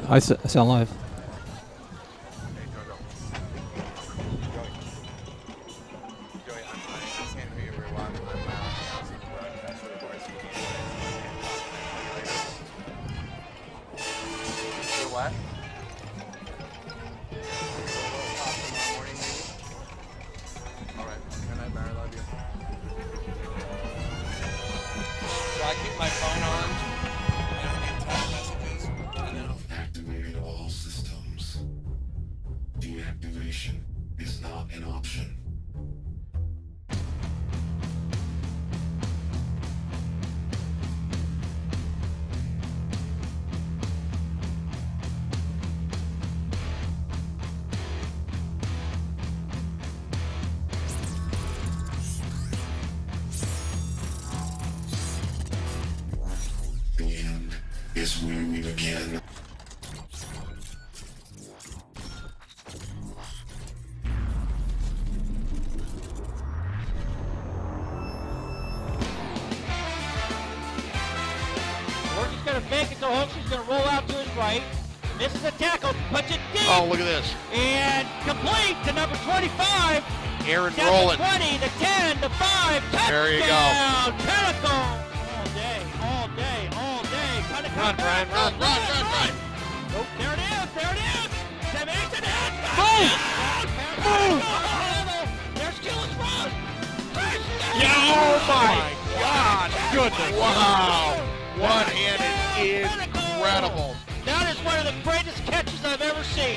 I sound live. Is where we begin. George is going to fake it to Hooks. He's going to roll out to his right. Misses a tackle, puts it deep. Oh, look at this. And complete to number 25. Aaron Down rolling. The 20, the 10, the 5. Touchdown. There you go. Pinnacle. All day, all day, all day. Run, Brian, run. Oh, there it is, there it is. Sam Aitken has Move! There's Gillis Ross. Oh my God! Goodness! Wow! One-handed, incredible. That is one of the greatest catches I've ever seen.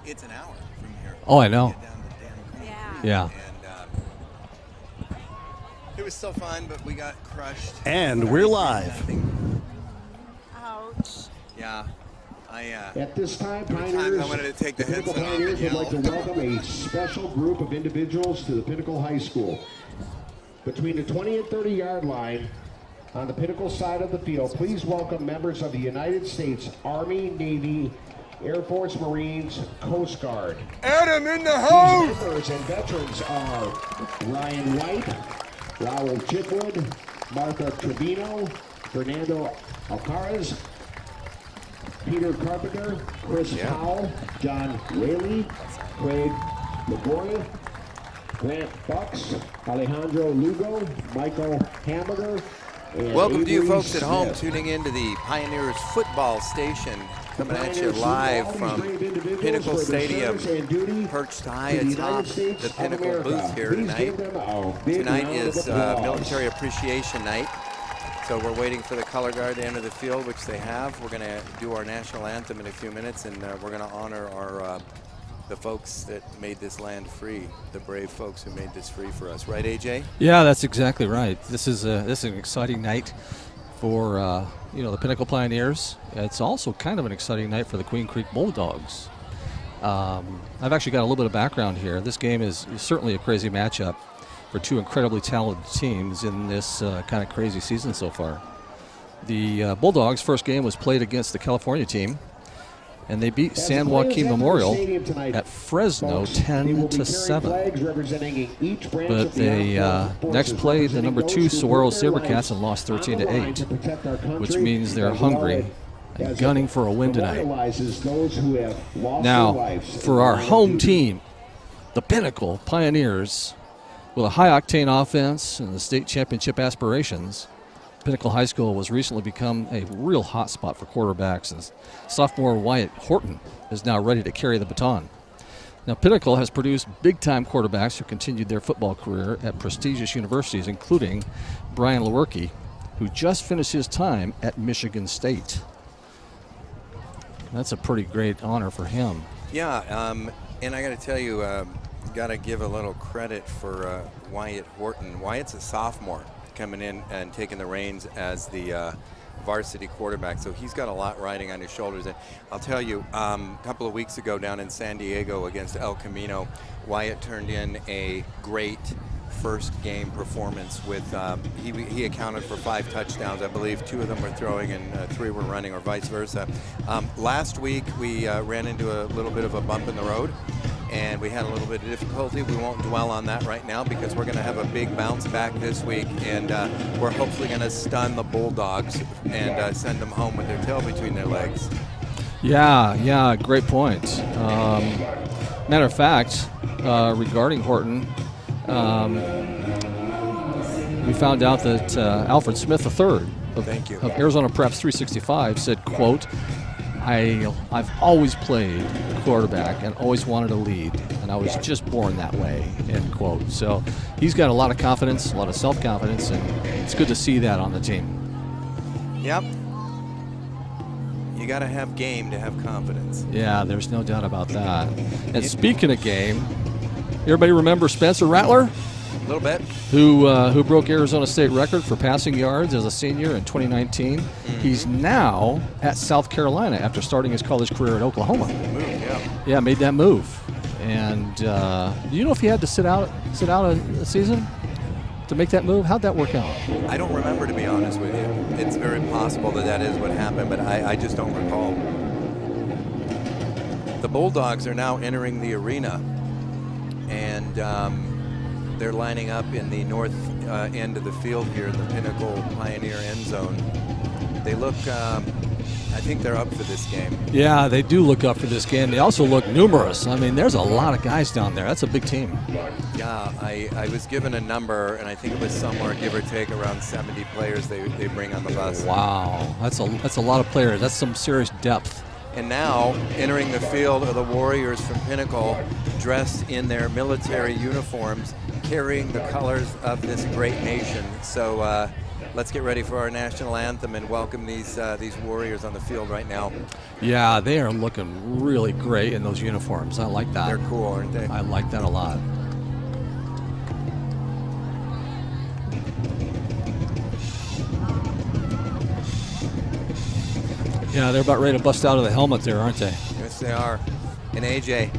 It's an hour from here. Oh, I know. Yeah. And it was so fun, but we got crushed. And we're live. Ouch. Yeah. At this time, every Pioneers, time I wanted to take the Pinnacle headset off Pioneers and would like to welcome a special group of individuals to the Pinnacle High School. Between the 20 and 30-yard line on the Pinnacle side of the field, please welcome members of the United States Army, Navy, Air Force, Marines, Coast Guard. Adam in the house! These members and veterans are Ryan White, Raul Chitwood, Martha Trevino, Fernando Alcaraz, Peter Carpenter, Chris Powell, John Whaley, Craig LaGoya, Grant Bucks, Alejandro Lugo, Michael Hamburger, and welcome to you Avery folks at home Smith. tuning into the Pioneers football station, coming at you live from Pinnacle Stadium, perched high atop the Pinnacle booth here tonight. Tonight is Military Appreciation Night, so we're waiting for the color guard to enter the field, which they have. We're going to do our national anthem in a few minutes, and we're going to honor our the folks that made this land free, the brave folks who made this free for us. Right, AJ? Yeah, that's exactly right. This is an exciting night for the Pinnacle Pioneers. It's also kind of an exciting night for the Queen Creek Bulldogs. I've actually got a little bit of background here. This game is certainly a crazy matchup for two incredibly talented teams in this kind of crazy season so far. The Bulldogs' first game was played against the California team, and they beat San Joaquin Memorial at Fresno 10-7. But they next played the number 2 Saguaro Sabercats and lost 13-8, which means they're hungry and gunning for a win tonight. Now, for our home team, the Pinnacle Pioneers, with a high-octane offense and the state championship aspirations, Pinnacle High School was recently become a real hot spot for quarterbacks, and sophomore Wyatt Horton is now ready to carry the baton. Now, Pinnacle has produced big-time quarterbacks who continued their football career at prestigious universities, including Brian Lewerke, who just finished his time at Michigan State. That's a pretty great honor for him. Yeah, and I got to tell you, got to give a little credit for Wyatt Horton. Wyatt's a sophomore coming in and taking the reins as the varsity quarterback, so he's got a lot riding on his shoulders. And I'll tell you, a couple of weeks ago down in San Diego against El Camino, Wyatt turned in a great first game performance with, he accounted for 5 touchdowns. I believe 2 of them were throwing and 3 were running, or vice versa. Last week we ran into a little bit of a bump in the road, and we had a little bit of difficulty. We won't dwell on that right now because we're going to have a big bounce back this week, and we're hopefully going to stun the Bulldogs and send them home with their tail between their legs. Yeah, great point. Matter of fact, regarding Horton, we found out that Alfred Smith III of Arizona Preps 365 said, quote, I've always played quarterback and always wanted to lead, and I was just born that way, end quote. So he's got a lot of confidence, a lot of self-confidence, and it's good to see that on the team. Yep. You got to have game to have confidence. Yeah, there's no doubt about that. And speaking of game, everybody remember Spencer Rattler? A little bit. Who broke Arizona State record for passing yards as a senior in 2019. He's now at South Carolina after starting his college career at Oklahoma. Yeah, made that move. And do you know if he had to sit out a season to make that move? How'd that work out? I don't remember, to be honest with you. It's very possible that is what happened, but I just don't recall. The Bulldogs are now entering the arena, and they're lining up in the north end of the field here in the Pinnacle Pioneer end zone. They look, I think they're up for this game. Yeah, they do look up for this game. They also look numerous. I mean, there's a lot of guys down there. That's a big team. Yeah, I was given a number, and I think it was somewhere, give or take, around 70 players they bring on the bus. Wow, that's a lot of players. That's some serious depth. And now, entering the field are the Warriors from Pinnacle, dressed in their military uniforms, carrying the colors of this great nation. So let's get ready for our national anthem and welcome these Warriors on the field right now. Yeah, they are looking really great in those uniforms. I like that. They're cool, aren't they? I like that a lot. Yeah, they're about ready to bust out of the helmet there, aren't they? Yes, they are. And AJ,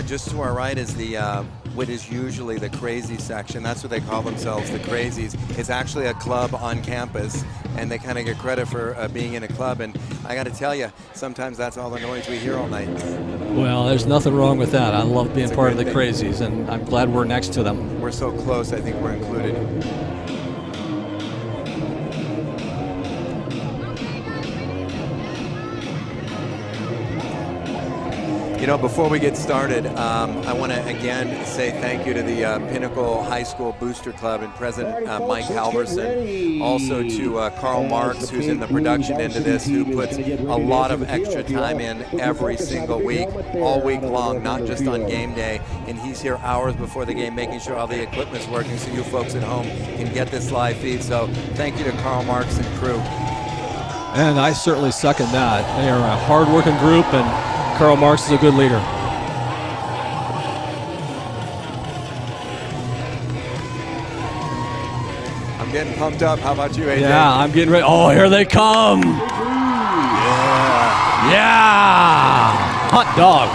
just to our right is the what is usually the crazy section. That's what they call themselves, the Crazies. It's actually a club on campus, and they kind of get credit for being in a club. And I got to tell you, sometimes that's all the noise we hear all night. Well, there's nothing wrong with that. I love being part of the Crazies, and I'm glad we're next to them. We're so close, I think we're included. You know, before we get started, I want to again say thank you to the Pinnacle High School Booster Club and President Mike Halverson, also to Carl Marks, who's in the production end of this, who puts a lot of extra time in every single week, all week long, not just on game day. And he's here hours before the game, making sure all the equipment's working so you folks at home can get this live feed. So thank you to Carl Marks and crew. And I certainly second that. They are a hard-working group, and Karl Marx is a good leader. I'm getting pumped up. How about you, AJ? Yeah, I'm getting ready. Oh, here they come. Yeah. Hot dog.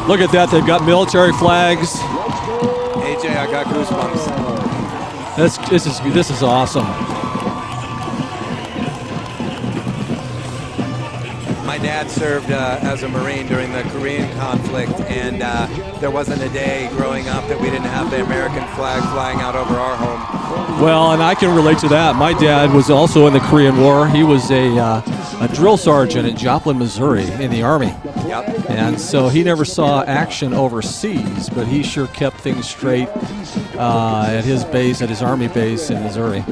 Look at that. They've got military flags. AJ, I got goosebumps. This is awesome. My dad served as a Marine during the Korean conflict, and there wasn't a day growing up that we didn't have the American flag flying out over our home. Well, and I can relate to that. My dad was also in the Korean War. He was a drill sergeant in Joplin, Missouri in the Army. Yep. And so he never saw action overseas, but he sure kept things straight at his base, at his Army base in Missouri.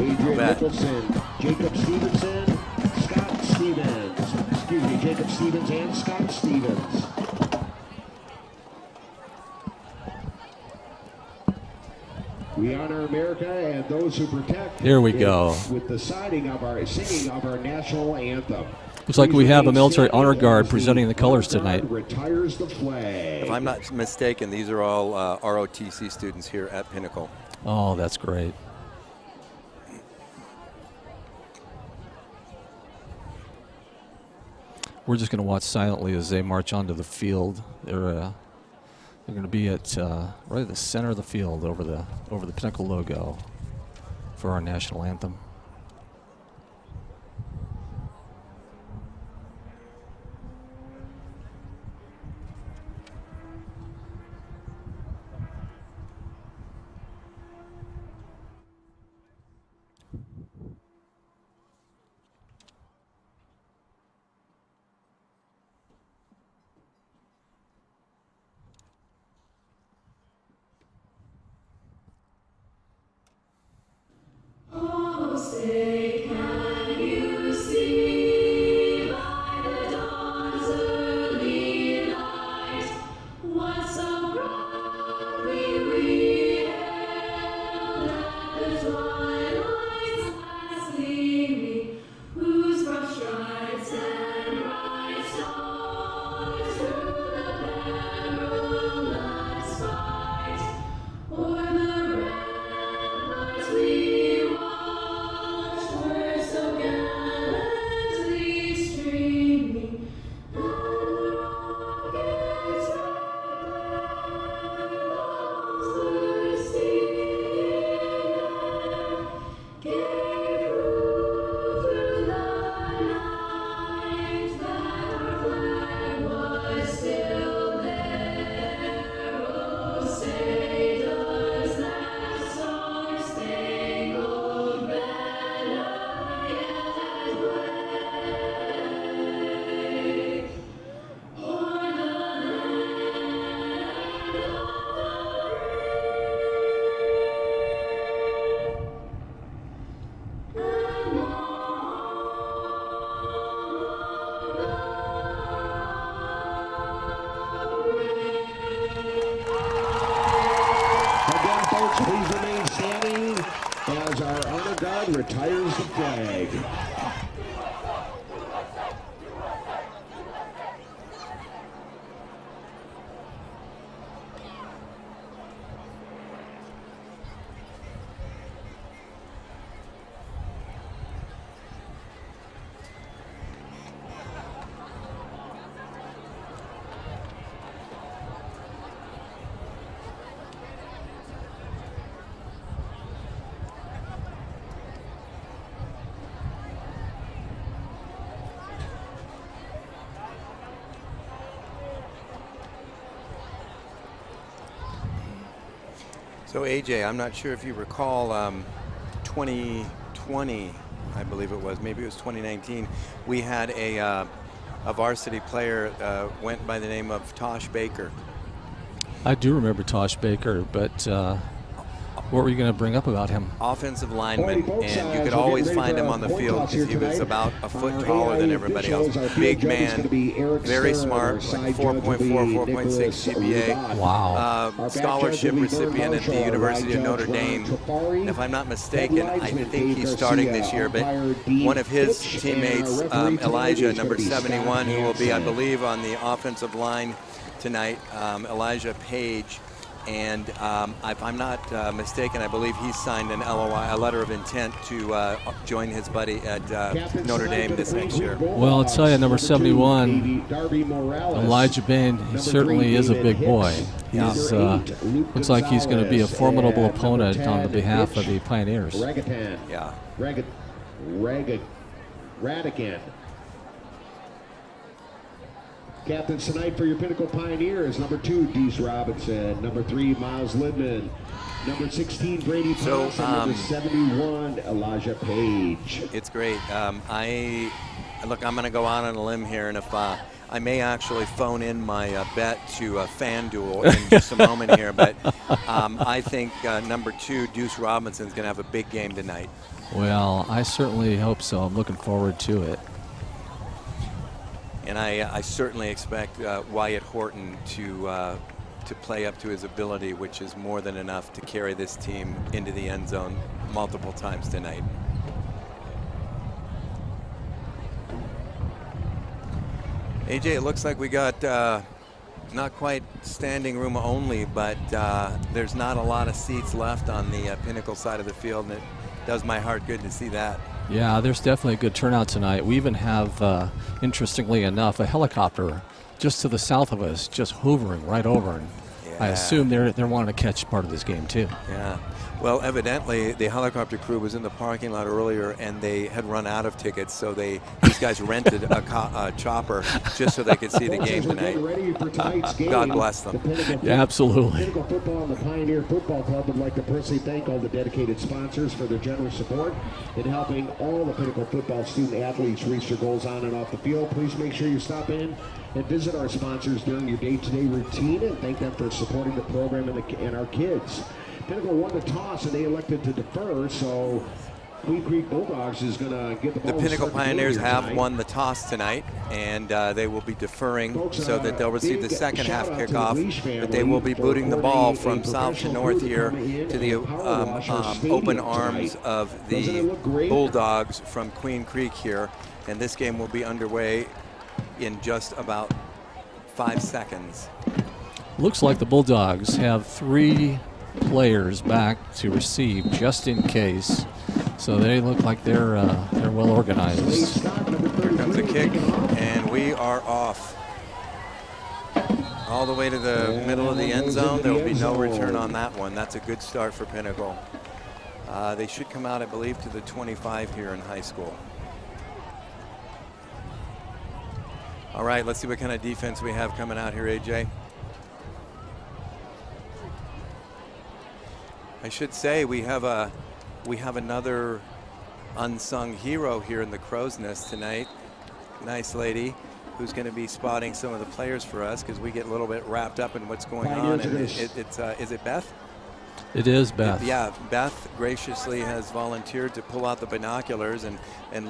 Jacob Stevens and Scott Stevens. We honor America and those who protect. Here we go. With the singing of our national anthem. Looks like we have a military honor guard presenting the colors tonight. Retires the flag. If I'm not mistaken, these are all ROTC students here at Pinnacle. Oh, that's great. we're just going to watch silently as they march onto the field. They're going to be at right at the center of the field over the Pinnacle logo for our national anthem. Oh, say, can you see by the dawn's early light what so proudly we hailed at the twilight's last gleaming, whose broad stripes and bright stars through the perilous fight o'er the ramparts we were so gallantly streaming, and the rockets rivals thirsty gave proof through the night that our flag was still there. Oh, say does that star-spangled banner yet wave o'er the Again, folks, please remain standing as our honor guard retires the flag. So AJ, I'm not sure if you recall 2020, I believe it was, maybe it was 2019, we had a varsity player went by the name of Tosh Baker. I do remember Tosh Baker, but what were you going to bring up about him? Offensive lineman, and you could always find him on the field because he was about a foot taller than everybody else. Big man, very smart, like 4.4, 4.6 GPA. Wow. Scholarship recipient at the University of Notre Dame. And if I'm not mistaken, I think he's starting this year, but one of his teammates, Elijah, number 71, who will be, I believe, on the offensive line tonight, Elijah Page. And if I'm not mistaken, I believe he signed an LOI, a letter of intent to join his buddy at Notre Dame this next year. Well, I'll tell you, number 71, Elijah Bain, he certainly is a big boy. He's looks like he's going to be a formidable opponent on the behalf of the Pioneers. Yeah. Radigan. Captains tonight for your Pinnacle Pioneers, number 2, Dees Robinson, number 3, Miles Lidman, number 16, Brady Thompson, number 71, Elijah Page. It's great. Look, I'm going to go out on a limb here, and if I may actually phone in my bet to FanDuel in just a moment here, but I think number 2, Deuce Robinson, is going to have a big game tonight. Well, I certainly hope so. I'm looking forward to it. And I certainly expect Wyatt Horton to play up to his ability, which is more than enough to carry this team into the end zone multiple times tonight. AJ, it looks like we got not quite standing room only, but there's not a lot of seats left on the Pinnacle side of the field, and it does my heart good to see that. Yeah, there's definitely a good turnout tonight. We even have, interestingly enough, a helicopter just to the south of us, just hovering right over. And I assume they're wanting to catch part of this game too. Yeah. Well, evidently the helicopter crew was in the parking lot earlier, and they had run out of tickets, so these guys rented a chopper just so they could see the game tonight. God bless them. Yeah, absolutely. Pinnacle Football and the Pioneer Football Club would like to personally thank all the dedicated sponsors for their generous support in helping all the Pinnacle football student athletes reach their goals on and off the field. Please make sure you stop in and visit our sponsors during your day-to-day routine and thank them for supporting the program and our kids. Pinnacle won the toss and they elected to defer, so Queen Creek Bulldogs is going to get the ball. The Pinnacle Pioneers have tonight. won the toss tonight, and they will be deferring so that they'll receive the second half kickoff. But they will be booting the ball from south to north here to the open arms of the Bulldogs from Queen Creek here. And this game will be underway in just about 5 seconds. Looks like the Bulldogs have 3 players back to receive just in case. So they look like they're well organized. Here comes a kick, and we are off. All the way to the middle of the end zone. There will be no return on that one. That's a good start for Pinnacle. They should come out, I believe, to the 25 here in high school. All right, let's see what kind of defense we have coming out here, AJ. I should say we have another unsung hero here in the Crow's Nest tonight. Nice lady who's going to be spotting some of the players for us because we get a little bit wrapped up in what's going on. And is it Beth? It is Beth. Yeah, Beth graciously has volunteered to pull out the binoculars and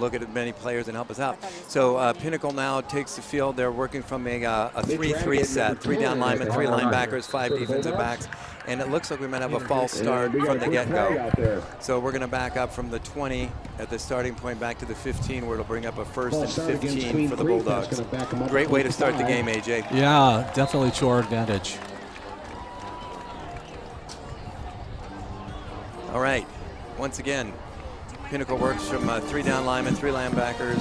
look at as many players and help us out. So Pinnacle now takes the field. They're working from a 3-3 set, 3 down linemen, 3 linebackers, 5 defensive backs. And it looks like we might have a false start from the get-go. So we're going to back up from the 20 at the starting point back to the 15, where it'll bring up a 1st and 15 for the Bulldogs. Great way to start the game, AJ. Yeah, definitely to our advantage. All right, once again, Pinnacle works from 3 down linemen, 3 linebackers,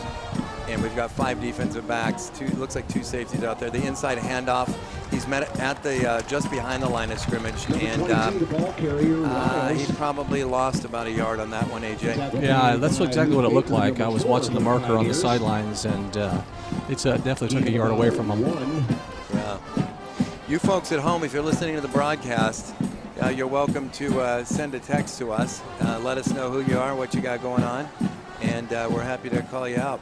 and we've got 5 defensive backs. Looks like 2 safeties out there. The inside handoff, he's met at the just behind the line of scrimmage, and he probably lost about a yard on that one, AJ. Yeah, that's exactly what it looked like. I was watching the marker on the sidelines, and it definitely took a yard away from him. Yeah. You folks at home, if you're listening to the broadcast, you're welcome to send a text to us. Let us know who you are, what you got going on, and we're happy to call you out.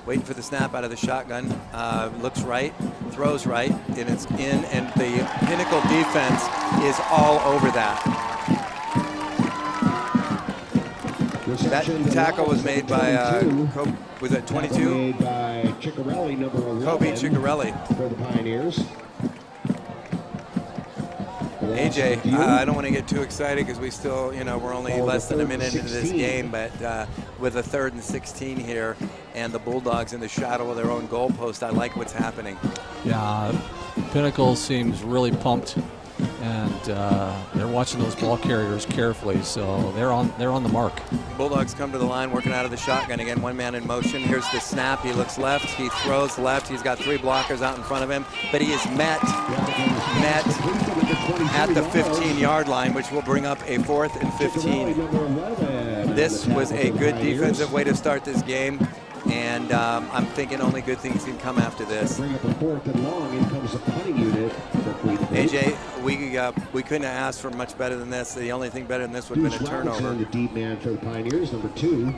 Waiting for the snap out of the shotgun. Looks right, throws right, and it's in, and the Pinnacle defense is all over that. That tackle was made by, was that 22? Made by Ciccarelli, number 11. Kobe Ciccarelli. For the Pioneers. AJ, I don't want to get too excited because we still, we're only less than a minute into this game, but with a 3rd and 16 here and the Bulldogs in the shadow of their own goalpost, I like what's happening. Yeah, Pinnacle seems really pumped, and they're watching those ball carriers carefully, so they're on the mark. Bulldogs come to the line, working out of the shotgun again. 1 man in motion. Here's the snap. He looks left. He throws left. He's got 3 blockers out in front of him, but he is met at the 15-yard line, which will bring up a 4th and 15. This was a good defensive way to start this game, and I'm thinking only good things can come after this. Bring up a 4th and long. In comes the punting unit. AJ, we couldn't have asked for much better than this. The only thing better than this would have been a turnover. The deep man for the Pioneers, number 2.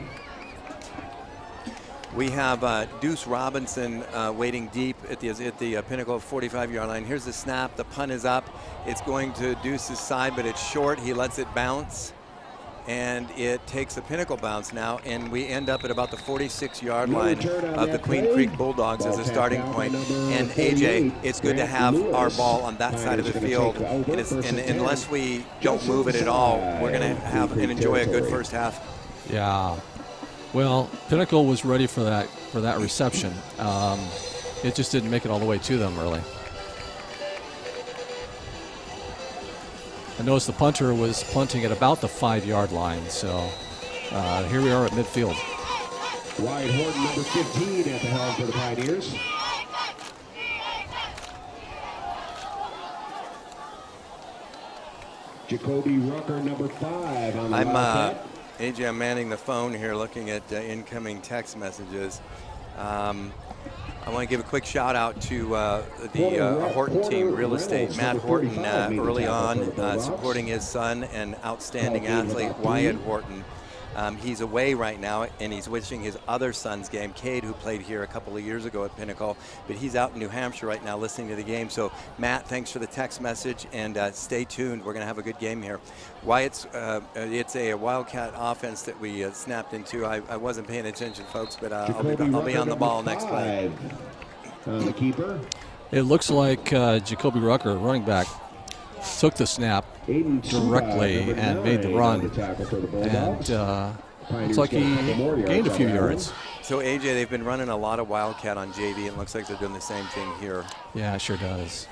We have Deuce Robinson waiting deep at the Pinnacle 45-yard line. Here's the snap. The punt is up. It's going to Deuce's side, but it's short. He lets it bounce, and it takes a Pinnacle bounce now, and we end up at about the 46-yard line of the Queen Creek Bulldogs as a starting point. And AJ, it's good to have our ball on that side of the field, and unless we don't move it at all, we're going to have and enjoy a good first half. Yeah. Well, Pinnacle was ready for that reception. It just didn't make it all the way to them early. I noticed the punter was punting at about the 5-yard line, so here we are at midfield. Wyatt Horton, number 15, at the helm for the Pioneers. Jacoby Rucker, number 5 on the Wildcat. AJ, I'm manning the phone here looking at incoming text messages. I want to give a quick shout out to the Horton team, real estate. Matt Horton early on supporting his son and outstanding athlete Wyatt Horton. He's away right now, and he's wishing his other son's game, Cade, who played here a couple of years ago at Pinnacle, but he's out in New Hampshire right now listening to the game. So, Matt, thanks for the text message, and stay tuned. We're going to have a good game here. Wyatt's, it's a Wildcat offense that we snapped into. I wasn't paying attention, folks, but I'll be on the ball next play. The keeper. It looks like Jacoby Rucker, running back, took the snap directly and made the run, and looks like he gained a few yards. So AJ, they've been running a lot of Wildcat on JV, and it looks like they're doing the same thing here. Yeah, it sure does.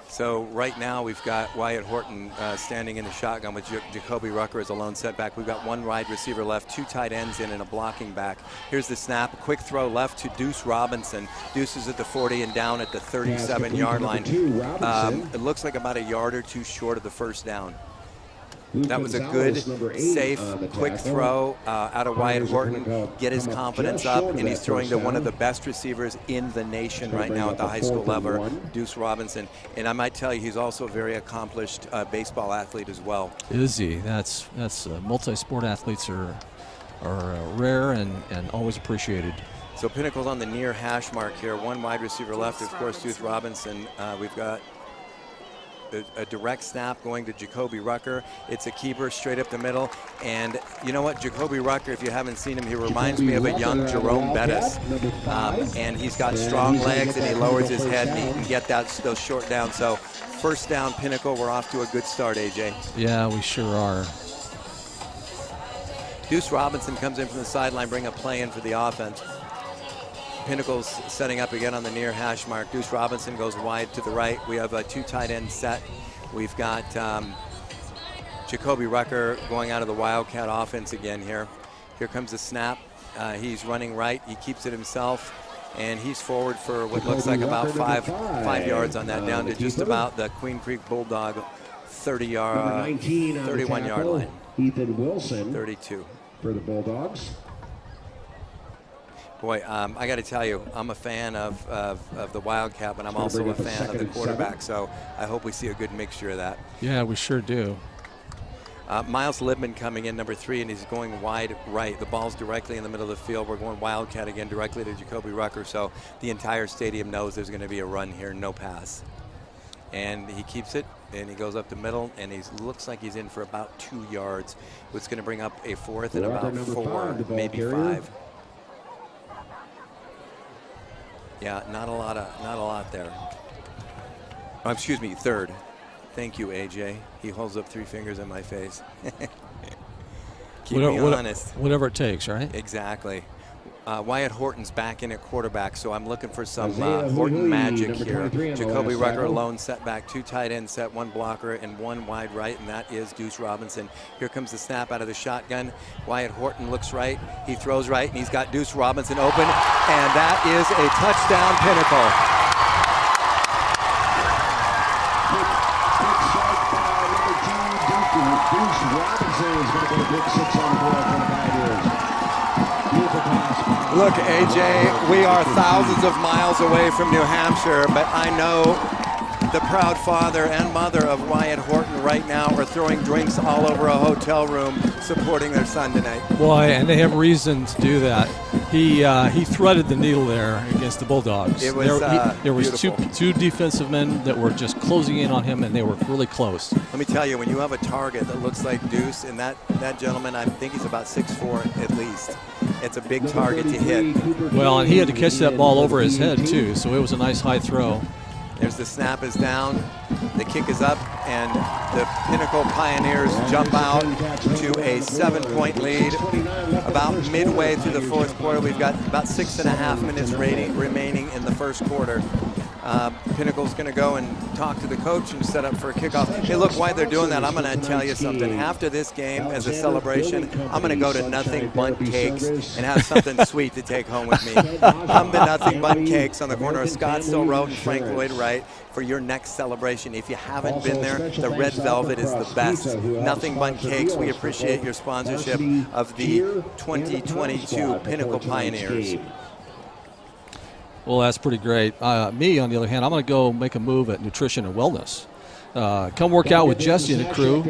So right now we've got Wyatt Horton standing in the shotgun with Jacoby Rucker as a lone setback. We've got one wide receiver left, 2 tight ends in, and a blocking back. Here's the snap, a quick throw left to Deuce Robinson. Deuce is at the 40 and down at the 37-yard line. It looks like about a yard or 2 short of the first down. That was a good, safe, quick throw out of Wyatt Horton. Get his confidence up, and he's throwing to one of the best receivers in the nation right now at the high school level, Deuce Robinson. And I might tell you, he's also a very accomplished baseball athlete as well. Is he? That's multi-sport athletes are rare and always appreciated. So Pinnacle's on the near hash mark here. One wide receiver left, of course, Deuce Robinson. We've got a direct snap going to Jacoby Rucker. It's a keeper straight up the middle. And you know what? Jacoby Rucker, if you haven't seen him, he reminds me of a young Jerome Bettis. And he's got strong legs, and he lowers his head, and he can get those short downs. So first down, Pinnacle. We're off to a good start, AJ. Yeah, we sure are. Deuce Robinson comes in from the sideline, bring a play in for the offense. Pinnacle's setting up again on the near hash mark. Deuce Robinson goes wide to the right. We have a 2 tight end set. We've got Jacoby Rucker going out of the Wildcat offense again here. Here comes the snap. He's running right. He keeps it himself, and he's forward for what looks like about five yards on that, down to just about the Queen Creek Bulldog 31-yard line. Ethan Wilson. 32. For the Bulldogs. Boy, I got to tell you, I'm a fan of the Wildcat, but I'm also a fan of the quarterback, so I hope we see a good mixture of that. Yeah, we sure do. Miles Libman coming in, number 3, and he's going wide right. The ball's directly in the middle of the field. We're going Wildcat again, directly to Jacoby Rucker, so the entire stadium knows there's going to be a run here, no pass. And he keeps it, and he goes up the middle, and he looks like he's in for about 2 yards, which is going to bring up a 4th and about 4, maybe 5. Yeah, not a lot there. Oh, excuse me, 3rd. Thank you, AJ. He holds up 3 fingers in my face. Keep me honest. Whatever it takes, right? Exactly. Wyatt Horton's back in at quarterback, so I'm looking for some Horton magic here. Jacoby Rucker alone setback, 2 tight end set, 1 blocker, and 1 wide right, and that is Deuce Robinson. Here comes the snap out of the shotgun. Wyatt Horton looks right, he throws right, and he's got Deuce Robinson open, and that is a touchdown, Pinnacle. Deuce Robinson is going to get a big 6 on the board for the Pioneers. Look, AJ, we are thousands of miles away from New Hampshire, but I know the proud father and mother of Wyatt Horton right now are throwing drinks all over a hotel room supporting their son tonight. Boy, and they have reason to do that. He threaded the needle there against the Bulldogs. It was there was beautiful. two defensive men that were just closing in on him, and they were really close. Let me tell you, when you have a target that looks like Deuce, and that gentleman, I think he's about 6'4" at least, it's a big target to hit. Well, and he had to catch that ball over his head, too, so it was a nice high throw. There's the snap is down, the kick is up, and the Pinnacle Pioneers jump out to a 7-point lead. About midway through the 4th quarter, we've got about 6.5 minutes remaining in the 1st quarter. Pinnacle's going to go and talk to the coach and set up for a kickoff. Hey, look, while they're doing that, I'm going to tell you something. After this game, as a celebration, I'm going to go to Nothing Bundt Cakes and have something sweet to take home with me. Come to Nothing Bundt Cakes on the corner of Scottsdale Road and Frank Lloyd Wright for your next celebration. If you haven't been there, the red velvet is the best. Nothing Bundt Cakes, we appreciate your sponsorship of the 2022 Pinnacle Pioneers. Well, that's pretty great. Me, on the other hand, I'm going to go make a move at nutrition and wellness. Come work out with Jesse and the crew.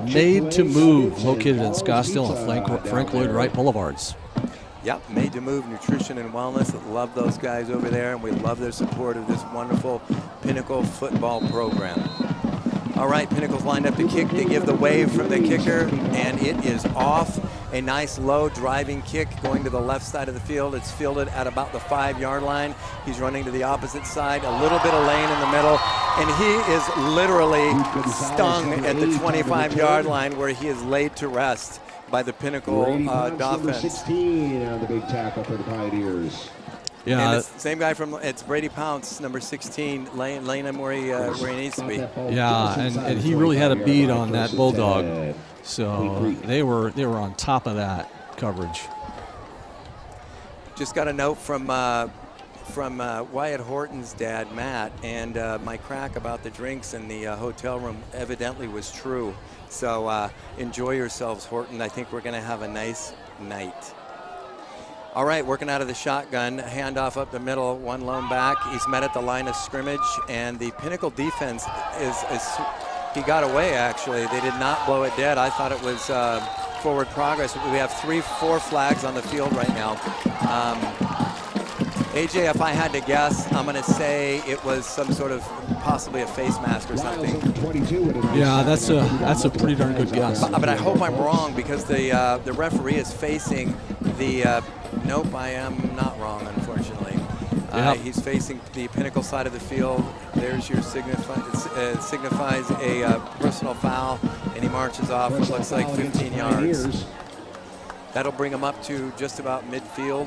Made to Move, located in Scottsdale and Frank Lloyd Wright Boulevards. Yep, Made to Move Nutrition and Wellness. Love those guys over there, and we love their support of this wonderful Pinnacle football program. All right, Pinnacle's lined up to kick. They give the wave from the kicker, and it is off. A nice low driving kick going to the left side of the field. It's fielded at about the 5-yard line. He's running to the opposite side, a little bit of lane in the middle, and he is literally stung at the 25-yard line where he is laid to rest by the Pinnacle offense. 16 on the big tackle for the Pioneers. Yeah, and same guy from, it's Brady Pounce, number 16, laying him where he needs to be. Yeah, and he really had a beat on that Bulldog. So they were on top of that coverage. Just got a note from Wyatt Horton's dad, Matt, and my crack about the drinks in the hotel room evidently was true. So enjoy yourselves, Horton. I think we're going to have a nice night. All right, working out of the shotgun, handoff up the middle, one lone back. He's met at the line of scrimmage, and the Pinnacle defense he got away, actually. They did not blow it dead. I thought it was forward progress. We have 3-4 flags on the field right now. AJ, if I had to guess, I'm going to say it was some sort of possibly a face mask or something. Yeah, that's a pretty darn good guess. But I hope I'm wrong, because the referee is facing the. Nope, I am not wrong, unfortunately. Yep. He's facing the Pinnacle side of the field. There's your signifies a personal foul, and he marches off. It looks like 15 yards. That'll bring him up to just about midfield.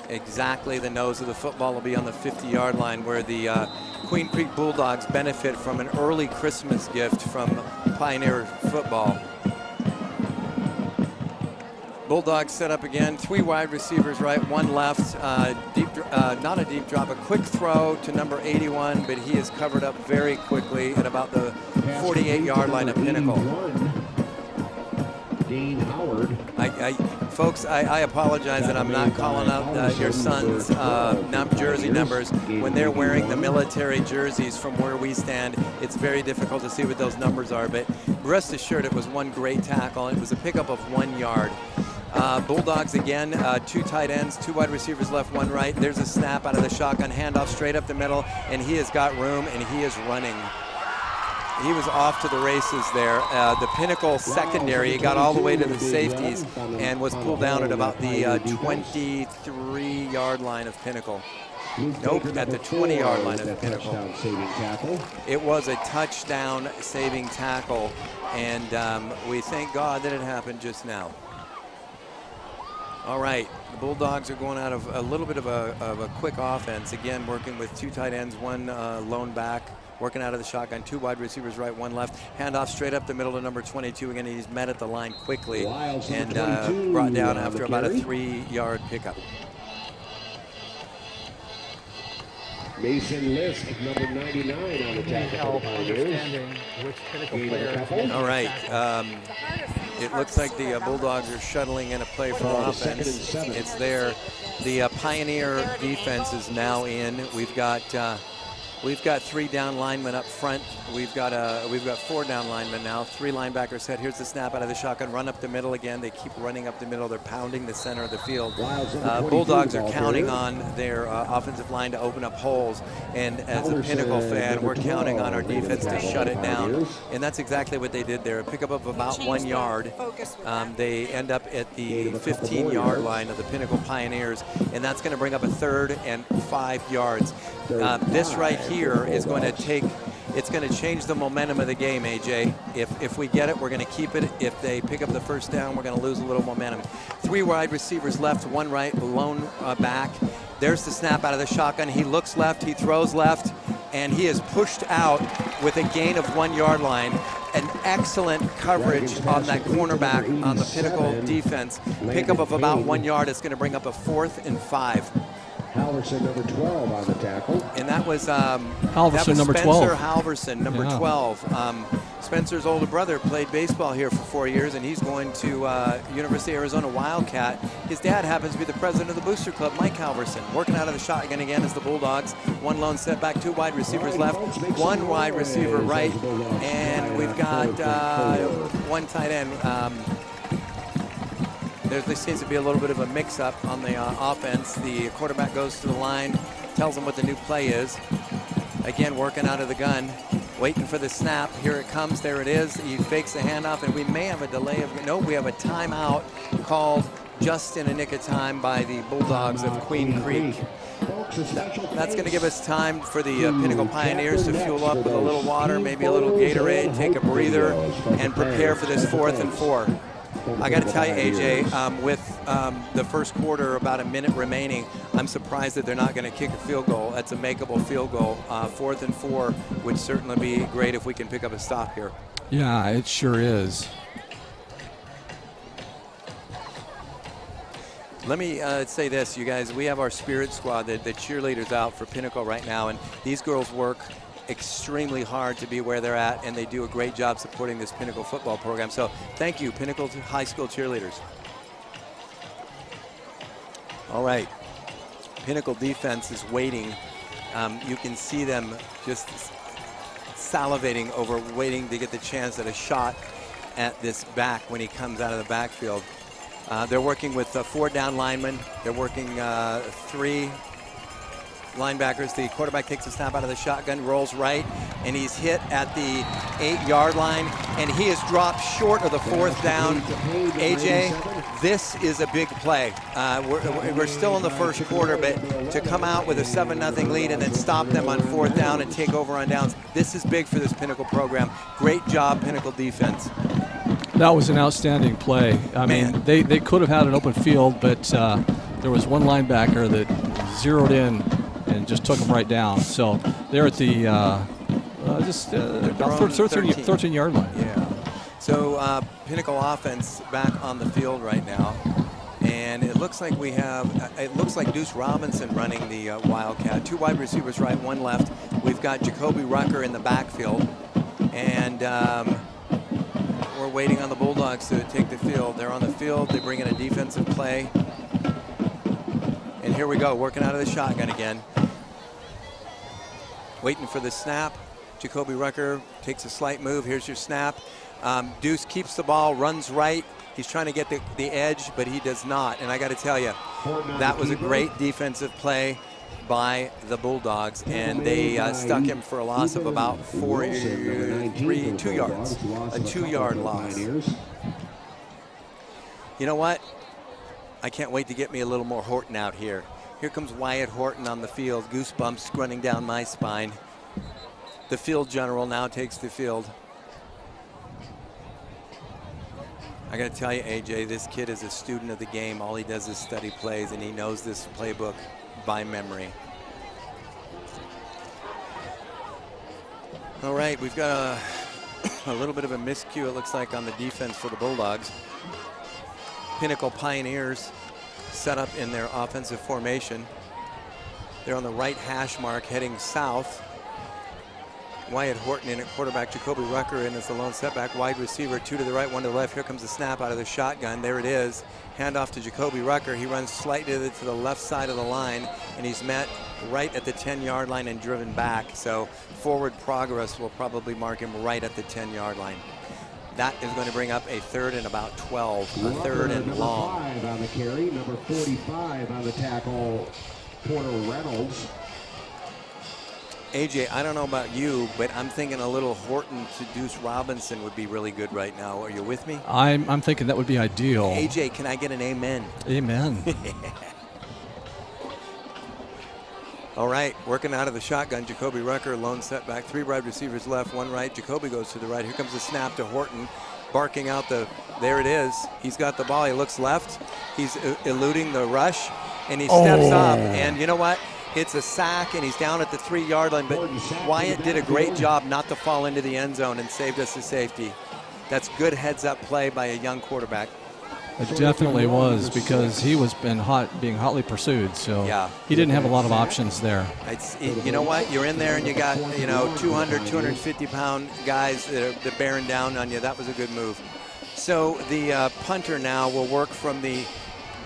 Exactly, the nose of the football will be on the 50-yard line, where the Queen Creek Bulldogs benefit from an early Christmas gift from Pioneer football. Bulldogs set up again, 3 wide receivers right, 1 left, not a deep drop, a quick throw to number 81, but he is covered up very quickly at about the 48-yard line of Pinnacle. Dean Howard. Folks, I apologize that I'm not calling out your son's jersey numbers. When they're wearing the military jerseys from where we stand, it's very difficult to see what those numbers are, but rest assured it was one great tackle. It was a pickup of 1 yard. Bulldogs again, 2 tight ends, 2 wide receivers left, 1 right. There's a snap out of the shotgun, handoff straight up the middle, and he has got room, and he is running. He was off to the races there. The Pinnacle secondary got all the way to the safeties and was pulled down at about the 23-yard line of Pinnacle. Nope, at the 20-yard line of Pinnacle. It was a touchdown saving tackle, and we thank God that it happened just now. All right, the Bulldogs are going out of a little bit of a quick offense. Again, working with 2 tight ends, 1 lone back, working out of the shotgun, 2 wide receivers right, 1 left. Handoff straight up the middle to number 22. Again, he's met at the line quickly and brought down after about a 3-yard pickup. Mason List, number 99 on the tackle. All right. It looks like the Bulldogs are shuttling in a play for offense. It's there. The Pioneer defense is now in. We've got 3 down linemen up front. We've got 4 down linemen now. 3 linebackers set. Here's the snap out of the shotgun. Run up the middle again. They keep running up the middle. They're pounding the center of the field. Bulldogs are counting on their offensive line to open up holes. And as a Pinnacle fan, we're counting on our defense to shut it down. And that's exactly what they did there. A pickup of about 1 yard. They end up at the 15-yard line of the Pinnacle Pioneers. And that's going to bring up a 3rd and 5 yards. This right here is going to it's going to change the momentum of the game, AJ. If we get it, we're going to keep it. If they pick up the first down, we're going to lose a little momentum. 3 wide receivers left, 1 right, lone back. There's the snap out of the shotgun. He looks left, he throws left, and he is pushed out with a gain of 1 yard line. An excellent coverage on that cornerback on the Pinnacle defense. Pickup of about 1 yard. It's going to bring up a 4th and 5. Halverson, number 12 on the tackle. And that was Halverson, number 12. Spencer Halverson, number 12. Spencer's older brother played baseball here for 4 years, and he's going to University of Arizona Wildcat. His dad happens to be the president of the Booster Club, Mike Halverson. Working out of the shotgun again as the Bulldogs. 1 lone setback, 2 wide receivers left, 1 wide receiver right, and we've got 1 tight end. There seems to be a little bit of a mix-up on the offense. The quarterback goes to the line, tells them what the new play is. Again, working out of the gun, waiting for the snap. Here it comes, there it is. He fakes the handoff, and we may have a delay of, no, we have a timeout called just in a nick of time by the Bulldogs of Queen Creek. That's going to give us time for the Pinnacle Pioneers to fuel up with a little water, maybe a little Gatorade, take a breather, and prepare for this 4th and 4. I got to tell you, AJ, with the first quarter, about a minute remaining, I'm surprised that they're not going to kick a field goal. That's a makeable field goal. 4th and 4 would certainly be great if we can pick up a stop here. Yeah, it sure is. Let me say this, you guys. We have our spirit squad, the cheerleaders out for Pinnacle right now, and these girls work extremely hard to be where they're at, and they do a great job supporting this Pinnacle football program. So thank you, Pinnacle High School cheerleaders. All right, Pinnacle defense is waiting. You can see them just salivating over waiting to get the chance at a shot at this back when he comes out of the backfield. They're working with 4 down linemen. They're working 3 linebackers. The quarterback takes a snap out of the shotgun, rolls right, and he's hit at the 8-yard line, and he is dropped short of the 4th down. AJ, this is a big play. We're still in the first quarter, but to come out with a 7-0 lead and then stop them on 4th down and take over on downs, this is big for this Pinnacle program. Great job, Pinnacle defense. That was an outstanding play. I mean, they could have had an open field, but there was one linebacker that zeroed in and just took them right down. So they're at the about 13-yard line. Yeah. So Pinnacle offense back on the field right now, and it looks like we have. It looks like Deuce Robinson running the Wildcat. 2 wide receivers right, 1 left. We've got Jacoby Rucker in the backfield, and we're waiting on the Bulldogs to take the field. They're on the field. They bring in a defensive play. And here we go, working out of the shotgun again. Waiting for the snap. Jacoby Rucker takes a slight move. Here's your snap. Deuce keeps the ball, runs right. He's trying to get the edge, but he does not. And I got to tell you, that was a great defensive play by the Bulldogs, and they stuck him for a loss of about 2 yards, a 2-yard loss. You know what? I can't wait to get me a little more Horton out here. Here comes Wyatt Horton on the field, goosebumps running down my spine. The field general now takes the field. I got to tell you, AJ, this kid is a student of the game. All he does is study plays, and he knows this playbook by memory. All right, we've got a little bit of a miscue, it looks like, on the defense for the Bulldogs. Pinnacle Pioneers set up in their offensive formation. They're on the right hash mark heading south. Wyatt Horton in at quarterback, Jacoby Rucker in as the lone setback, wide receiver, 2 to the right, 1 to the left. Here comes the snap out of the shotgun. There it is. Handoff to Jacoby Rucker. He runs slightly to the left side of the line, and he's met right at the 10-yard line and driven back. So forward progress will probably mark him right at the 10-yard line. That is going to bring up a 3rd and about 12, a 3rd and long. Number 5 on the carry, number 45 on the tackle, Porter Reynolds. AJ, I don't know about you, but I'm thinking a little Horton to Deuce Robinson would be really good right now. Are you with me? I'm thinking that would be ideal. AJ, can I get an amen? Amen. All right, working out of the shotgun, Jacoby Rucker, lone setback, 3 wide receivers left, 1 right. Jacoby goes to the right. Here comes the snap to Horton, barking out there it is. He's got the ball. He looks left. He's eluding the rush. and he steps up, and you know what? It's a sack, and he's down at the 3-yard line, but Wyatt did a great job not to fall into the end zone and saved us a safety. That's good heads-up play by a young quarterback. It definitely was, because he was being hotly pursued, so Yeah. he didn't have a lot of options there. You know what? You're in there, and you got 200, 250-pound guys that are bearing down on you. That was a good move. So the punter now will work from the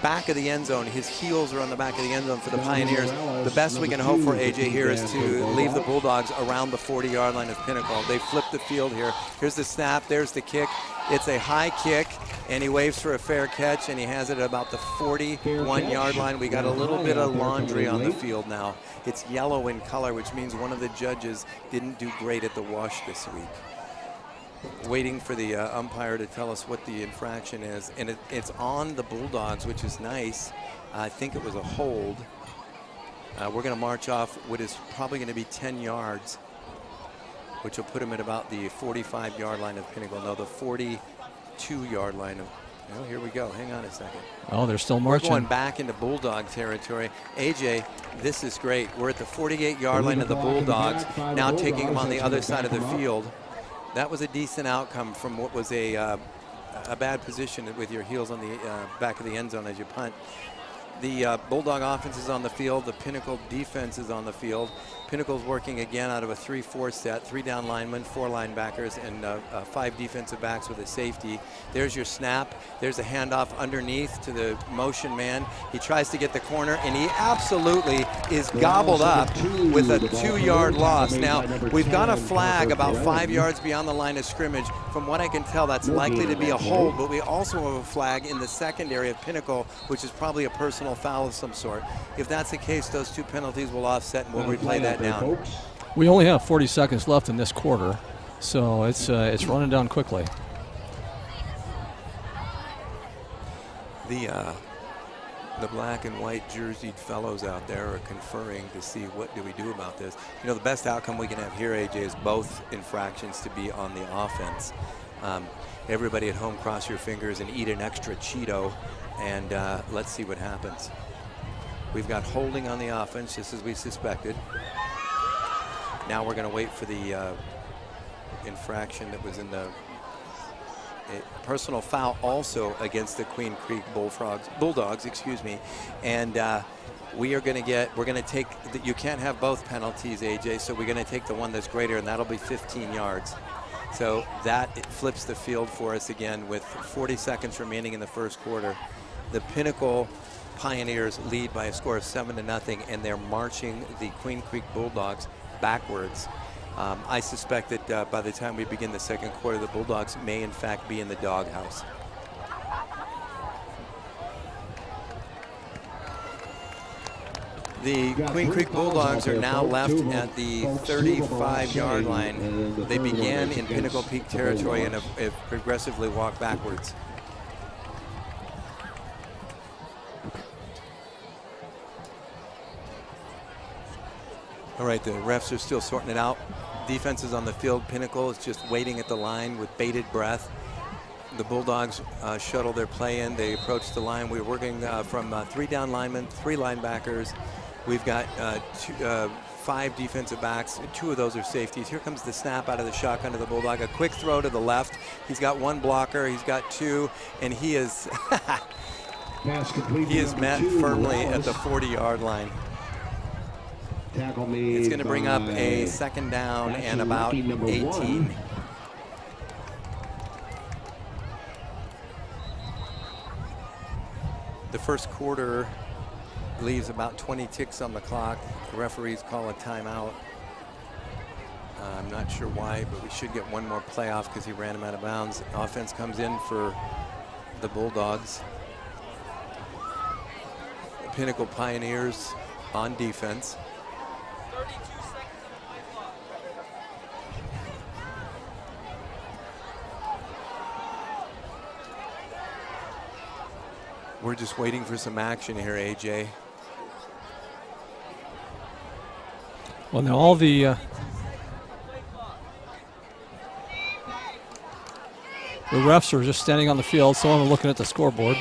back of the end zone. His heels are on the back of the end zone for the Pioneers. The best we can hope for, AJ, here is to leave the Bulldogs around the 40-yard line of Pinnacle. They flip the field here. Here's the snap. There's the kick. It's a high kick, and he waves for a fair catch, and he has it at about the 41-yard line. We got a little bit of laundry on the field now. It's yellow in color, which means one of the judges didn't do great at the wash this week. Waiting for the umpire to tell us what the infraction is, and it's on the Bulldogs, which is nice. I think it was a hold. We're going to march off what is probably going to be 10 yards, which will put him at about the 45-yard line of Pinnacle. No, the 42-yard line of. Oh, here we go. Hang on a second. Oh, they're still marching. We're going back into Bulldog territory. AJ, this is great. We're at the 48-yard line of the Bulldogs, now taking them on the other side of the field. That was a decent outcome from what was a bad position with your heels on the back of the end zone as you punt. The Bulldog offense is on the field. The Pinnacle defense is on the field. Pinnacle's working again out of a 3-4 set, 3 down linemen, 4 linebackers, and 5 defensive backs with a safety. There's your snap. There's a handoff underneath to the motion man. He tries to get the corner, and he absolutely is gobbled up with a 2-yard loss. Now, we've got a flag about 5 yards beyond the line of scrimmage. From what I can tell, that's likely to be a hold, but we also have a flag in the secondary of Pinnacle, which is probably a personal foul of some sort. If that's the case, those 2 penalties will offset, and we'll replay that down. We only have 40 seconds left in this quarter, so it's running down quickly. The black and white jerseyed fellows out there are conferring to see what do we do about this. You know, the best outcome we can have here, AJ, is both infractions to be on the offense. Everybody at home, cross your fingers and eat an extra Cheeto, and let's see what happens. We've got holding on the offense, just as we suspected. Now we're going to wait for the infraction that was in the personal foul also against the Queen Creek Bulldogs, excuse me. And we're going to take, you can't have both penalties, AJ, so we're going to take the one that's greater, and that'll be 15 yards. So it flips the field for us again with 40 seconds remaining in the first quarter. The Pinnacle Pioneers lead by a score of 7-0, and they're marching the Queen Creek Bulldogs backwards. I suspect that by the time we begin the second quarter, the Bulldogs may in fact be in the doghouse. The Queen Creek Bulldogs are now left at the 35-yard line. They began in Pinnacle Peak territory and have progressively walked backwards. All right, the refs are still sorting it out. Defense is on the field. Pinnacle is just waiting at the line with bated breath. The Bulldogs shuttle their play in. They approach the line. We're working from 3 down linemen, 3 linebackers. We've got 5 defensive backs. 2 of those are safeties. Here comes the snap out of the shotgun of the Bulldog. A quick throw to the left. He's got 1 blocker. He's got 2, and he is met firmly at the 40-yard line. It's going to bring up a second down and about 18. The first quarter leaves about 20 ticks on the clock. The referees call a timeout. I'm not sure why, but we should get one more play off because he ran him out of bounds. Offense comes in for the Bulldogs. The Pinnacle Pioneers on defense. 32 seconds on the clock. We're just waiting for some action here, AJ. Well, now all the refs are just standing on the field. Some of them looking at the scoreboard.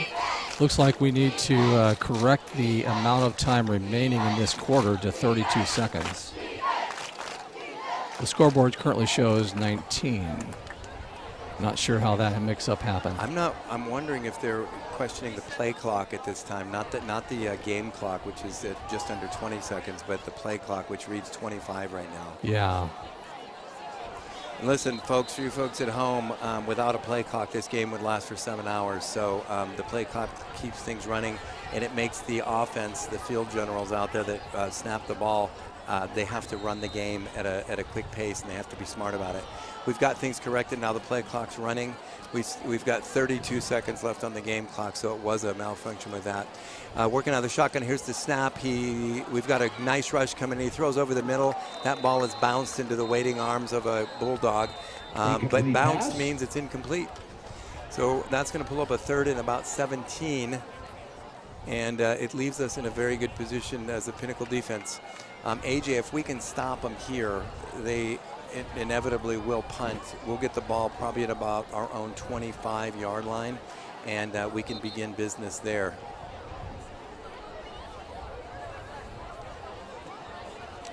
Looks like we need to correct the amount of time remaining in this quarter to 32 seconds. The scoreboard currently shows 19. Not sure how that mix-up happened. I'm wondering if they're questioning the play clock at this time, not the game clock, which is at just under 20 seconds, but the play clock, which reads 25 right now. Yeah. And listen, folks, for you folks at home, without a play clock, this game would last for 7 hours. So the play clock keeps things running, and it makes the offense, the field generals out there that snap the ball, they have to run the game at a quick pace, and they have to be smart about it. We've got things corrected now. The play clock's running. We've got 32 seconds left on the game clock, so it was a malfunction with that. Working out of the shotgun. Here's the snap. We've got a nice rush coming in. He throws over the middle. That ball is bounced into the waiting arms of a Bulldog, but bounced means it's incomplete. So that's going to pull up a third and about 17, and it leaves us in a very good position as the Pinnacle defense. AJ, if we can stop them here, they inevitably will punt. We'll get the ball probably at about our own 25-yard line, and we can begin business there.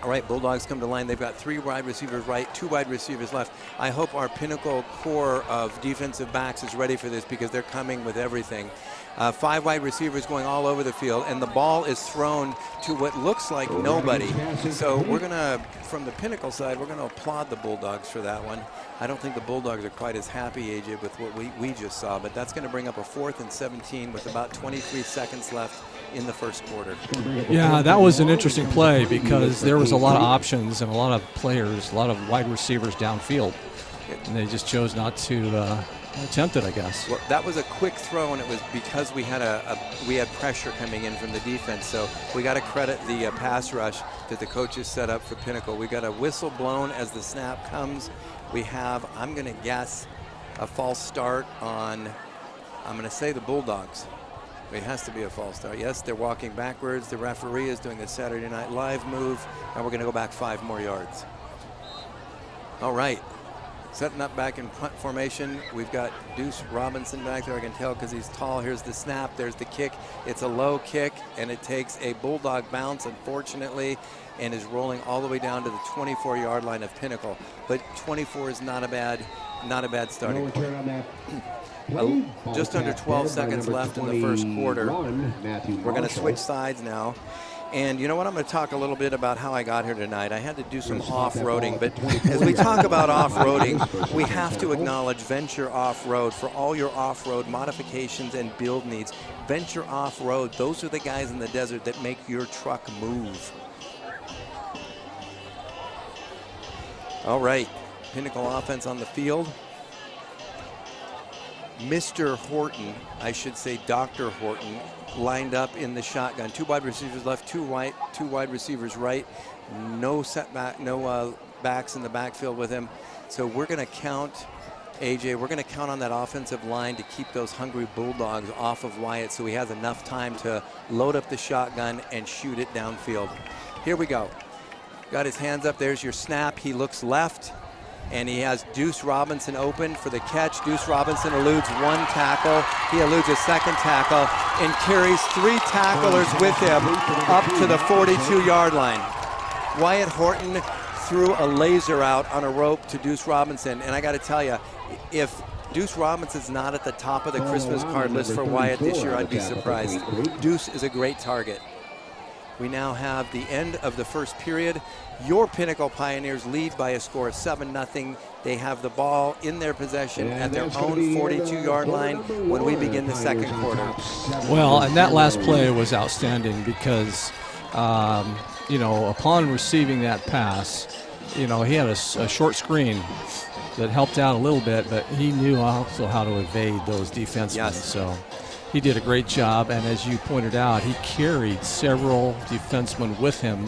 All right, Bulldogs come to line. They've got 3 wide receivers right, 2 wide receivers left. I hope our Pinnacle core of defensive backs is ready for this because they're coming with everything. 5 wide receivers going all over the field, and the ball is thrown to what looks like nobody. So we're going to, from the Pinnacle side, we're going to applaud the Bulldogs for that one. I don't think the Bulldogs are quite as happy, AJ, with what we just saw, but that's going to bring up a 4th and 17 with about 23 seconds left in the first quarter. Yeah, that was an interesting play because there was a lot of options and a lot of players, a lot of wide receivers downfield, and they just chose not to attempt it, I guess. Well, that was a quick throw, and it was because we had we had pressure coming in from the defense. So we got to credit the pass rush that the coaches set up for Pinnacle. We got a whistle blown as the snap comes. We have, I'm going to guess, a false start on, I'm going to say the Bulldogs. It has to be a false start. Yes, they're walking backwards. The referee is doing the Saturday Night Live move, and we're going to go back 5 more yards. All right. Setting up back in punt formation. We've got Deuce Robinson back there. I can tell because he's tall. Here's the snap. There's the kick. It's a low kick, and it takes a Bulldog bounce, unfortunately, and is rolling all the way down to the 24-yard line of Pinnacle. But 24 is not a bad starting point. Just under 12 seconds left in the first quarter. We're going to switch sides now. And you know what? I'm going to talk a little bit about how I got here tonight. I had to do some off-roading, but as we talk about off-roading, we have to acknowledge Venture Off-Road for all your off-road modifications and build needs. Venture Off-Road, those are the guys in the desert that make your truck move. All right, Pinnacle offense on the field. Mr. Horton, I should say Dr. Horton, lined up in the shotgun. 2 wide receivers left, 2 wide receivers right. No setback, no backs in the backfield with him. So we're going to count, AJ, we're going to count on that offensive line to keep those hungry Bulldogs off of Wyatt so he has enough time to load up the shotgun and shoot it downfield. Here we go. Got his hands up. There's your snap. He looks left. And he has Deuce Robinson open for the catch. Deuce Robinson eludes 1 tackle. He eludes a 2nd tackle and carries 3 tacklers with him up to the 42-yard line. Wyatt Horton threw a laser out on a rope to Deuce Robinson. And I got to tell you, if Deuce Robinson's not at the top of the Christmas card list for Wyatt this year, I'd be surprised. Deuce is a great target. We now have the end of the first period. Your Pinnacle Pioneers lead by a score of 7-0. They have the ball in their possession at their own 42-yard line when we begin the second quarter. Well, and that last play was outstanding because, you know, upon receiving that pass, you know, he had a short screen that helped out a little bit, but he knew also how to evade those defensemen. Yes. So he did a great job, and as you pointed out, he carried several defensemen with him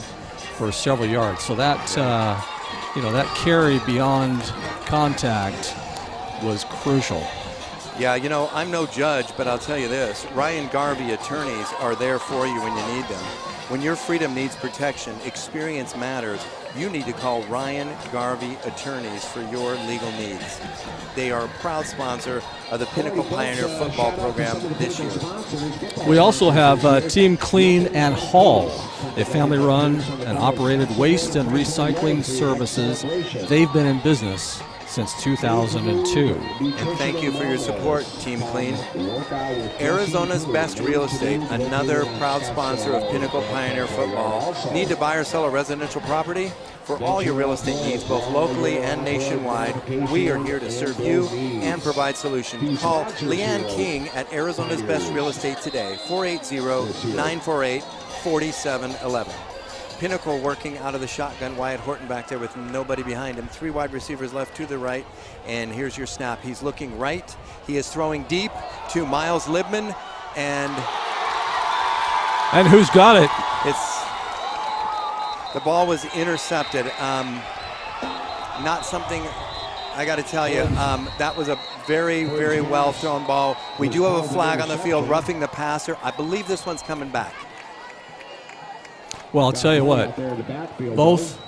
for several yards. So that, you know, that carry beyond contact was crucial. Yeah, you know, I'm no judge, but I'll tell you this. Ryan Garvey attorneys are there for you when you need them. When your freedom needs protection, experience matters. You need to call Ryan Garvey Attorneys for your legal needs. They are a proud sponsor of the Pinnacle Pioneer football program this year. We also have Team Clean and Haul, a family-run and operated waste and recycling services. They've been in business since 2002. And thank you for your support, Team Clean. Arizona's Best Real Estate, another proud sponsor of Pinnacle Pioneer football. Need to buy or sell a residential property? For all your real estate needs, both locally and nationwide, we are here to serve you and provide solutions. Call Leanne King at Arizona's Best Real Estate today, 480-948-4711. Pinnacle working out of the shotgun. Wyatt Horton back there with nobody behind him. 3 wide receivers left to the right. And here's your snap. He's looking right. He is throwing deep to Miles Libman. And who's got it? The ball was intercepted. Not something, I got to tell you, that was a very, very well thrown ball. We do have a flag on the field, roughing the passer. I believe this one's coming back. Well, I'll tell you what, both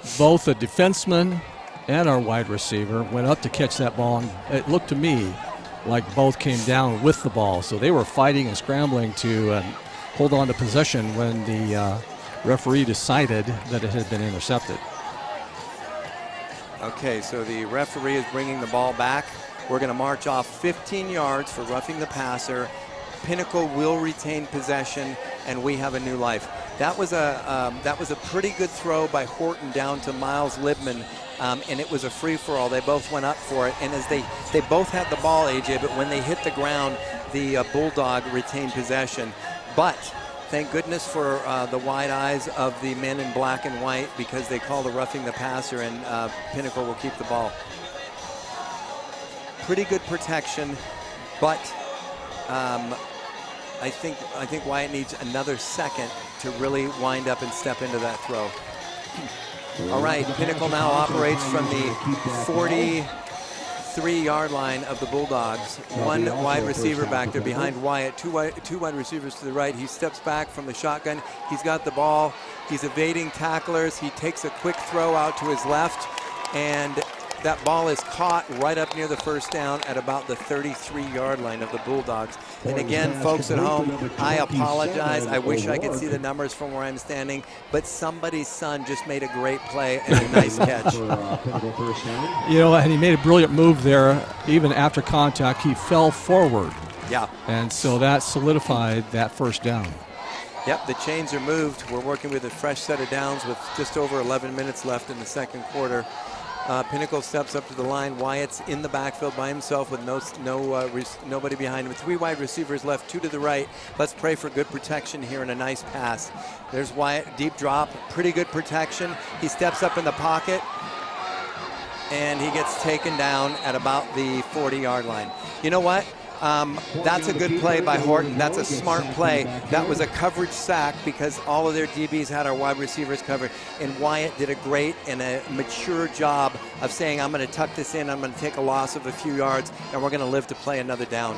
the defenseman and our wide receiver went up to catch that ball, and it looked to me like both came down with the ball. So they were fighting and scrambling to hold on to possession when the referee decided that it had been intercepted. Okay, so the referee is bringing the ball back. We're going to march off 15 yards for roughing the passer. Pinnacle will retain possession, and we have a new life. That was a pretty good throw by Horton down to Miles Libman, and it was a free-for-all. They both went up for it, and as they both had the ball, AJ, but when they hit the ground, the Bulldog retained possession. But thank goodness for the wide eyes of the men in black and white, because they call the roughing the passer, and Pinnacle will keep the ball. Pretty good protection, but I think Wyatt needs another second to really wind up and step into that throw. All right, Pinnacle now operates from the 43-yard line of the Bulldogs. One wide receiver back there behind Wyatt, two wide receivers to the right. He steps back from the shotgun. He's got the ball. He's evading tacklers. He takes a quick throw out to his left, and that ball is caught right up near the first down at about the 33-yard line of the Bulldogs. And again, folks at home, I apologize. I wish I could see the numbers from where I'm standing, but somebody's son just made a great play and a nice catch. You know, and he made a brilliant move there. Even after contact, he fell forward. Yeah. And so that solidified that first down. Yep, the chains are moved. We're working with a fresh set of downs with just over 11 minutes left in the second quarter. Pinnacle steps up to the line. Wyatt's in the backfield by himself with nobody behind him. 3 wide receivers left, 2 to the right. Let's pray for good protection here and a nice pass. There's Wyatt, deep drop, pretty good protection. He steps up in the pocket, and he gets taken down at about the 40-yard line. You know what? That's a good play by Horton. That's a smart play. That was a coverage sack because all of their DBs had our wide receivers covered. And Wyatt did a great and a mature job of saying, I'm going to tuck this in, I'm going to take a loss of a few yards, and we're going to live to play another down.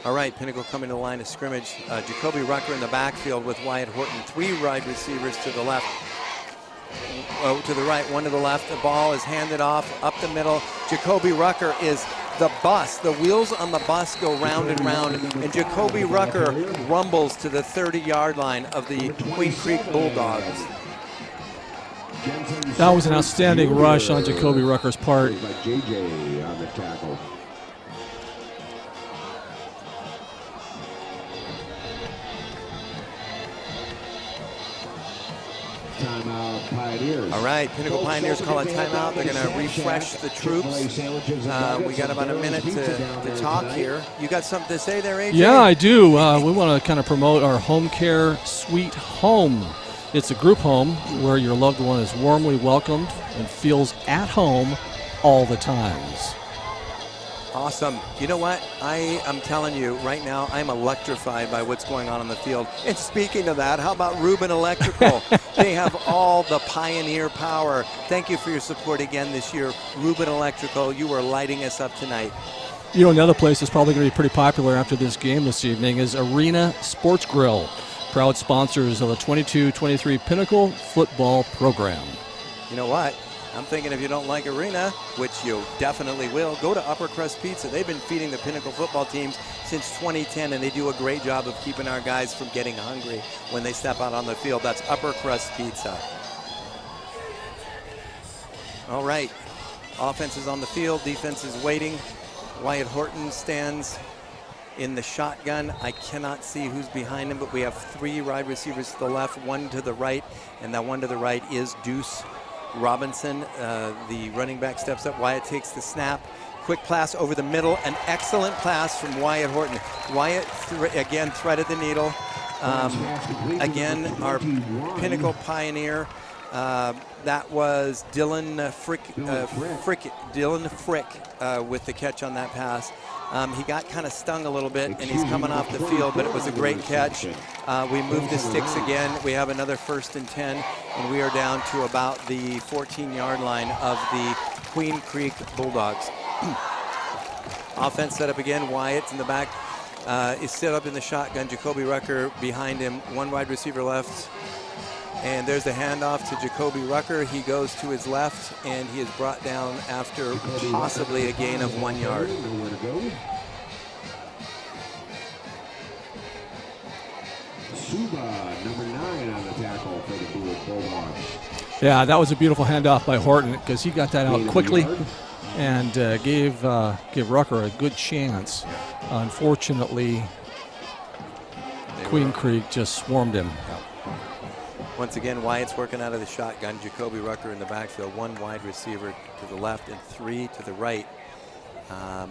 All right, Pinnacle coming to the line of scrimmage. Jacoby Rucker in the backfield with Wyatt Horton. 3 wide receivers to the left. To the right, 1 to the left. The ball is handed off up the middle. Jacoby Rucker is the bus. The wheels on the bus go round and round, and Jacoby Rucker rumbles to the 30-yard line of the Queen Creek Bulldogs. That was an outstanding rush on Jacoby Rucker's part. JJ on the tackle. Timeout, Pioneers. All right, Pinnacle Pioneers call a timeout. They're going to refresh the troops. We got about a minute to talk here. You got something to say there, AJ? Yeah, I do. We want to kind of promote our home care Sweet Home. It's a group home where your loved one is warmly welcomed and feels at home all the times. Awesome. You know what? I'm telling you right now, I'm electrified by what's going on the field. And speaking of that, how about Rubin Electrical? They have all the Pioneer power. Thank you for your support again this year. Rubin Electrical, you are lighting us up tonight. You know, another place that's probably going to be pretty popular after this game this evening is Arena Sports Grill, proud sponsors of the 22-23 Pinnacle football program. You know what? I'm thinking if you don't like Arena, which you definitely will, go to Upper Crust Pizza. They've been feeding the Pinnacle football teams since 2010, and they do a great job of keeping our guys from getting hungry when they step out on the field. That's Upper Crust Pizza. All right. Offense is on the field. Defense is waiting. Wyatt Horton stands in the shotgun. I cannot see who's behind him, but we have 3 wide receivers to the left, 1 to the right, and that 1 to the right is Deuce Robinson. The running back steps up. Wyatt takes the snap. Quick pass over the middle. An excellent pass from Wyatt Horton. Wyatt again threaded the needle. Again, our Pinnacle Pioneer. That was Dylan Frick with the catch on that pass. He got kind of stung a little bit, and he's coming off the field, but it was a great catch. We moved the sticks again. We have another 1st and 10, and we are down to about the 14-yard line of the Queen Creek Bulldogs. Offense set up again. Wyatt's in the back. Is set up in the shotgun. Jacoby Rucker behind him. 1 wide receiver left. And there's the handoff to Jacoby Rucker. He goes to his left, and he is brought down after possibly a gain of 1 yard. Suba, number 9 on the tackle for the Bulldogs. Yeah, that was a beautiful handoff by Horton because he got that out quickly and gave Rucker a good chance. Unfortunately, Queen Creek just swarmed him. Once again, Wyatt's working out of the shotgun. Jacoby Rucker in the backfield. 1 wide receiver to the left and 3 to the right. I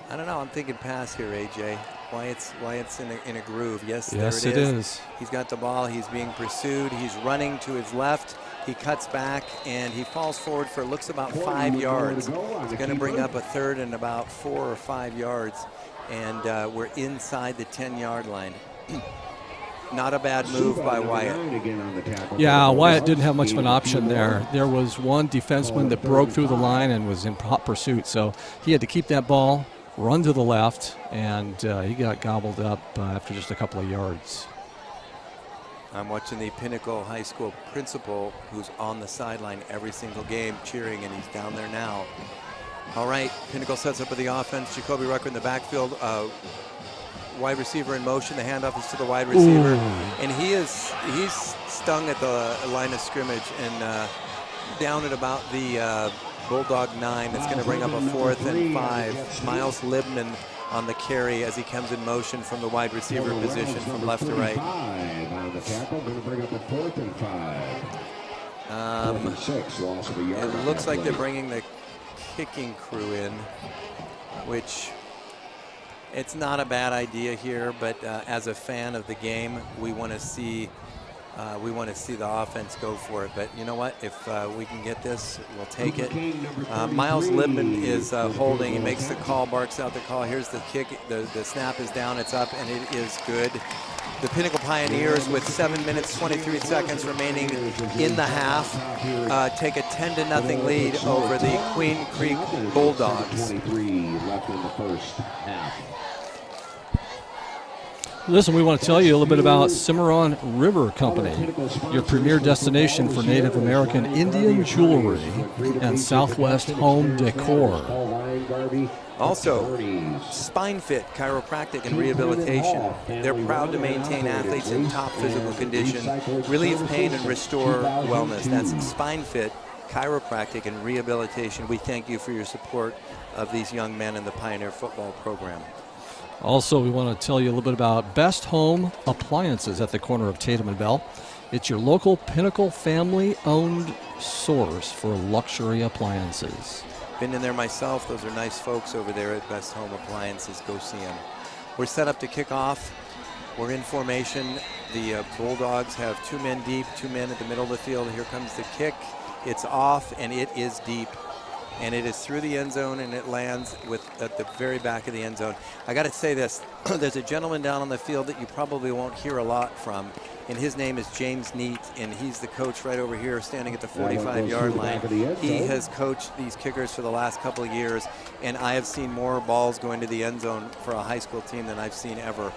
don't know. I'm thinking pass here, AJ. Wyatt's in a groove. Yes, there it is. He's got the ball. He's being pursued. He's running to his left. He cuts back, and he falls forward for, looks about 5 yards. He's going to bring up a 3rd and about 4 or 5 yards. And we're inside the 10-yard line. Not a bad move by Wyatt. Yeah, Wyatt didn't have much of an option there. There was one defenseman that broke through the line and was in hot pursuit, so he had to keep that ball, run to the left, and he got gobbled up after just a couple of yards. I'm watching the Pinnacle High School principal, who's on the sideline every single game cheering, and he's down there now. All right, Pinnacle sets up with the offense. Jacoby Rucker in the backfield. Wide receiver in motion. The handoff is to the wide receiver. Ooh. And he's stung at the line of scrimmage and down at about the Bulldog 9. That's going to bring up a 4th and 5. Miles Libman on the carry as he comes in motion from the wide receiver position from left to right. On the tackle, going to bring up a 4th and 5. 4th and 6, loss of a yard. It looks like they're bringing the kicking crew in, which it's not a bad idea here, but as a fan of the game, we want to see the offense go for it. But you know what? If we can get this, we'll take it. Miles Libman is holding. He makes the call, barks out the call. Here's the kick. The snap is down. It's up, and it is good. The Pinnacle Pioneers, with 7 minutes, 23 seconds remaining in the half, take a 10-0 lead over the Queen Creek Bulldogs. 23 left in the first half. Listen, we want to tell you a little bit about Cimarron River Company, your premier destination for Native American Indian jewelry and Southwest home decor. Also, Spine Fit Chiropractic and Rehabilitation. They're proud to maintain athletes in top physical condition, relieve pain, and restore wellness. That's Spine Fit Chiropractic and Rehabilitation. We thank you for your support of these young men in the Pioneer football program. Also, we want to tell you a little bit about Best Home Appliances at the corner of Tatum and Bell. It's your local Pinnacle family-owned source for luxury appliances. Been in there myself. Those are nice folks over there at Best Home Appliances. Go see them. We're set up to kick off. We're in formation. The Bulldogs have 2 men deep, 2 men at the middle of the field. Here comes the kick. It's off, and it is deep. and it is through the end zone, and it lands at the very back of the end zone. I got to say this, there's a gentleman down on the field that you probably won't hear a lot from, and his name is James Neat, and he's the coach right over here standing at the 45-yard line. He has coached these kickers for the last couple of years, and I have seen more balls going to the end zone for a high school team than I've seen ever.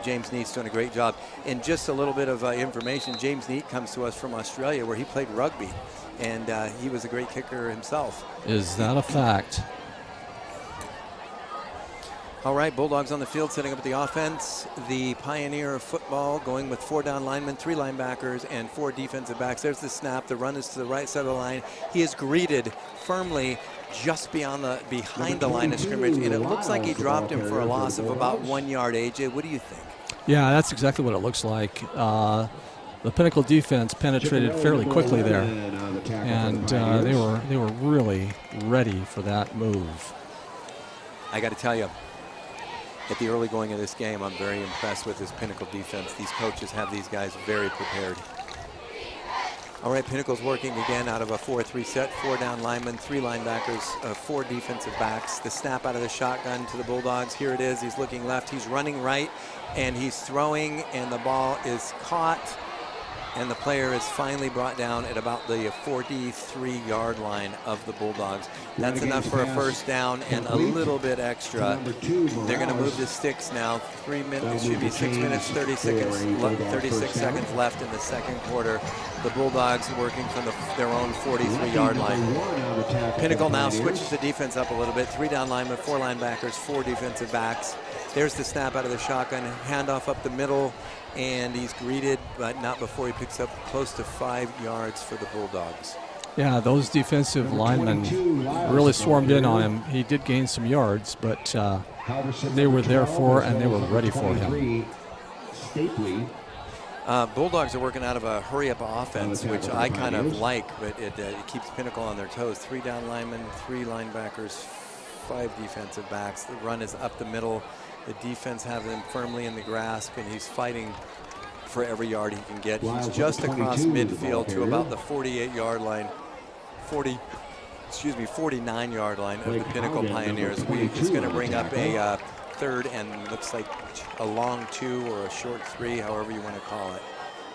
James Neat's doing a great job. And just a little bit of information, James Neat comes to us from Australia where he played rugby, and he was a great kicker himself. Is that a fact? All right, Bulldogs on the field setting up the offense. The Pioneer football going with 4 down linemen, 3 linebackers, and 4 defensive backs. There's the snap. The run is to the right side of the line. He is greeted firmly just behind the line of scrimmage, and it looks like he dropped him for a loss of about 1 yard. AJ, what do you think? Yeah, that's exactly what it looks like. The Pinnacle defense penetrated fairly quickly there, and they were really ready for that move. I got to tell you, at the early going of this game, I'm very impressed with this Pinnacle defense. These coaches have these guys very prepared. All right, Pinnacle's working again out of a 4-3 set, 4 down linemen, 3 linebackers, 4 defensive backs. The snap out of the shotgun to the Bulldogs. Here it is. He's looking left. He's running right, and he's throwing, and the ball is caught. And the player is finally brought down at about the 43-yard line of the Bulldogs. That's enough for a first down and a little bit extra. They're going to move the sticks now. 3 minutes, it should be 6 minutes, 36 seconds left in the second quarter. The Bulldogs working from their own 43-yard line. Pinnacle now switches the defense up a little bit. 3 down linemen, 4 linebackers, 4 defensive backs. There's the snap out of the shotgun, handoff up the middle, and he's greeted, but not before he picks up close to 5 yards for the Bulldogs. Yeah, those defensive linemen really swarmed in on him. He did gain some yards, but they were there for and they were ready for him. Bulldogs are working out of a hurry-up offense, which I kind of like, but it keeps Pinnacle on their toes. 3 down linemen, 3 linebackers, 5 defensive backs. The run is up the middle. The defense have him firmly in the grasp, and he's fighting for every yard he can get. He's just across midfield to about the 48-yard line, 49-yard line of the Pinnacle Pioneers. It's going to bring up a third and looks like a long 2 or a short 3, however you want to call it.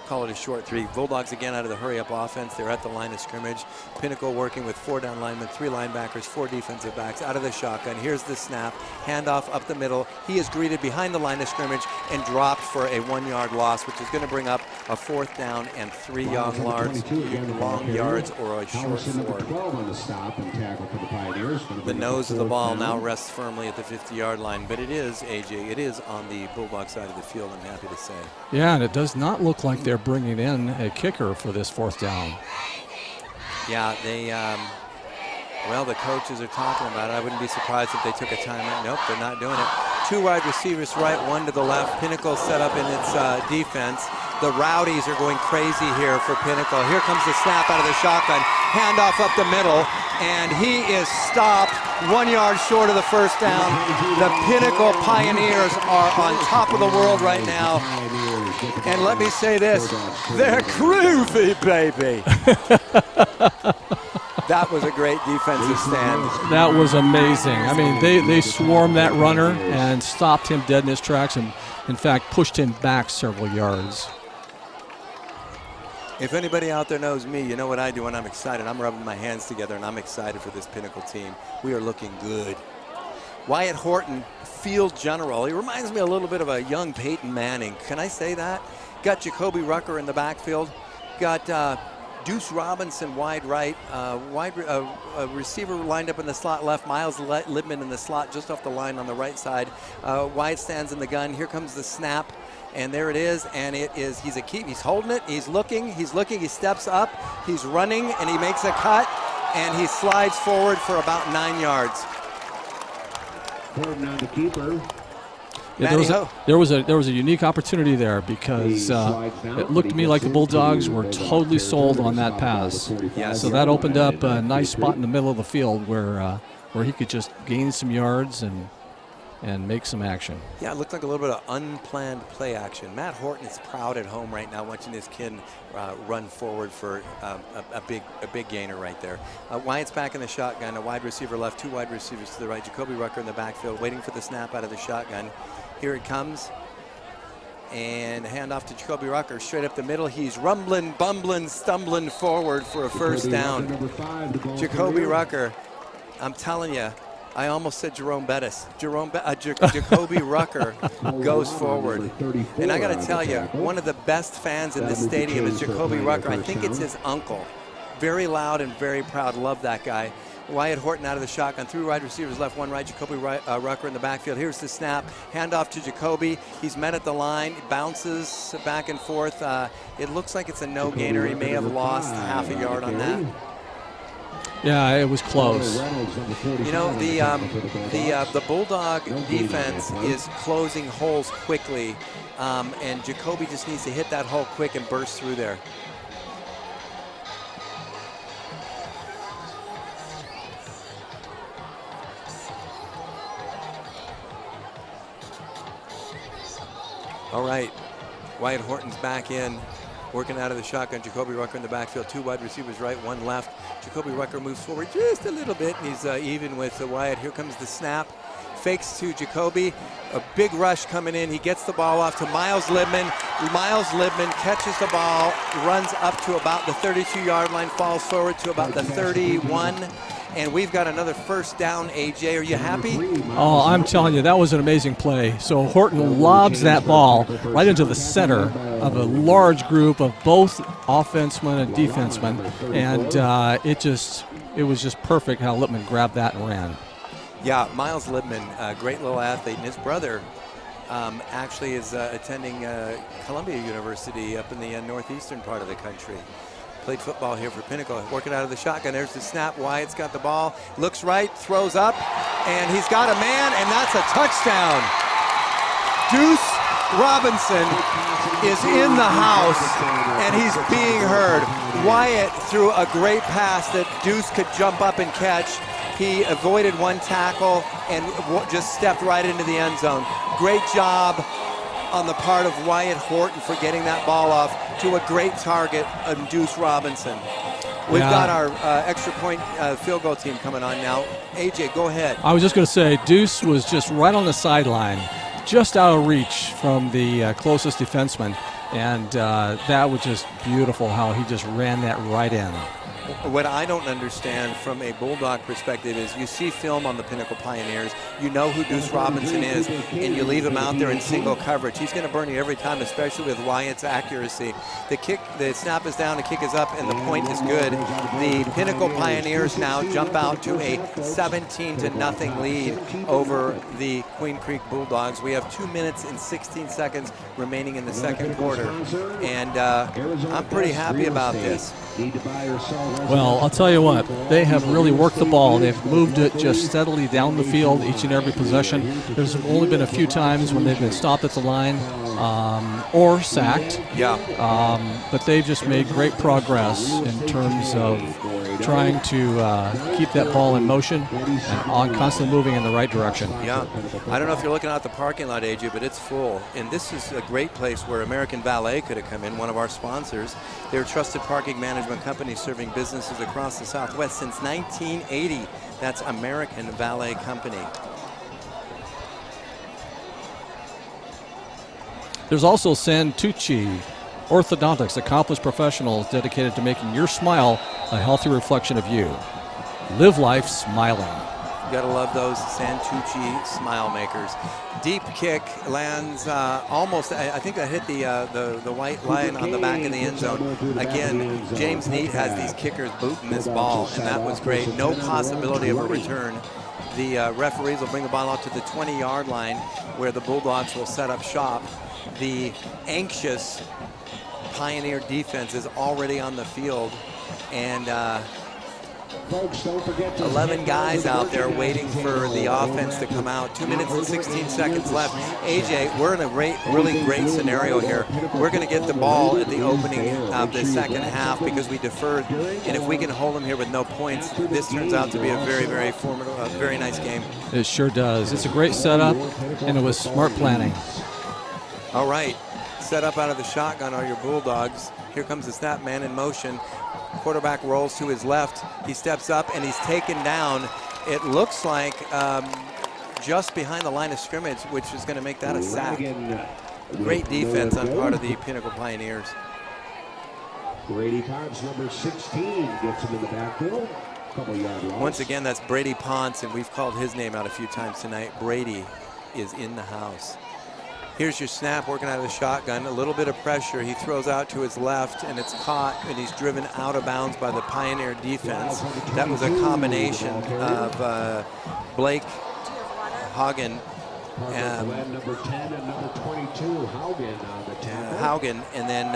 Call it a short 3. Bulldogs again out of the hurry-up offense. They're at the line of scrimmage. Pinnacle working with 4 down linemen, 3 linebackers, 4 defensive backs out of the shotgun. Here's the snap. Handoff up the middle. He is greeted behind the line of scrimmage and dropped for a 1-yard loss, which is going to bring up a 4th down and 3 long yards or a short 4. The nose of the ball now rests firmly at the 50-yard line, but it is, AJ, it is on the Bulldog side of the field, I'm happy to say. Yeah, and it does not look like they're bringing in a kicker for this 4th down. Yeah, they, well, the coaches are talking about it. I wouldn't be surprised if they took a timeout. Nope, they're not doing it. 2 wide receivers right, 1 to the left. Pinnacle set up in its defense. The Rowdies are going crazy here for Pinnacle. Here comes the snap out of the shotgun. Handoff up the middle, and he is stopped 1 yard short of the first down. The Pinnacle Pioneers are on top of the world right now. And let me say this, they're groovy, baby. That was a great defensive stand. That was amazing. I mean, they swarmed that runner and stopped him dead in his tracks and, in fact, pushed him back several yards. If anybody out there knows me, you know what I do when I'm excited. I'm rubbing my hands together, and I'm excited for this Pinnacle team. We are looking good. Wyatt Horton, field general. He reminds me a little bit of a young Peyton Manning. Can I say that? Got Jacoby Rucker in the backfield. Got Deuce Robinson wide right. A receiver lined up in the slot left. Miles Libman in the slot just off the line on the right side. Wyatt stands in the gun. Here comes the snap. And there it is, and he's holding it, he's looking, he steps up, he's running, and he makes a cut, and he slides forward for about 9 yards. Horton on the keeper. Yeah, there was a unique opportunity there because it looked to me like the Bulldogs were totally sold on that pass. Yes. So that opened up a nice spot in the middle of the field where he could just gain some yards and and make some action. Yeah, it looked like a little bit of unplanned play action. Matt Horton is proud at home right now watching his kid run forward for a big gainer right there. Wyatt's back in the shotgun, a wide receiver left, 2 wide receivers to the right. Jacoby Rucker in the backfield waiting for the snap out of the shotgun. Here it comes. And handoff to Jacoby Rucker straight up the middle. He's rumbling, bumbling, stumbling forward for a first down. Jacoby Rucker, I'm telling you, I almost said Jerome Bettis. Jacoby Rucker goes forward. And I got to tell you, one of the best fans in this stadium is Jacoby Rucker. I think it's his uncle. Very loud and very proud. Love that guy. Wyatt Horton out of the shotgun. 3 wide receivers left, 1 right. Jacoby Rucker in the backfield. Here's the snap. Handoff to Jacoby. He's met at the line. Bounces back and forth. It looks like it's a no gainer. He may have lost half a yard on that. Yeah, it was close. You know, the Bulldog defense is closing holes quickly, and Jacoby just needs to hit that hole quick and burst through there. All right, Wyatt Horton's back in, working out of the shotgun. Jacoby Rucker in the backfield, 2 wide receivers right, 1 left. Jacoby Rucker moves forward just a little bit, and he's even with Wyatt. Here comes the snap. Fakes to Jacoby. A big rush coming in. He gets the ball off to Miles Libman. Miles Libman catches the ball, runs up to about the 32-yard line, falls forward to about the 31. And we've got another first down, AJ. Are you happy? Oh, I'm telling you, that was an amazing play. So Horton lobs that ball right into the center of a large group of both offensemen and defensemen. And it was just perfect how Lippman grabbed that and ran. Yeah, Miles Libman, a great little athlete. And his brother actually is attending Columbia University up in the northeastern part of the country. Played football here for Pinnacle, working out of the shotgun. There's the snap. Wyatt's got the ball, looks right, throws up, and he's got a man, and that's a touchdown. Deuce Robinson is in the house, and he's being heard. Wyatt threw a great pass that Deuce could jump up and catch. He avoided 1 tackle and just stepped right into the end zone. Great job on the part of Wyatt Horton for getting that ball off to a great target, Deuce Robinson. We've got our extra point field goal team coming on now. AJ, go ahead. I was just going to say, Deuce was just right on the sideline, just out of reach from the closest defenseman, and that was just beautiful how he just ran that right in. What I don't understand from a Bulldog perspective is you see film on the Pinnacle Pioneers, you know who Deuce Robinson is, and you leave him out there in single coverage. He's going to burn you every time, especially with Wyatt's accuracy. The snap is down, the kick is up, and the point is good. The Pinnacle Pioneers now jump out to a 17-0 lead over the Queen Creek Bulldogs. We have 2 minutes and 16 seconds remaining in the second quarter, and I'm pretty happy about this. Well, I'll tell you what, they have really worked the ball. They've moved it just steadily down the field each and every possession. There's only been a few times when they've been stopped at the line or sacked. Yeah. But they've just made great progress in terms of trying to keep that ball in motion and constantly moving in the right direction. Yeah. I don't know if you're looking out the parking lot, AJ, but it's full. And this is a great place where American Valet could have come in, one of our sponsors. They're a trusted parking management company serving businesses across the Southwest since 1980. That's American Valet Company. There's also Santucci Orthodontics, accomplished professionals dedicated to making your smile a healthy reflection of you. Live life smiling. You gotta love those Santucci smile makers. Deep kick lands almost. I think that hit the white line on the back of the end zone. Again, James Neat has these kickers booting this ball, and that was great. No possibility of a return. The referees will bring the ball out to the 20-yard line, where the Bulldogs will set up shop. The anxious Pioneer defense is already on the field, and Folks, don't forget to 11 guys out there waiting for the offense to come out. 2 minutes and 16 seconds left. AJ, we're in a really great scenario here. We're going to get the ball at the opening of the second half because we deferred. And if we can hold them here with no points, this turns out to be a very formidable, very nice game. It sure does. It's a great setup, and it was smart planning. All right, set up out of the shotgun are your Bulldogs. Here comes the snap, man in motion. Quarterback rolls to his left. He steps up and he's taken down. It looks like just behind the line of scrimmage, which is going to make that a sack. Great defense on part of the Pinnacle Pioneers. Brady Ponce, number 16, gets him in the backfield. Couple yard loss. Once again, that's Brady Ponce, and we've called his name out a few times tonight. Brady is in the house. Here's your snap, working out of the shotgun. A little bit of pressure. He throws out to his left, and it's caught, and he's driven out of bounds by the Pioneer defense. That was a combination of Blake Hagen, number 10 and number 22, Haugen on the tackle. Haugen, and then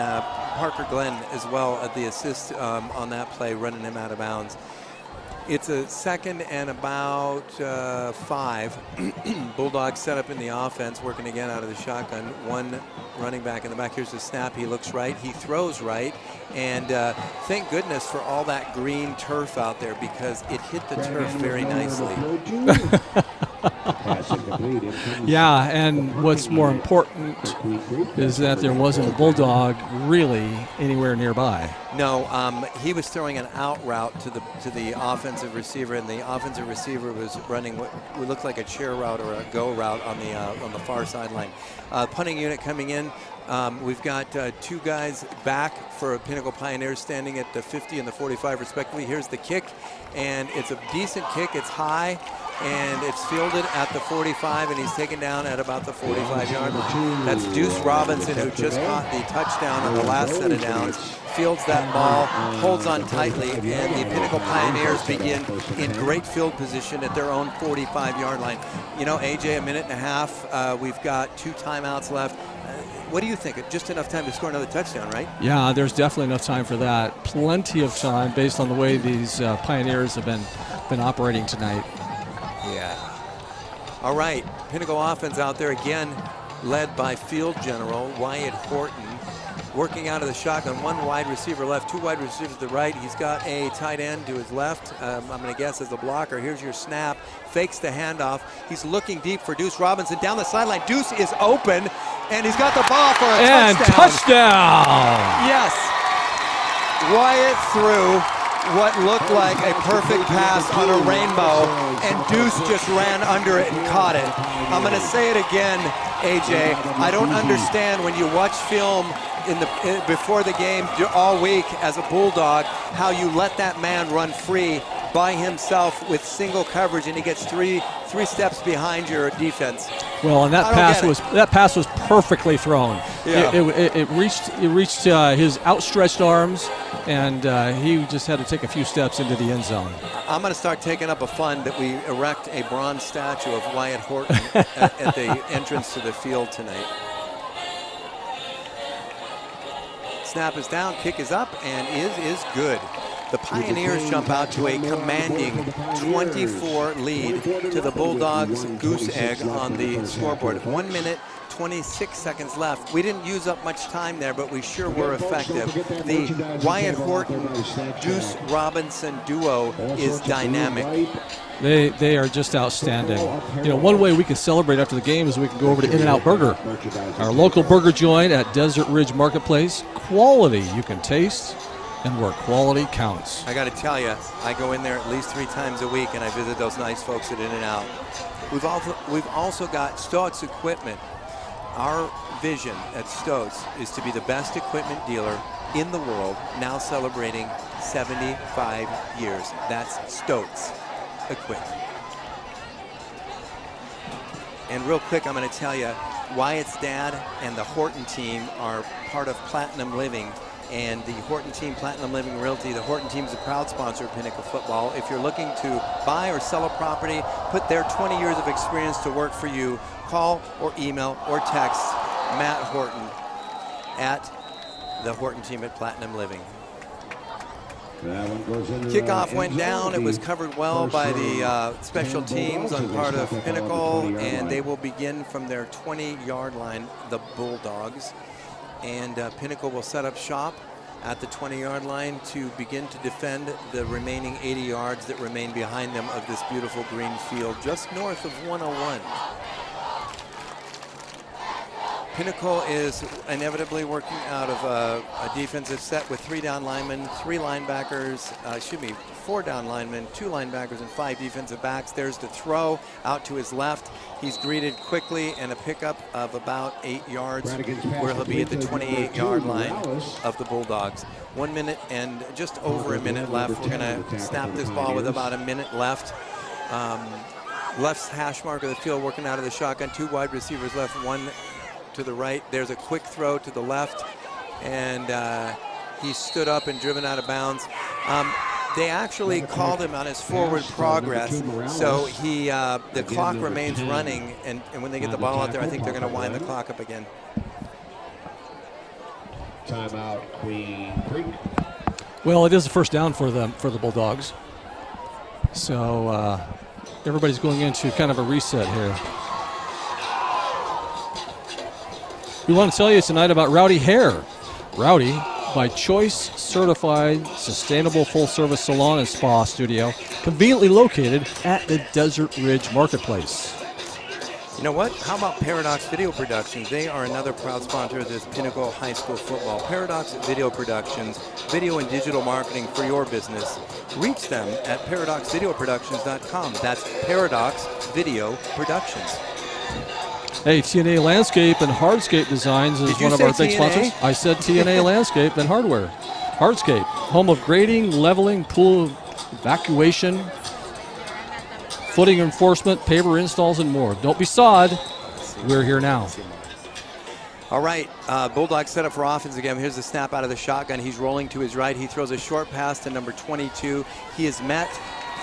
Parker Glenn as well at the assist on that play, running him out of bounds. It's a second and about 5. Bulldogs set up in the offense, working again out of the shotgun. One running back in the back. Here's the snap. He looks right. He throws right. And thank goodness for all that green turf out there because it hit the turf very nicely. Yeah, and what's more important is that there wasn't a Bulldog really anywhere nearby. No, he was throwing an out route to the offensive receiver, and the offensive receiver was running what looked like a chair route or a go route on the far sideline. Punting unit coming in. We've got 2 guys back for Pinnacle Pioneers standing at the 50 and the 45 respectively. Here's the kick, and it's a decent kick. It's high, and it's fielded at the 45, and he's taken down at about the 45-yard line. That's Deuce Robinson, who just caught the touchdown on the last set of downs. Fields that ball, holds on tightly, and the Pinnacle Pioneers begin in great field position at their own 45-yard line. You know, AJ, a minute and a half. We've got 2 timeouts left. What do you think? Just enough time to score another touchdown, right? Yeah, there's definitely enough time for that. Plenty of time based on the way these Pioneers have been operating tonight. Yeah. All right, Pinnacle offense out there again, led by field general Wyatt Horton. Working out of the shotgun, 1 wide receiver left, 2 wide receivers to the right. He's got a tight end to his left. I'm going to guess as the blocker. Here's your snap. Fakes the handoff. He's looking deep for Deuce Robinson down the sideline. Deuce is open, and he's got the ball for a touchdown. Yes. Wyatt threw what looked like a perfect pass on a rainbow, and Deuce just ran under it and caught it. I'm going to say it again, AJ. I don't understand when you watch film before the game all week as a Bulldog, how you let that man run free by himself with single coverage, and he gets three steps behind your defense. Well, and that pass was perfectly thrown. Yeah. It reached his outstretched arms, and he just had to take a few steps into the end zone. I'm going to start taking up a fund that we erect a bronze statue of Wyatt Horton at the entrance to the field tonight. Snap is down, kick is up, and is good. The Pioneers jump out to a commanding 24 lead to the Bulldogs goose egg on the scoreboard. 1 minute, 26 seconds left. We didn't use up much time there, but we sure were effective. The Wyatt Horton, Deuce Robinson duo is dynamic. They are just outstanding. You know, one way we can celebrate after the game is we can go over to In-N-Out Burger, our local burger joint at Desert Ridge Marketplace. Quality you can taste, and where quality counts. I got to tell you, I go in there at least 3 times a week, and I visit those nice folks at In-N-Out. We've also got Stoats Equipment. Our vision at Stoats is to be the best equipment dealer in the world, now celebrating 75 years. That's Stoats Equipment. And real quick, I'm going to tell you, Wyatt's dad and the Horton team are part of Platinum Living, and the Horton team, Platinum Living Realty. The Horton team is a proud sponsor of Pinnacle football. If you're looking to buy or sell a property, put their 20 years of experience to work for you, call or email or text Matt Horton at the Horton team at Platinum Living. That one goes into Kickoff the went end down. zone. It was covered well First by down. the special 10 teams on Bulldogs part as of they step up on the Pinnacle, 20-yard and line. they will begin from their 20-yard line, the Bulldogs. And Pinnacle will set up shop at the 20-yard line to begin to defend the remaining 80 yards that remain behind them of this beautiful green field just north of 101. Pinnacle is inevitably working out of a defensive set with 3 down linemen, 3 linebackers, 4 down linemen, 2 linebackers, and 5 defensive backs. There's the throw out to his left. He's greeted quickly and a pickup of about 8 yards, where he'll be at the 28-yard line of the Bulldogs. 1 minute and just over a minute left. We're going to snap this ball with about a minute left. Left hash mark of the field working out of the shotgun. 2 wide receivers left, 1 to the right. There's a quick throw to the left, and he stood up and driven out of bounds. They actually called him on his forward progress, so the clock remains running, and when they get the ball out there, I think they're going to wind the clock up again. Timeout, Queen Creek. Well, it is a first down for the Bulldogs. So everybody's going into kind of a reset here. We want to tell you tonight about Rowdy Hair. Rowdy, by choice certified, sustainable full-service salon and spa studio, conveniently located at the Desert Ridge Marketplace. You know what? How about Paradox Video Productions? They are another proud sponsor of this Pinnacle High School football. Paradox Video Productions, video and digital marketing for your business. Reach them at paradoxvideoproductions.com. That's Paradox Video Productions. Hey, TNA Landscape and Hardscape Designs is one of our big sponsors. I said TNA Landscape and Hardware. Hardscape, home of grading, leveling, pool evacuation, footing enforcement, paver installs, and more. Don't be sawed. We're here now. All right, Bulldogs set up for offense again. Here's the snap out of the shotgun. He's rolling to his right. He throws a short pass to number 22. He is met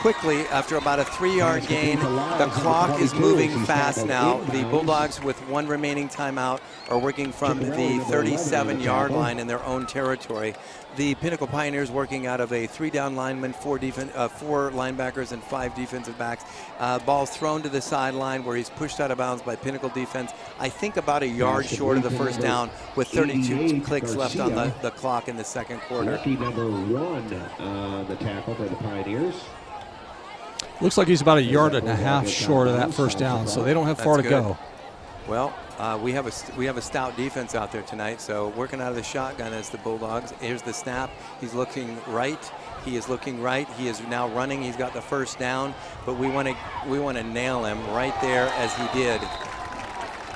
quickly after about a 3-yard gain. The clock is moving fast now. The Bulldogs, with 1 remaining timeout, are working from the 37-yard line in their own territory. The Pinnacle Pioneers working out of a 3 down lineman, 4 linebackers, and 5 defensive backs. Ball's thrown to the sideline where he's pushed out of bounds by Pinnacle defense. I think about a yard short of the first down with 32 clicks left on the clock in the second quarter. Lucky number 1 the tackle for the Pioneers. Looks like he's about a yard and a half short of that first down, so they don't have far to go. Well, we have a stout defense out there tonight, so working out of the shotgun as the Bulldogs. Here's the snap. He's looking right. He is looking right. He is now running. He's got the first down, but we want to nail him right there as he did.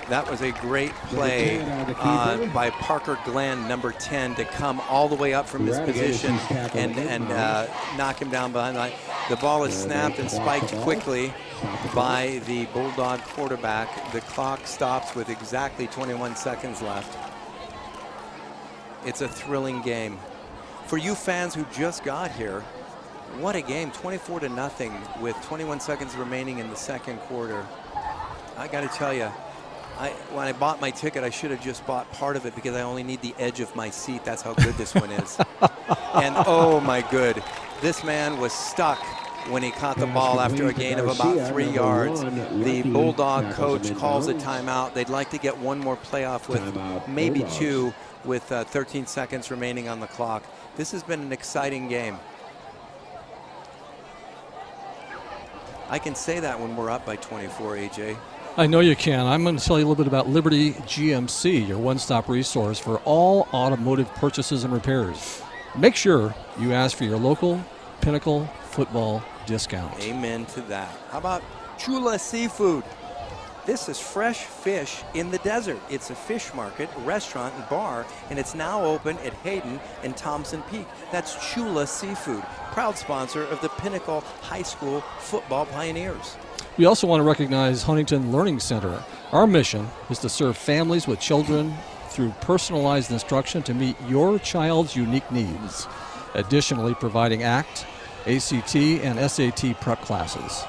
That was a great play by Parker Glenn, number 10, to come all the way up from his position and knock him down behind the line. The ball is snapped and spiked quickly by the Bulldog quarterback. The clock stops with exactly 21 seconds left. It's a thrilling game. For you fans who just got here, what a game, 24-0 with 21 seconds remaining in the second quarter. I got to tell you, when I bought my ticket, I should have just bought part of it because I only need the edge of my seat. That's how good this one is. And oh my good, this man was stuck when he caught the ball after a gain of about 3 yards. The Bulldog coach calls a timeout. They'd like to get one more playoff with maybe 2 with 13 seconds remaining on the clock. This has been an exciting game. I can say that when we're up by 24, AJ. I know you can. I'm going to tell you a little bit about Liberty GMC, your one-stop resource for all automotive purchases and repairs. Make sure you ask for your local Pinnacle football discount. Amen to that. How about Chula Seafood? This is fresh fish in the desert. It's a fish market, restaurant, and bar, and it's now open at Hayden and Thompson Peak. That's Chula Seafood, proud sponsor of the Pinnacle High School Football Pioneers. We also want to recognize Huntington Learning Center. Our mission is to serve families with children through personalized instruction to meet your child's unique needs. Additionally, providing ACT, ACT, and SAT prep classes.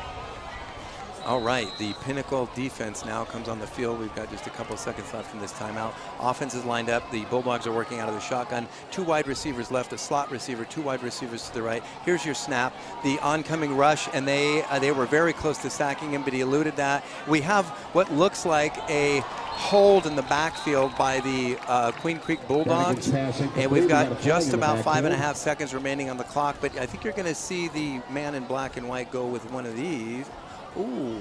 All right, the Pinnacle defense now comes on the field. We've got just a couple seconds left in this timeout. Offense is lined up. The Bulldogs are working out of the shotgun. 2 wide receivers left, a slot receiver, 2 wide receivers to the right. Here's your snap, the oncoming rush, and they were very close to sacking him, but he eluded that. We have what looks like a hold in the backfield by the Queen Creek Bulldogs, and we've got just about 5.5 seconds remaining on the clock, but I think you're going to see the man in black and white go with one of these. Ooh,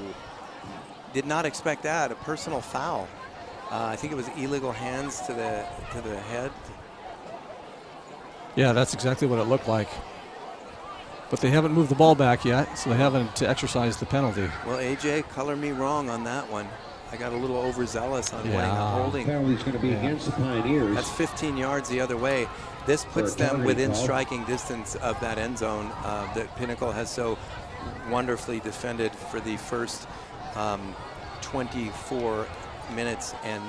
did not expect that. A personal foul. I think it was illegal hands to the head. Yeah, that's exactly what it looked like. But they haven't moved the ball back yet, so they haven't exercised the penalty. Well, AJ, color me wrong on that one. I got a little overzealous on weighing a holding. Penalty's going to be against the Pioneers. That's 15 yards the other way. This puts them within striking distance of that end zone that Pinnacle has so wonderfully defended for the first 24 minutes and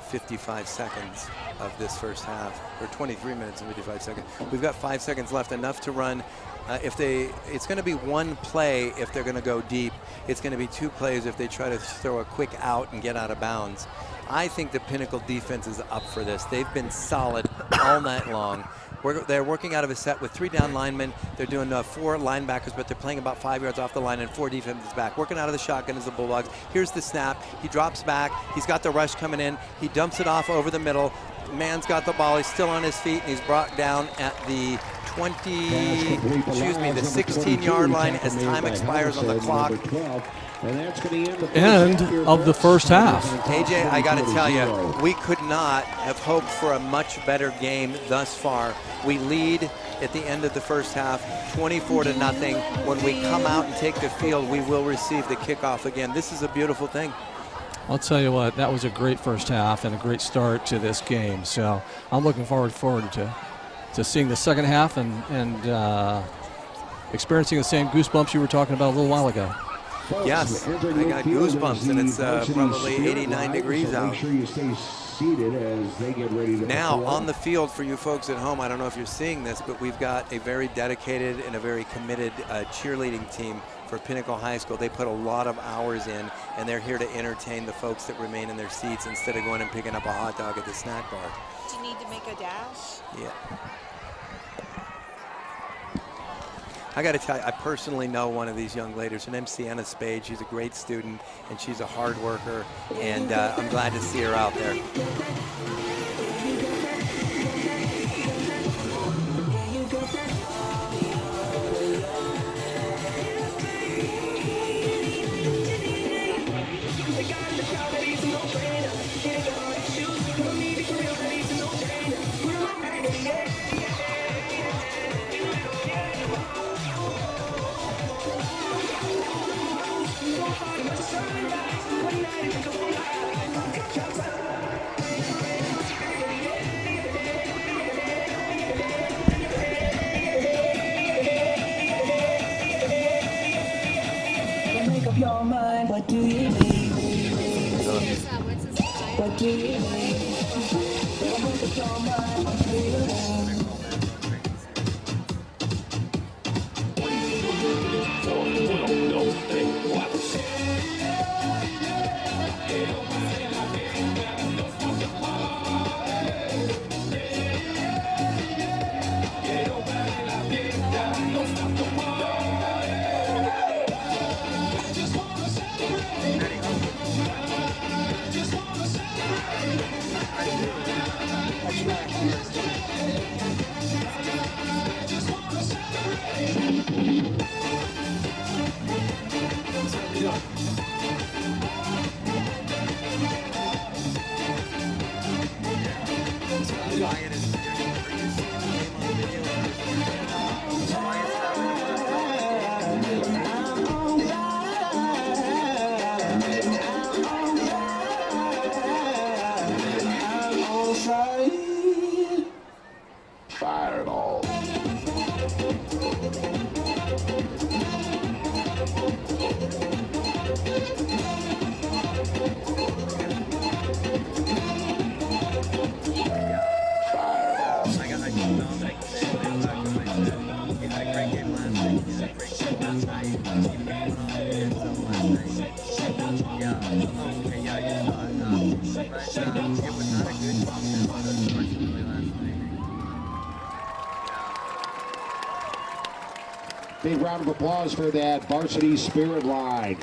55 seconds of this first half, or 23 minutes and 55 seconds. We've got 5 seconds left, enough to run. It's going to be 1 play if they're going to go deep. It's going to be 2 plays if they try to throw a quick out and get out of bounds. I think the Pinnacle defense is up for this. They've been solid all night long. They're working out of a set with 3 down linemen. They're doing 4 linebackers, but they're playing about 5 yards off the line and 4 defenses back. Working out of the shotgun is the Bulldogs. Here's the snap. He drops back. He's got the rush coming in. He dumps it off over the middle. Man's got the ball. He's still on his feet, and he's brought down at the the 16-yard line as time expires on the clock. End of the first half. AJ, I got to tell you, we could not have hoped for a much better game thus far. We lead at the end of the first half, 24-0. When we come out and take the field, we will receive the kickoff again. This is a beautiful thing. I'll tell you what, that was a great first half and a great start to this game. So I'm looking forward to seeing the second half and experiencing the same goosebumps you were talking about a little while ago. Yes, I got goosebumps, and it's probably 89 degrees out. Make sure you stay seated as they get ready to now on the field for you folks at home, I don't know if you're seeing this, but we've got a very dedicated and a very committed cheerleading team for Pinnacle High School. They put a lot of hours in, and they're here to entertain the folks that remain in their seats instead of going and picking up a hot dog at the snack bar. Do you need to make a dash? Yeah. I got to tell you, I personally know one of these young ladies. Her name's Sienna Spade. She's a great student, and she's a hard worker, and I'm glad to see her out there. Your mind, what do you need? What do you need? Make up your mind, what do you need? Fireball. I got a great game last week. Big round of applause for that Varsity Spirit line.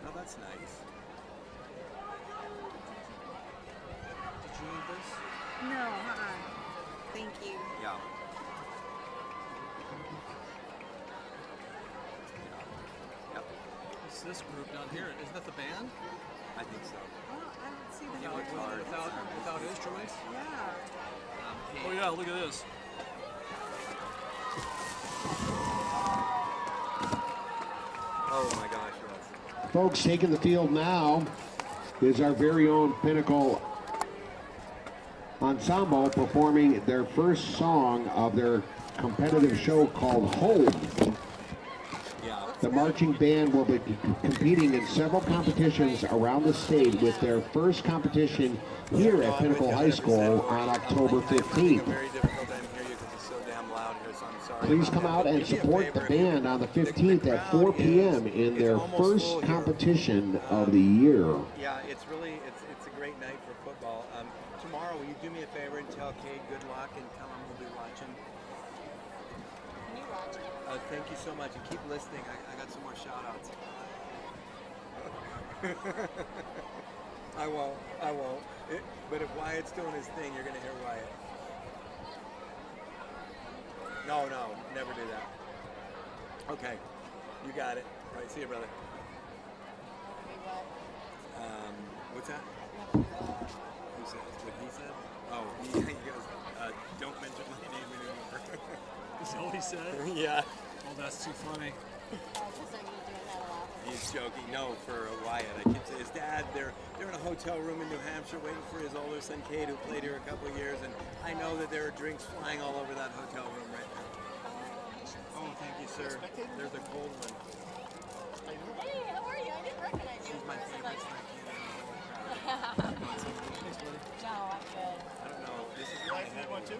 Oh, that's nice. Did you need this? No, thank you. Yeah. Yep. What's this group down here? Isn't that the band? I think so. Oh, I don't see the Without instruments? Yeah. Oh yeah, look at this. Oh my gosh, yes. Folks, taking the field now is our very own Pinnacle Ensemble performing their first song of their competitive show called Home. Yeah. The marching band will be competing in several competitions around the state with their first competition here at Pinnacle High School on October 15th. Very difficult to hear you because it's so damn loud here, so I'm sorry. Please come out and support the band on the 15th at 4 p.m. in their first competition of the year. Yeah, it's a great night for football. Tomorrow, will you do me a favor and tell Kate good luck and tell him we'll be watching? Can you watch it? Thank you so much, and keep listening. I got some more shout-outs. I won't. But if Wyatt's doing his thing, you're going to hear Wyatt. No, never do that. Okay, you got it. All right, see you, brother. What's that? Who said what he said? Oh, he goes, don't mention my name anymore. Is that what he said? Yeah. Oh, that's too funny. He's joking. No, for Wyatt. I keep saying his dad. They're in a hotel room in New Hampshire waiting for his older son Cade, who played here a couple of years, and I know that there are drinks flying all over that hotel room right now. Oh, thank you, sir. There's a cold one. Hey, how are you? I didn't recognize you. She's my favorite spectator. No, I'm good. I don't know. This is what I had one too.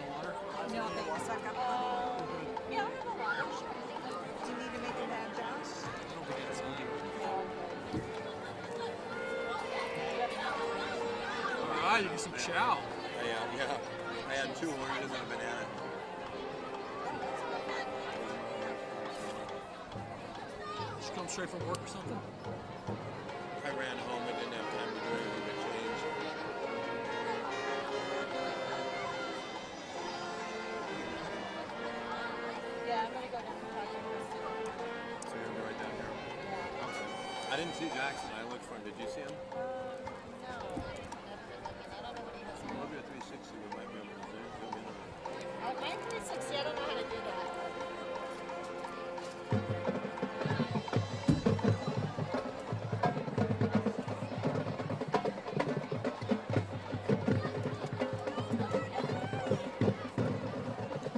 Water? No, thanks. I got Yeah, I'll have a water. Sure. Do you need to make a bad Josh? I don't think it's needed. All right, you get some chow. Yeah. I had 2 oranges and a banana. Did you come straight from work or something? I ran home and didn't have time to do anything but change. Yeah, I'm gonna go down and talk to Kristen. So you're gonna be right down here. I didn't see Jackson. I looked for him. Did you see him? No, never been looking. I don't know what he has. Maybe a 360 we might be able to zoom in on it. My 360, I don't know how to do that.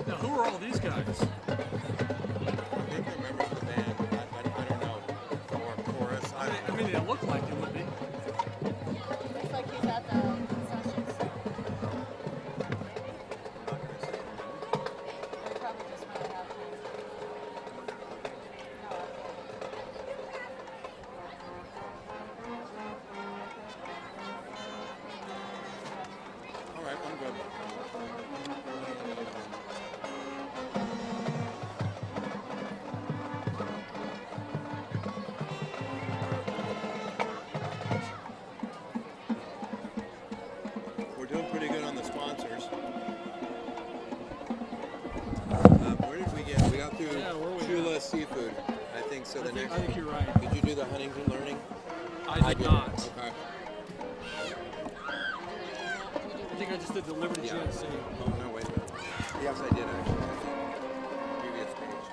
Now, who are all these guys? I think they're members of the band. I don't know. Or chorus. I mean, they look like they would be. Looks like he's at the concessions. They probably just might have to. No, All right, I'm good. We're doing pretty good on the sponsors. Where did we get? We got through Yeah, where we Chula Seafood. I think so. The next. I think you're right. Did you do the Huntington Learning? I did not. Okay. I think I just did the Liberty Yeah. GNC. Oh, no, wait a minute. Yes, I did actually. Previous page.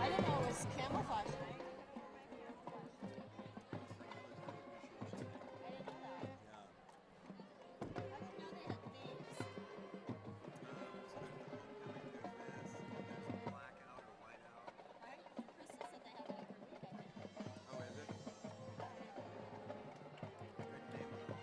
I didn't know it was camouflage night. I didn't know that. I didn't know they had themes. There's blackout or whiteout. Kristen said they have it every week, I think. Oh, is it? Good name of the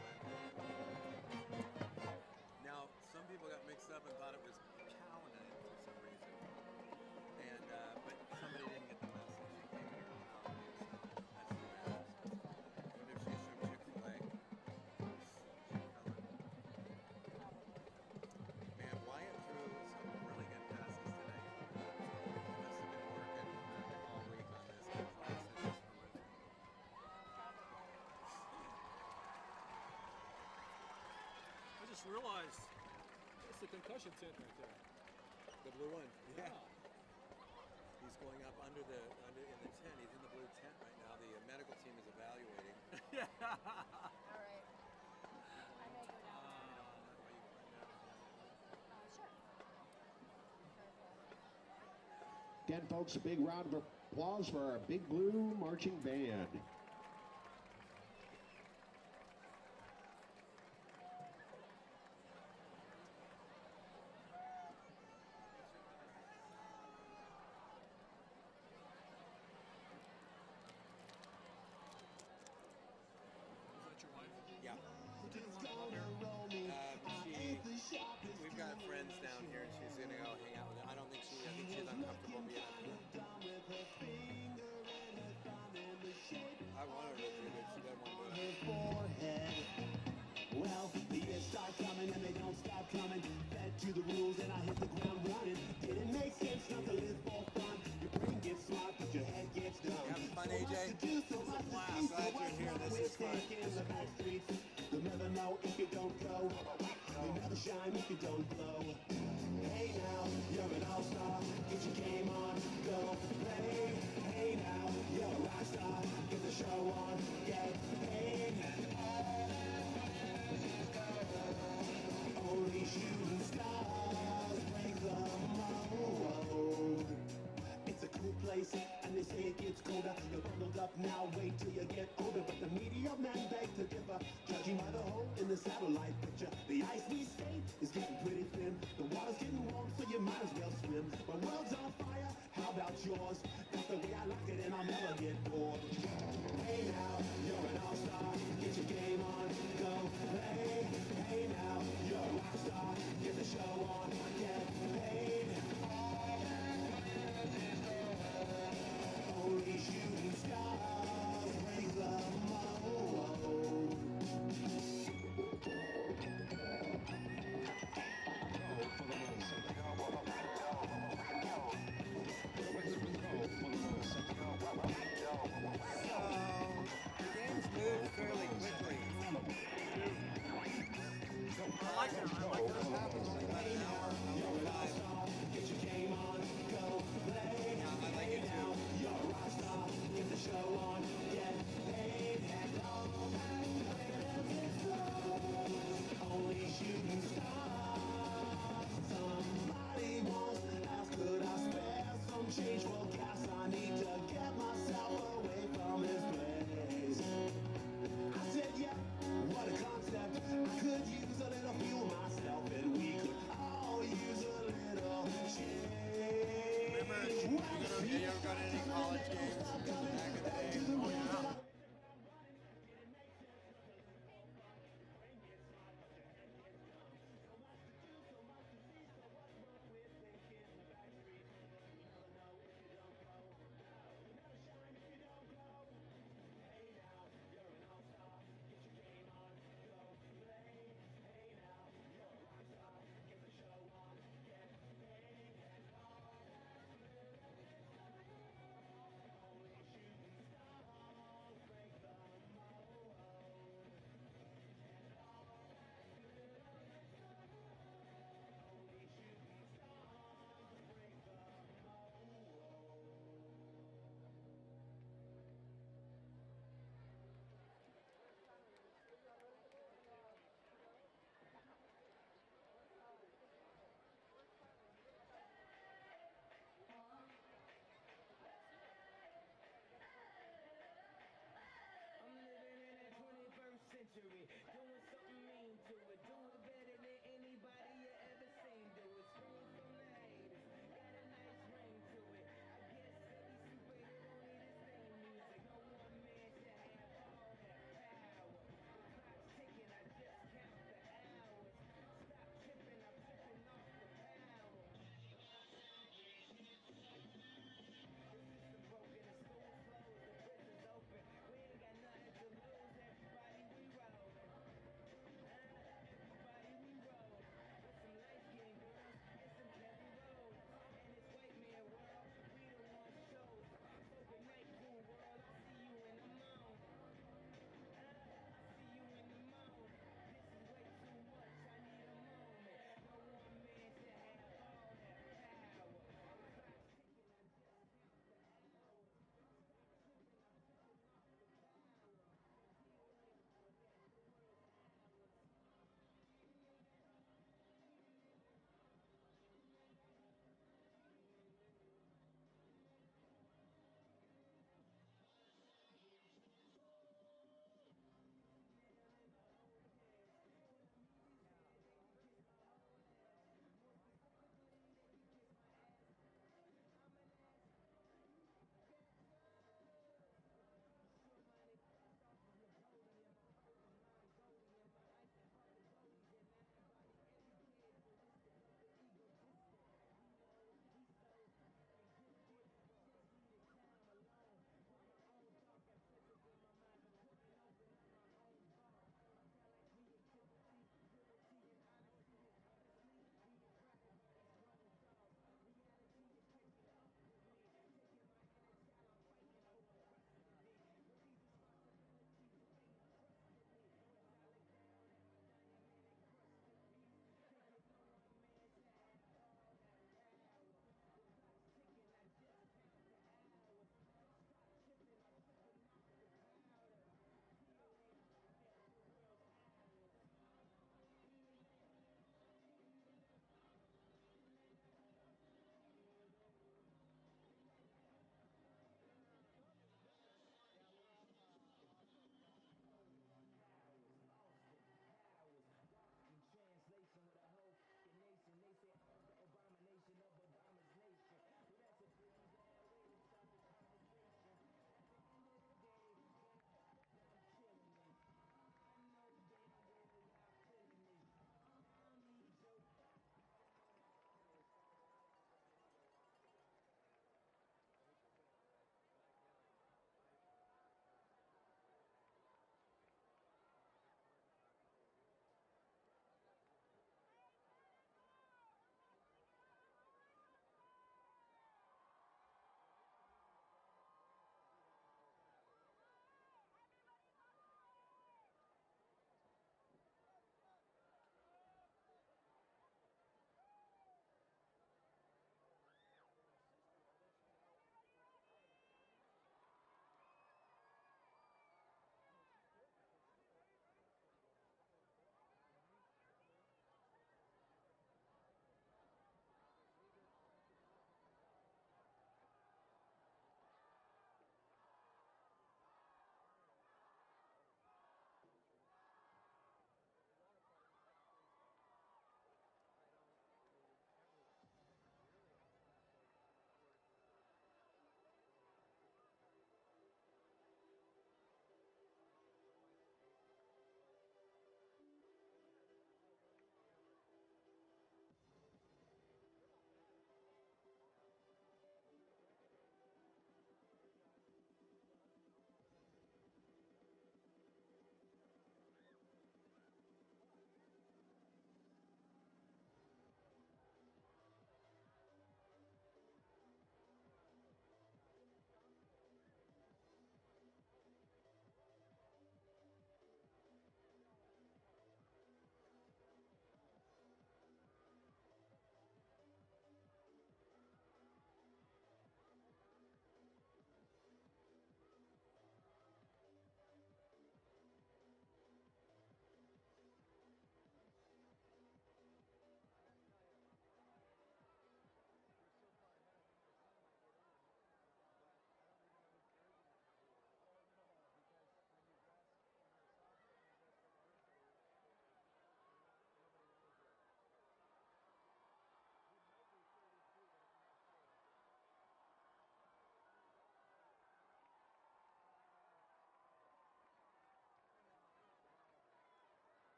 realize it's the concussion tent right there. The blue one. Yeah. He's going up under in the tent. He's in the blue tent right now. The medical team is evaluating. Yeah. All right. I may go down. Sure. Again, folks, a big round of applause for our Big Blue Marching Band. Yeah. We've got friends down here, and she's gonna go hang out with them. I think she's uncomfortable being up here. I want her to do it, but she doesn't want to do it. Well, the years start coming and they don't stop coming. Fed to the rules and I hit the ground running. Didn't make sense not to live for fun. Your brain gets smart, but your head gets dumb. You having fun, AJ? This is a blast. Glad you're here. This is fun. In the back streets, you'll never know if you don't go. You'll never shine if you don't glow. Hey now, you're an all-star. Get your game on, go play. Hey now, you're a rock star. Get the show on, get paid. Only shooting stars break the mold. It's a cool place, and they say it gets colder. You're bundled up now, wait till you get older. But the media men beg to differ, judging by the hole in the satellite picture. The ice we skate is getting pretty thin. The water's getting warm, so you might as well swim. My world's on fire, how about yours? That's the way I like it, and I'll never get bored. Hey now, you're an all-star. Get your game on, go play. Hey now, you're a rock star. Get the show on, get paid. Only shooting stars break the mold. The game's moved fairly quickly. I like that. I like that. About an hour, Get your game on, go play. Yeah, I like it too. You're a rock star, get the show on, get paid. And all that only shooting stars. Somebody once asked, could I spare some change for gas? I need to get myself away from this place. I said, yeah, what a concept. I could use a little fuel myself, and we could all use a little change. Remember, you ever go to any college games back in the day? Oh, yeah.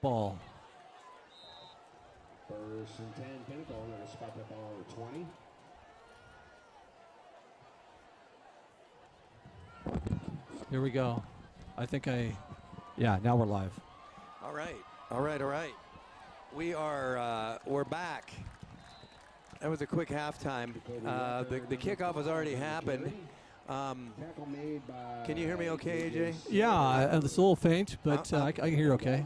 ball. First and 10, Pinnacle. They're going to spot that ball over 20. Here we go. Yeah, now we're live. All right. We're back. That was a quick halftime. The kickoff has already happened. Can you hear me okay, AJ? Yeah, it's a little faint, but I can hear you okay.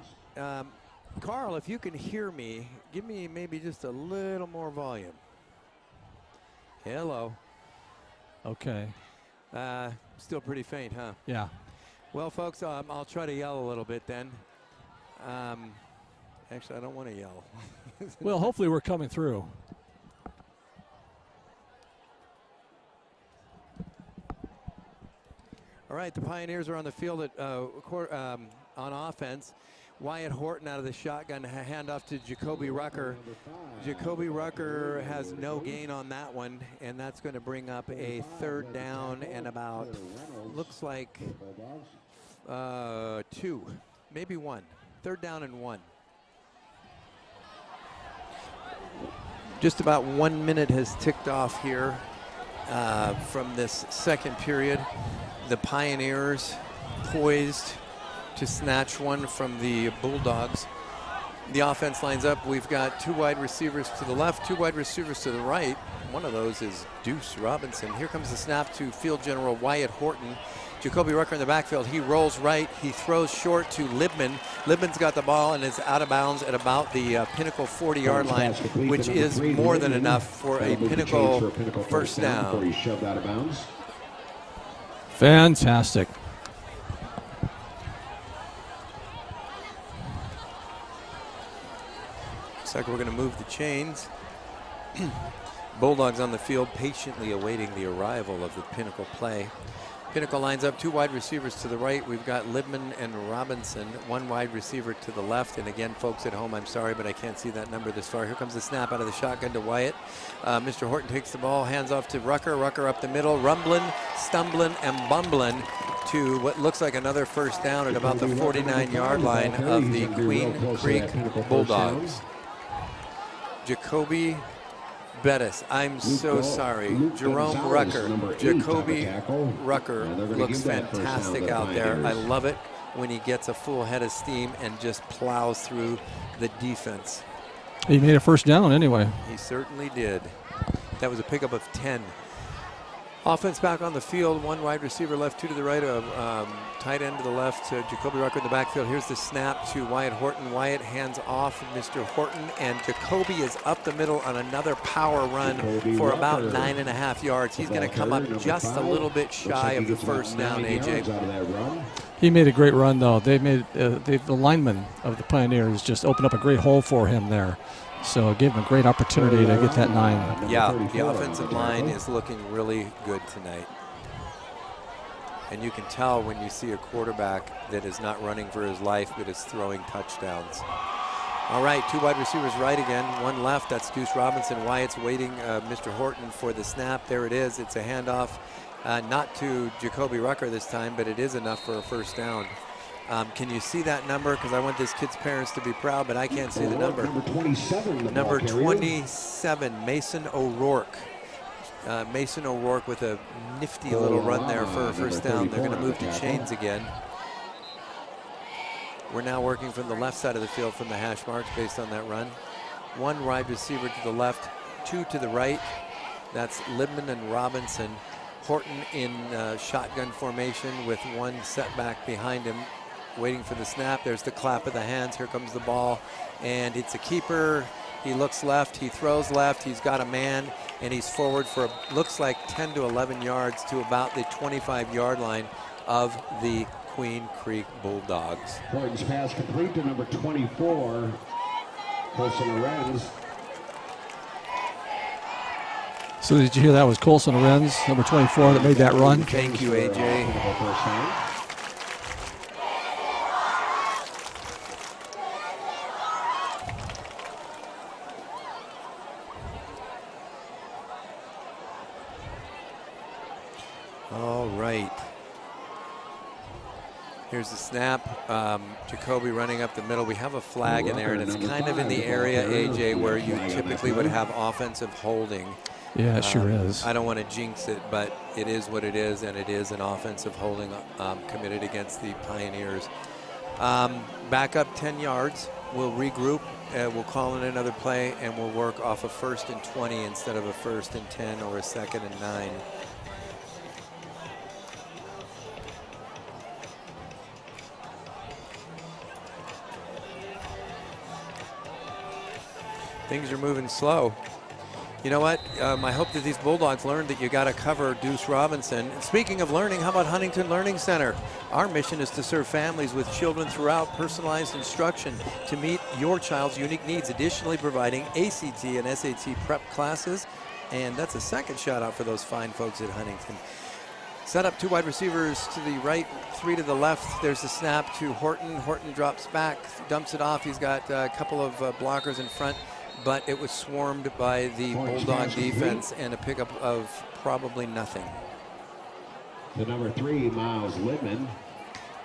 Carl, if you can hear me, give me maybe just a little more volume. Hello. Okay. Still pretty faint, huh? Yeah. Well, folks, I'll try to yell a little bit then. Actually, I don't want to yell. Well, hopefully we're coming through. All right, the Pioneers are on the field on offense. Wyatt Horton out of the shotgun, handoff to Jacoby Rucker. Jacoby Rucker has no gain on that one, and that's going to bring up a third down and about, looks like 2, maybe 1. Third down and 1. Just about 1 minute has ticked off here from this second period. The Pioneers poised to snatch one from the Bulldogs. The offense lines up. We've got 2 wide receivers to the left, 2 wide receivers to the right. One of those is Deuce Robinson. Here comes the snap to field general Wyatt Horton. Jacoby Rucker in the backfield. He rolls right. He throws short to Libman. Libman's got the ball and is out of bounds at about the Pinnacle 40-yard line, which is more than enough for a Pinnacle first down. Fantastic. Looks like we're going to move the chains. Bulldogs on the field patiently awaiting the arrival of the Pinnacle play. Pinnacle lines up 2 wide receivers to the right. We've got Libman and Robinson, 1 wide receiver to the left. And again, folks at home, I'm sorry, but I can't see that number this far. Here comes the snap out of the shotgun to Wyatt. Mr. Horton takes the ball, hands off to Rucker. Rucker up the middle, rumbling, stumbling, and bumbling to what looks like another first down at about the 49-yard line of the Queen Creek Bulldogs. Jacoby Bettis, I'm so sorry. Jerome Rucker. Jacoby Rucker looks fantastic out there. I love it when he gets a full head of steam and just plows through the defense. He made a first down anyway. He certainly did. That was a pickup of 10. Offense back on the field. 1 wide receiver left, 2 to the right, tight end to the left, Jacoby Rucker in the backfield. Here's the snap to Wyatt Horton. Wyatt hands off Mr. Horton, and Jacoby is up the middle on another power run for about 9.5 yards. He's going to come up just a little bit shy of the first down, AJ. He made a great run, though. They made the linemen of the Pioneers just opened up a great hole for him there. So it gave him a great opportunity to get that 9. Yeah, the offensive line is looking really good tonight. And you can tell when you see a quarterback that is not running for his life, but is throwing touchdowns. All right, 2 wide receivers right again, 1 left. That's Deuce Robinson. Wyatt's waiting, Mr. Horton, for the snap. There it is. It's a handoff, not to Jacoby Rucker this time, but it is enough for a first down. Can you see that number? Because I want this kid's parents to be proud, but I can't see the number. Number 27, Mason O'Rourke. Mason O'Rourke with a nifty little run there for a first down. They're going to move to chains again. We're now working from the left side of the field from the hash marks based on that run. 1 wide receiver to the left, 2 to the right. That's Libman and Robinson. Horton in shotgun formation with 1 setback behind him, waiting for the snap. There's the clap of the hands. Here comes the ball, and it's a keeper. He looks left, he throws left, he's got a man, and he's forward for, looks like 10 to 11 yards to about the 25-yard line of the Queen Creek Bulldogs. Horton's pass complete to number 24, Colson Lorenz. So did you hear that was Colson Lorenz, number 24, that made that run? Thank you, AJ. All right. Here's the snap. Jacoby running up the middle. We have a flag in there, and it's kind of in the area, AJ, where you typically would have offensive holding. Yeah, it sure is. I don't want to jinx it, but it is what it is, and it is an offensive holding committed against the Pioneers. Back up 10 yards. We'll regroup. We'll call in another play, and we'll work off a 1st and 20 instead of a 1st and 10 or a 2nd and 9. Things are moving slow. You know what? I hope that these Bulldogs learned that you got to cover Deuce Robinson. And speaking of learning, how about Huntington Learning Center? Our mission is to serve families with children throughout personalized instruction to meet your child's unique needs, additionally providing ACT and SAT prep classes. And that's a second shout out for those fine folks at Huntington. Set up 2 wide receivers to the right, 3 to the left. There's the snap to Horton. Horton drops back, dumps it off. He's got a couple of blockers in front, but it was swarmed by the Bulldog defense and a pickup of probably nothing. The number 3, Miles Lidman.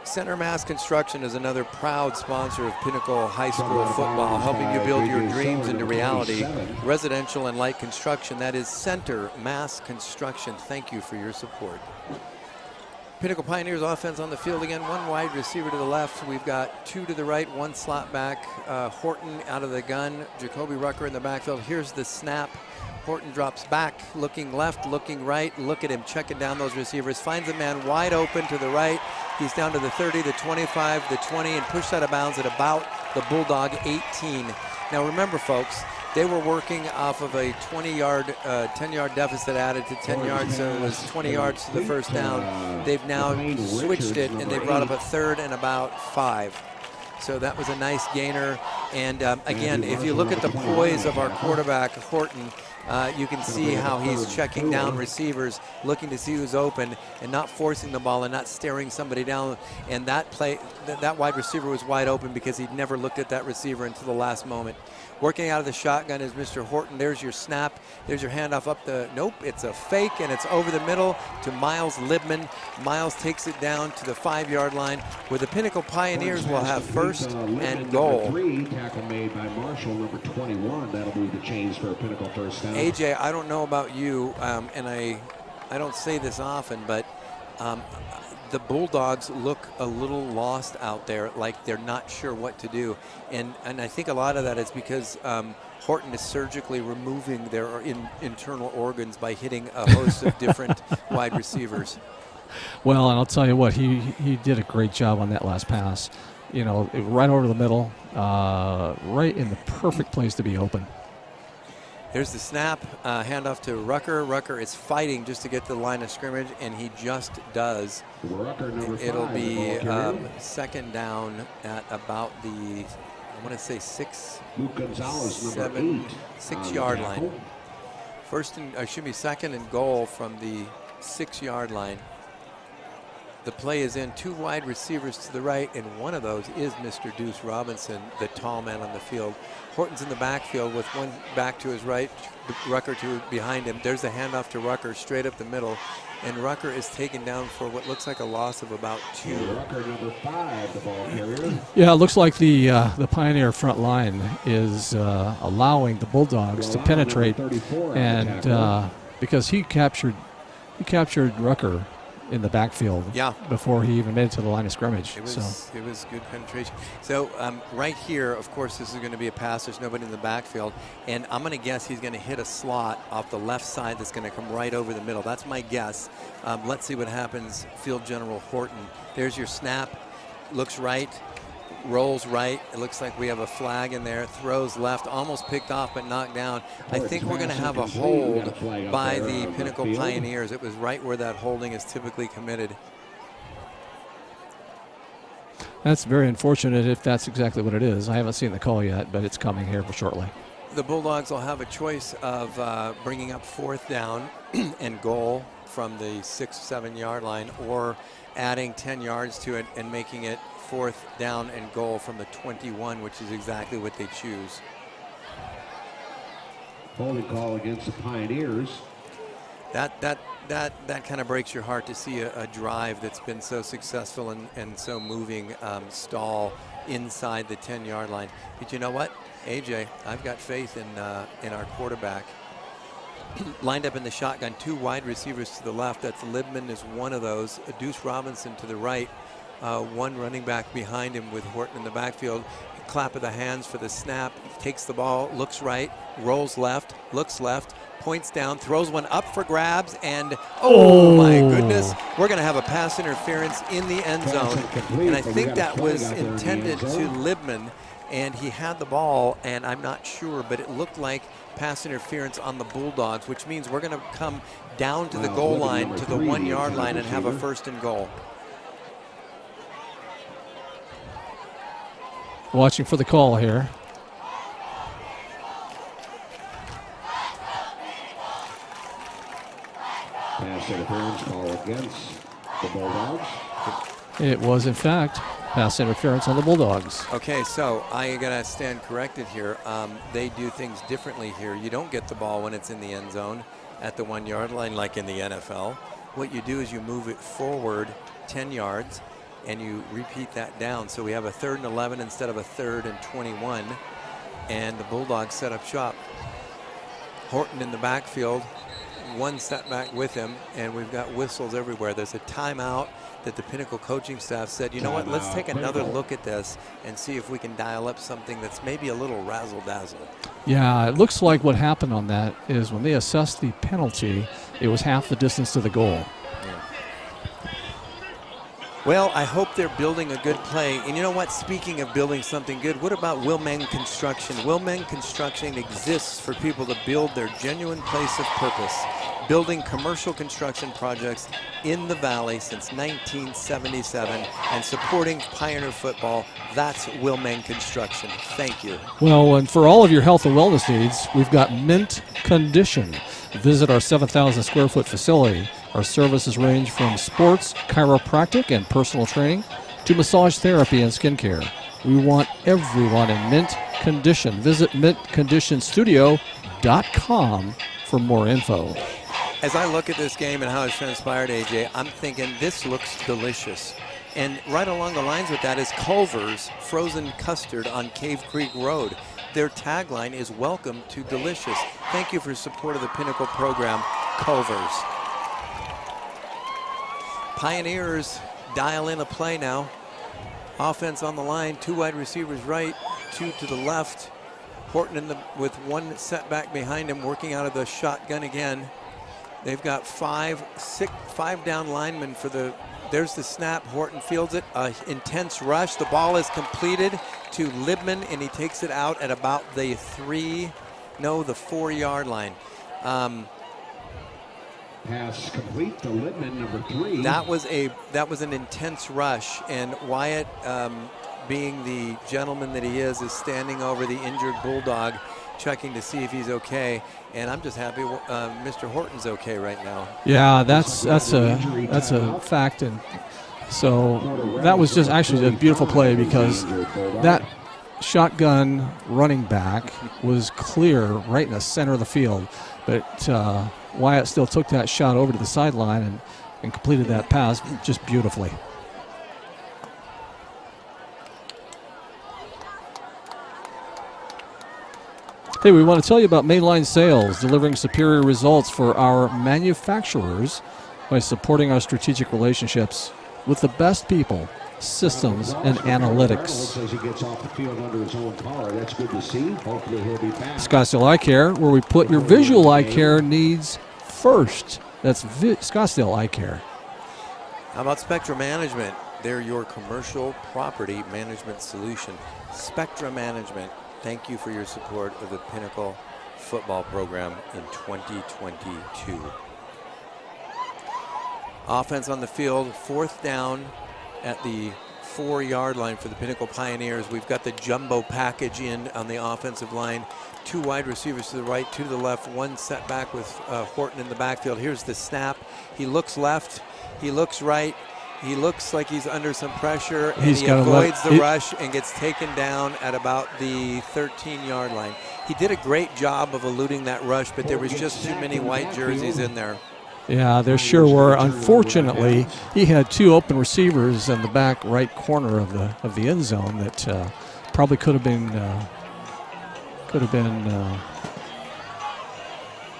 Center Mass Construction is another proud sponsor of Pinnacle High School football, helping you build your dreams into reality. Residential and light construction, that is Center Mass Construction. Thank you for your support. Pinnacle Pioneers offense on the field again. 1 wide receiver to the left. We've got 2 to the right, 1 slot back. Horton out of the gun. Jacoby Rucker in the backfield. Here's the snap. Horton drops back, looking left, looking right. Look at him checking down those receivers. Finds a man wide open to the right. He's down to the 30, the 25, the 20, and pushed out of bounds at about the Bulldog 18. Now remember, folks, they were working off of a 20-yard, 10-yard deficit added to 10 yards, so it was 20 yards to the first down. They've now switched it, and they brought up a 3rd and about 5. So that was a nice gainer. And again, if you look at the poise of our quarterback, Horton, you can see how he's checking down receivers, looking to see who's open, and not forcing the ball and not staring somebody down. And that play, that wide receiver was wide open because he'd never looked at that receiver until the last moment. Working out of the shotgun is Mr. Horton. There's your snap. There's your handoff up the, nope, it's a fake, and it's over the middle to Miles Libman. Miles takes it down to the 5-yard line, where the Pinnacle Pioneers will have 1st and goal. Number 3, tackle made by Marshall, number 21. That'll move the chains for a Pinnacle first down. AJ, I don't know about you, and I don't say this often, but the Bulldogs look a little lost out there, like they're not sure what to do. And I think a lot of that is because Horton is surgically removing their internal organs by hitting a host of different wide receivers. Well, and I'll tell you what, he did a great job on that last pass. You know, right over the middle, right in the perfect place to be open. There's the snap, handoff to Rucker. Rucker is fighting just to get to the line of scrimmage, and he just does. Rucker, number 5, it'll be 2nd down at about the, I want to say 6-yard line. 2nd and goal from the 6-yard line. The play is in 2 wide receivers to the right, and one of those is Mr. Deuce Robinson, the tall man on the field. Horton's in the backfield with 1 back to his right, Rucker behind him. There's the handoff to Rucker straight up the middle, and Rucker is taken down for what looks like a loss of about 2. Rucker, number 5, the ball carrier. Yeah, it looks like the Pioneer front line is allowing the Bulldogs to penetrate, and because he captured Rucker in the backfield, yeah, before he even made it to the line of scrimmage. It was good penetration. So right here, of course, this is going to be a pass. There's nobody in the backfield, and I'm going to guess he's going to hit a slot off the left side that's going to come right over the middle. That's my guess. Let's see what happens. Field General Horton. There's your snap. Looks right. Rolls right. It looks like we have a flag in there. Throws left. Almost picked off but knocked down. I think we're going to have a hold by the Pinnacle Pioneers. It was right where that holding is typically committed. That's very unfortunate if that's exactly what it is. I haven't seen the call yet, but it's coming here shortly. The Bulldogs will have a choice of bringing up 4th down and goal from the 6-7 yard line, or adding 10 yards to it and making it 4th down and goal from the 21, which is exactly what they choose. Holding call against the Pioneers. That kind of breaks your heart to see a drive that's been so successful and so moving stall inside the 10-yard line. But you know what, AJ, I've got faith in our quarterback. Lined up in the shotgun, 2 wide receivers to the left. That's Libman is one of those. Deuce Robinson to the right. 1 running back behind him with Horton in the backfield. Clap of the hands for the snap. Takes the ball, looks right, rolls left, looks left, points down, throws one up for grabs, and oh my goodness, we're going to have a pass interference in the end zone. And I think that was intended to Libman, and he had the ball, and I'm not sure, but it looked like pass interference on the Bulldogs, which means we're going to come down to the goal line, to the 1-yard line, and have a 1st and goal. Watching for the call here. Pass interference call against the Bulldogs. It was, in fact, pass interference on the Bulldogs. Okay, so I gotta stand corrected here. They do things differently here. You don't get the ball when it's in the end zone at the 1-yard line like in the NFL. What you do is you move it forward 10 yards and you repeat that down. So we have a 3rd and 11 instead of a 3rd and 21. And the Bulldogs set up shop. Horton in the backfield, 1 setback with him, and we've got whistles everywhere. There's a timeout that the Pinnacle coaching staff said, you know what, let's take another look at this and see if we can dial up something that's maybe a little razzle-dazzle. Yeah, it looks like what happened on that is when they assessed the penalty, it was half the distance to the goal. Well, I hope they're building a good play. And you know what? Speaking of building something good, what about Wilmeng Construction? Wilmeng Construction exists for people to build their genuine place of purpose, building commercial construction projects in the Valley since 1977 and supporting Pioneer football. That's Wilmeng Construction. Thank you. Well, and for all of your health and wellness needs, we've got Mint Condition. Visit our 7,000 square foot facility. Our services range from sports, chiropractic, and personal training to massage therapy and skincare. We want everyone in mint condition. Visit mintconditionstudio.com for more info. As I look at this game and how it's transpired, AJ, I'm thinking this looks delicious. And right along the lines with that is Culver's Frozen Custard on Cave Creek Road. Their tagline is "Welcome to Delicious." Thank you for support of the Pinnacle program, Culver's. Pioneers dial in a play now. Offense on the line, 2 wide receivers right, 2 to the left. Horton with 1 setback behind him, working out of the shotgun again. They've got 5 down linemen for the. There's the snap. Horton fields it. Intense rush. The ball is completed to Libman, and he takes it out at about the 4-yard line. Pass complete to Libman, number 3. That was an intense rush, and Wyatt, being the gentleman that he is standing over the injured Bulldog, checking to see if he's okay. And I'm just happy Mr. Horton's okay right now. Yeah, that's a fact, and so that was just actually a beautiful play because that shotgun running back was clear right in the center of the field, but Wyatt still took that shot over to the sideline and completed that pass just beautifully. Hey, we want to tell you about Mainline Sales, delivering superior results for our manufacturers by supporting our strategic relationships with the best people, systems, and analytics. Scottsdale Eye Care, where we put your visual eye care needs first. That's Scottsdale Eye Care. How about Spectra Management? They're your commercial property management solution. Spectra Management, thank you for your support of the Pinnacle football program in 2022. Offense on the field, 4th down at the 4-yard line for the Pinnacle Pioneers. We've got the jumbo package in on the offensive line. 2 wide receivers to the right, 2 to the left, 1 setback with Horton in the backfield. Here's the snap. He looks left, he looks right. He looks like he's under some pressure, and he avoids the rush and gets taken down at about the 13-yard line. He did a great job of eluding that rush, but there was just too many white jerseys in there. Yeah, there sure were. Unfortunately, he had 2 open receivers in the back right corner of the end zone that probably could have been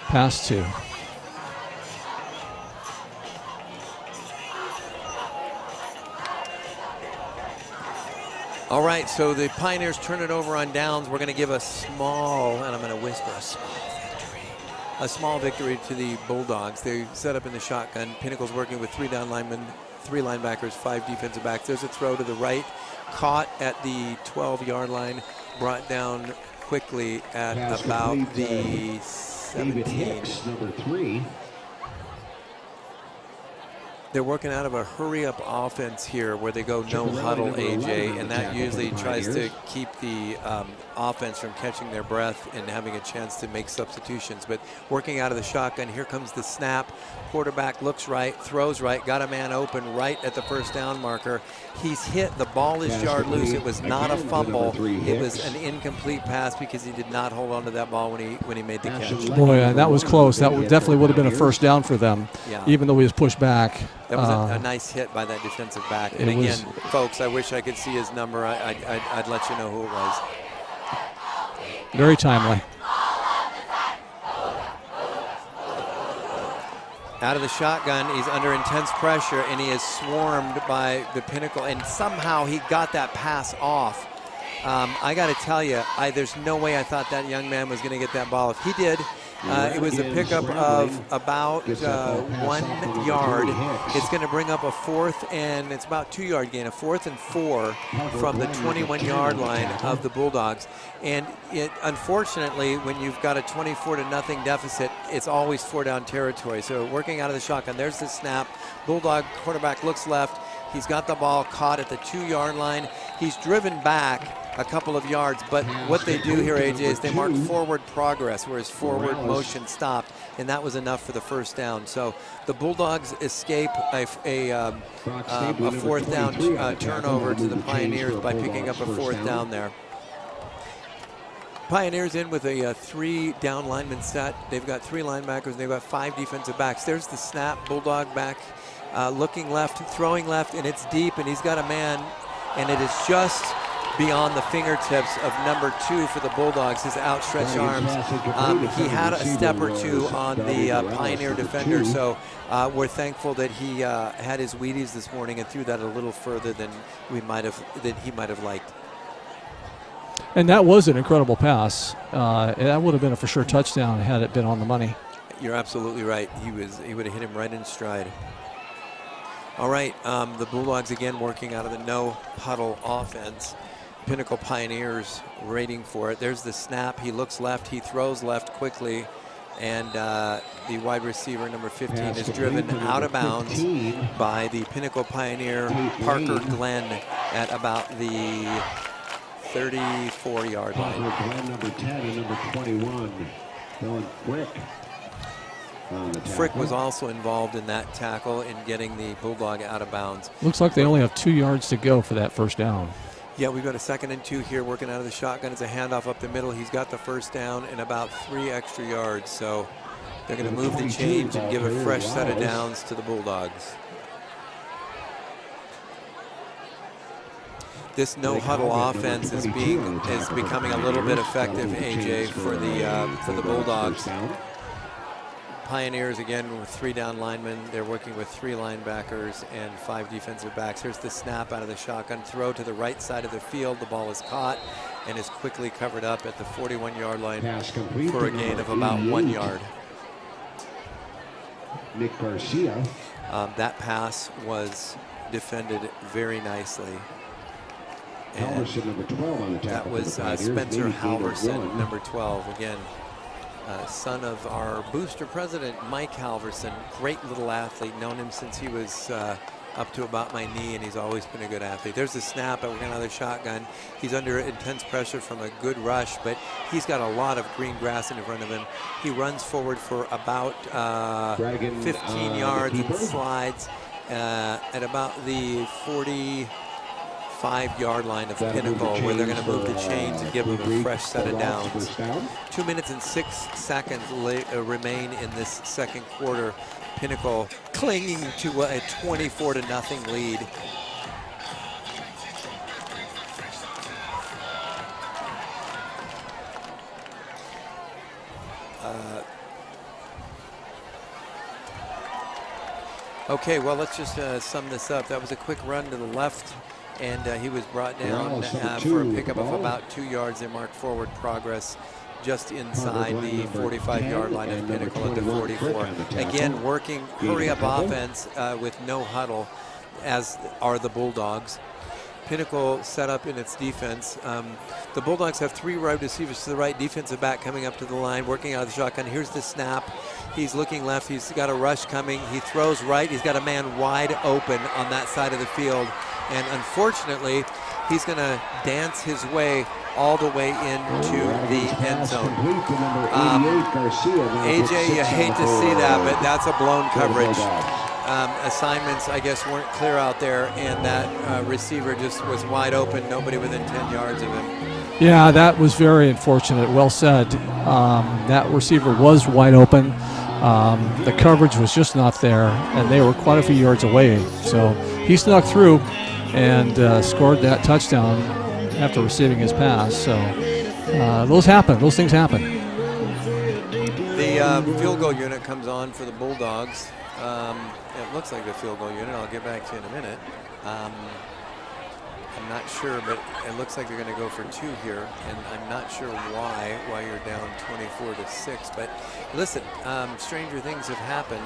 passed to. All right, so the Pioneers turn it over on downs. We're going to give a small, and I'm going to whisper, a small victory to the Bulldogs. They set up in the shotgun. Pinnacle's working with 3 down linemen, 3 linebackers, 5 defensive backs. There's a throw to the right, caught at the 12-yard line, brought down quickly at about the 17. Number 3. They're working out of a hurry-up offense here where they go no huddle, AJ, and that usually tries to keep the offense from catching their breath and having a chance to make substitutions. But working out of the shotgun, here comes the snap. Quarterback looks right, throws right, got a man open right at the first down marker. He's hit, the ball is jarred loose. It was not a fumble. It was an incomplete pass because he did not hold on to that ball when he made the catch. Boy, that was close. That definitely would have been a first down for them, even though he was pushed back. That was a nice hit by that defensive back. And again, folks, I wish I could see his number. I'd let you know who it was. Very timely. Out of the shotgun, he's under intense pressure, and he is swarmed by the Pinnacle, and somehow he got that pass off. I got to tell you, there's no way I thought that young man was going to get that ball. If he did, it was a pickup of about 1 yard. It's going to bring up a 4th, and it's about 2-yard gain, a 4th and 4 from the 21-yard line of the Bulldogs. And unfortunately, when you've got a 24-0 deficit, it's always 4-down territory. So working out of the shotgun, there's the snap. Bulldog quarterback looks left. He's got the ball caught at the 2-yard line. He's driven back a couple of yards, but what they do here, AJ, is they mark forward progress, where his forward motion stopped, and that was enough for the first down. So the Bulldogs escape a 4th down turnover to the Pioneers by picking up a 4th down there. Pioneers in with a 3 down lineman set. They've got 3 linebackers, they've got 5 defensive backs. There's the snap, Bulldog back, looking left, throwing left, and it's deep, and he's got a man, and it is just beyond the fingertips of number 2 for the Bulldogs, his outstretched arms. He had a step or 2 on the Pioneer defender, so we're thankful that he had his Wheaties this morning and threw that a little further than he might have liked. And that was an incredible pass. That would have been a for sure touchdown had it been on the money. You're absolutely right. He would have hit him right in stride. All right, the Bulldogs again working out of the no huddle offense. Pinnacle Pioneers waiting for it. There's the snap. He looks left. He throws left quickly. And the wide receiver, number 15, is driven out of bounds by the Pinnacle Pioneer, Parker Glenn, at about the 34-yard line. Glenn, number 10, and number 21, Dylan Frick. Frick was also involved in that tackle in getting the Bulldog out of bounds. Looks like they only have 2 yards to go for that first down. Yeah, we've got a 2nd and 2 here, working out of the shotgun. It's a handoff up the middle. He's got the first down and about 3 extra yards. So they're going to move the change and give a fresh set of downs to the Bulldogs. This no huddle offense is becoming a little bit effective, AJ, for the Bulldogs. Pioneers again with 3 down linemen. They're working with 3 linebackers and 5 defensive backs. Here's the snap out of the shotgun, throw to the right side of the field. The ball is caught and is quickly covered up at the 41-yard line for a gain of about 1 yard. Nick Garcia. That pass was defended very nicely. And Halverson, number 12 on the tackle. that was Spencer Halverson, number 12. Again, son of our booster president, Mike Halverson. Great little athlete. Known him since he was up to about my knee, and he's always been a good athlete. There's the snap, and we're going to another shotgun. He's under intense pressure from a good rush, but he's got a lot of green grass in front of him. He runs forward for about 15 yards and slides at about the 45 5-yard line of Pinnacle, where they're going to move the chains and give them a fresh set of downs. 2 minutes and 6 seconds remain in this second quarter. Pinnacle clinging to a 24-0 lead. Okay, well, let's just sum this up. That was a quick run to the left, and he was brought down for a pickup of about 2 yards. They marked forward progress just inside the 45-yard line of Pinnacle at the 44. Again, working hurry-up offense with no huddle, as are the Bulldogs. Pinnacle set up in its defense. The Bulldogs have 3 wide receivers to the right, defensive back coming up to the line, working out of the shotgun. Here's the snap. He's looking left. He's got a rush coming. He throws right. He's got a man wide open on that side of the field. And unfortunately, he's going to dance his way all the way into the end zone. AJ, you hate to see that, but that's a blown coverage. Assignments, I guess, weren't clear out there, and that receiver just was wide open, nobody within 10 yards of him. Yeah, that was very unfortunate. Well said. That receiver was wide open. The coverage was just not there, and they were quite a few yards away. So he snuck through and scored that touchdown after receiving his pass. So those happen. Those things happen. The field goal unit comes on for the Bulldogs. It looks like the field goal unit. I'll get back to you in a minute. I'm not sure, but it looks like they're going to go for 2 here, and I'm not sure why you're down 24-6. But listen, stranger things have happened.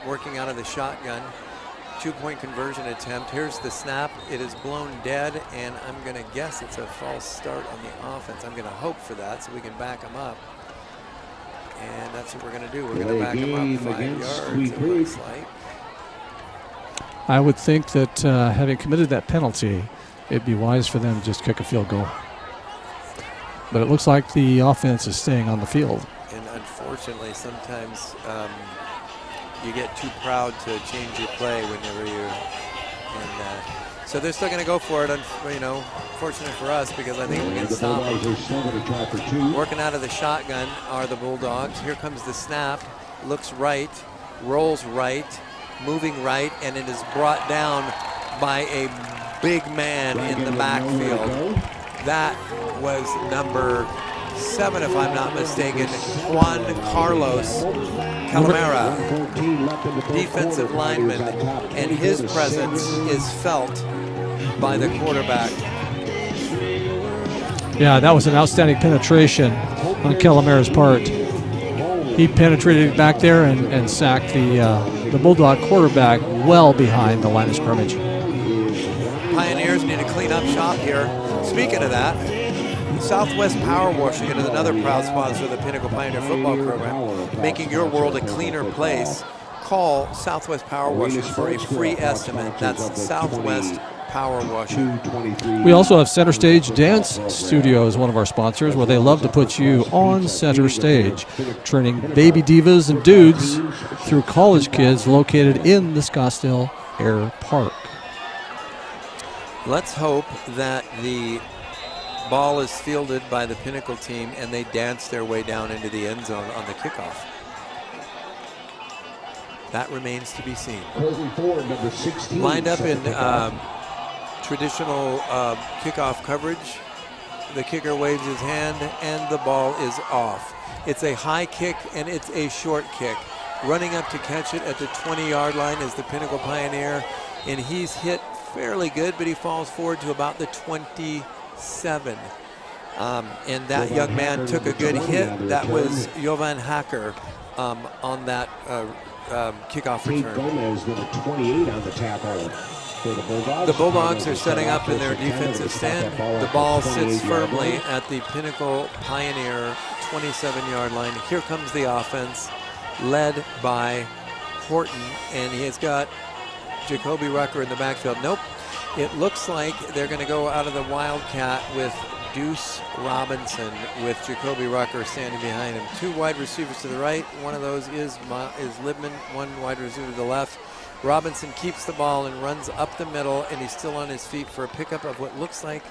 Working out of the shotgun, 2-point conversion attempt. Here's the snap. It is blown dead, and I'm going to guess it's a false start on the offense. I'm going to hope for that so we can back them up. And that's what we're going to do. We're going to back them up 5 yards, it looks like. I would think that having committed that penalty, it'd be wise for them to just kick a field goal. But it looks like the offense is staying on the field. And unfortunately, sometimes you get too proud to change your play whenever you're so they're still going to go for it, fortunate for us, because I think we can stop them. Working out of the shotgun are the Bulldogs. Here comes the snap. Looks right, rolls right, moving right, and it is brought down by a big man in the backfield. That was number 7, if I'm not mistaken, Juan Carlos Calamera, defensive lineman, and his presence is felt by the quarterback. Yeah, that was an outstanding penetration on Calamera's part. He penetrated back there and sacked the Bulldog quarterback well behind the line of scrimmage. Pioneers need to clean up shop here. Speaking of that, Southwest Power Washing is another proud sponsor of the Pinnacle Pioneer Football Program, making your world a cleaner place. Call Southwest Power Washing for a free estimate. That's Southwest Power Washing. We also have Center Stage Dance Studio as one of our sponsors, where they love to put you on center stage, training baby divas and dudes through college kids located in the Scottsdale Air Park. Let's hope that the ball is fielded by the Pinnacle team and they dance their way down into the end zone on the kickoff. That remains to be seen. Lined up in traditional kickoff coverage. The kicker waves his hand and the ball is off. It's a high kick and it's a short kick. Running up to catch it at the 20-yard line is the Pinnacle Pioneer, and he's hit fairly good, but he falls forward to about the 27. And that young man took a good hit. That was Jovan Hacker on that kickoff return. Gomez, number 28 on the tackle for the Bulldogs. The Bulldogs are setting up in their defensive stand. The ball sits firmly at the Pinnacle Pioneer 27-yard line. Here comes the offense, led by Horton, and he has got Jacoby Rucker in the backfield. Nope. It looks like they're going to go out of the Wildcat with Deuce Robinson, with Jacoby Rucker standing behind him. 2 wide receivers to the right. One of those is Libman. 1 wide receiver to the left. Robinson keeps the ball and runs up the middle, and he's still on his feet for a pickup of what looks like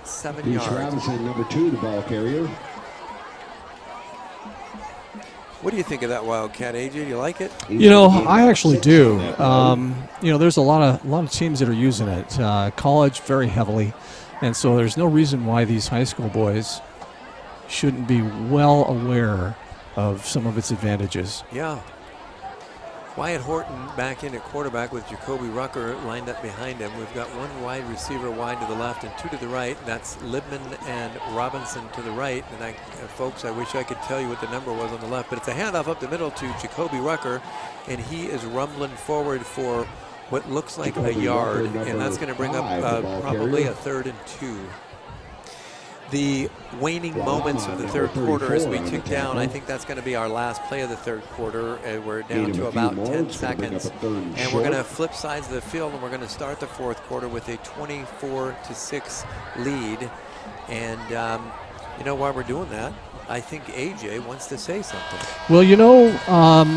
7 Deuce yards. Robinson, number 2, the ball carrier. What do you think of that Wildcat, AJ? Do you like it? You know, I actually do. You know, there's a lot of teams that are using it. College very heavily, and so there's no reason why these high school boys shouldn't be well aware of some of its advantages. Yeah. Wyatt Horton back in at quarterback with Jacoby Rucker lined up behind him. We've got one wide receiver wide to the left and 2 to the right. That's Libman and Robinson to the right. And folks, I wish I could tell you what the number was on the left, but it's a handoff up the middle to Jacoby Rucker, and he is rumbling forward for what looks like a yard, and that's going to bring up probably a 3rd and 2. The waning moments of the third quarter as we tick down, I think that's going to be our last play of the third quarter. We're down to about 10 seconds, and we're going to flip sides of the field, and we're going to start the fourth quarter with a 24-6 lead. And you know why we're doing that? I think AJ wants to say something. Well, you know,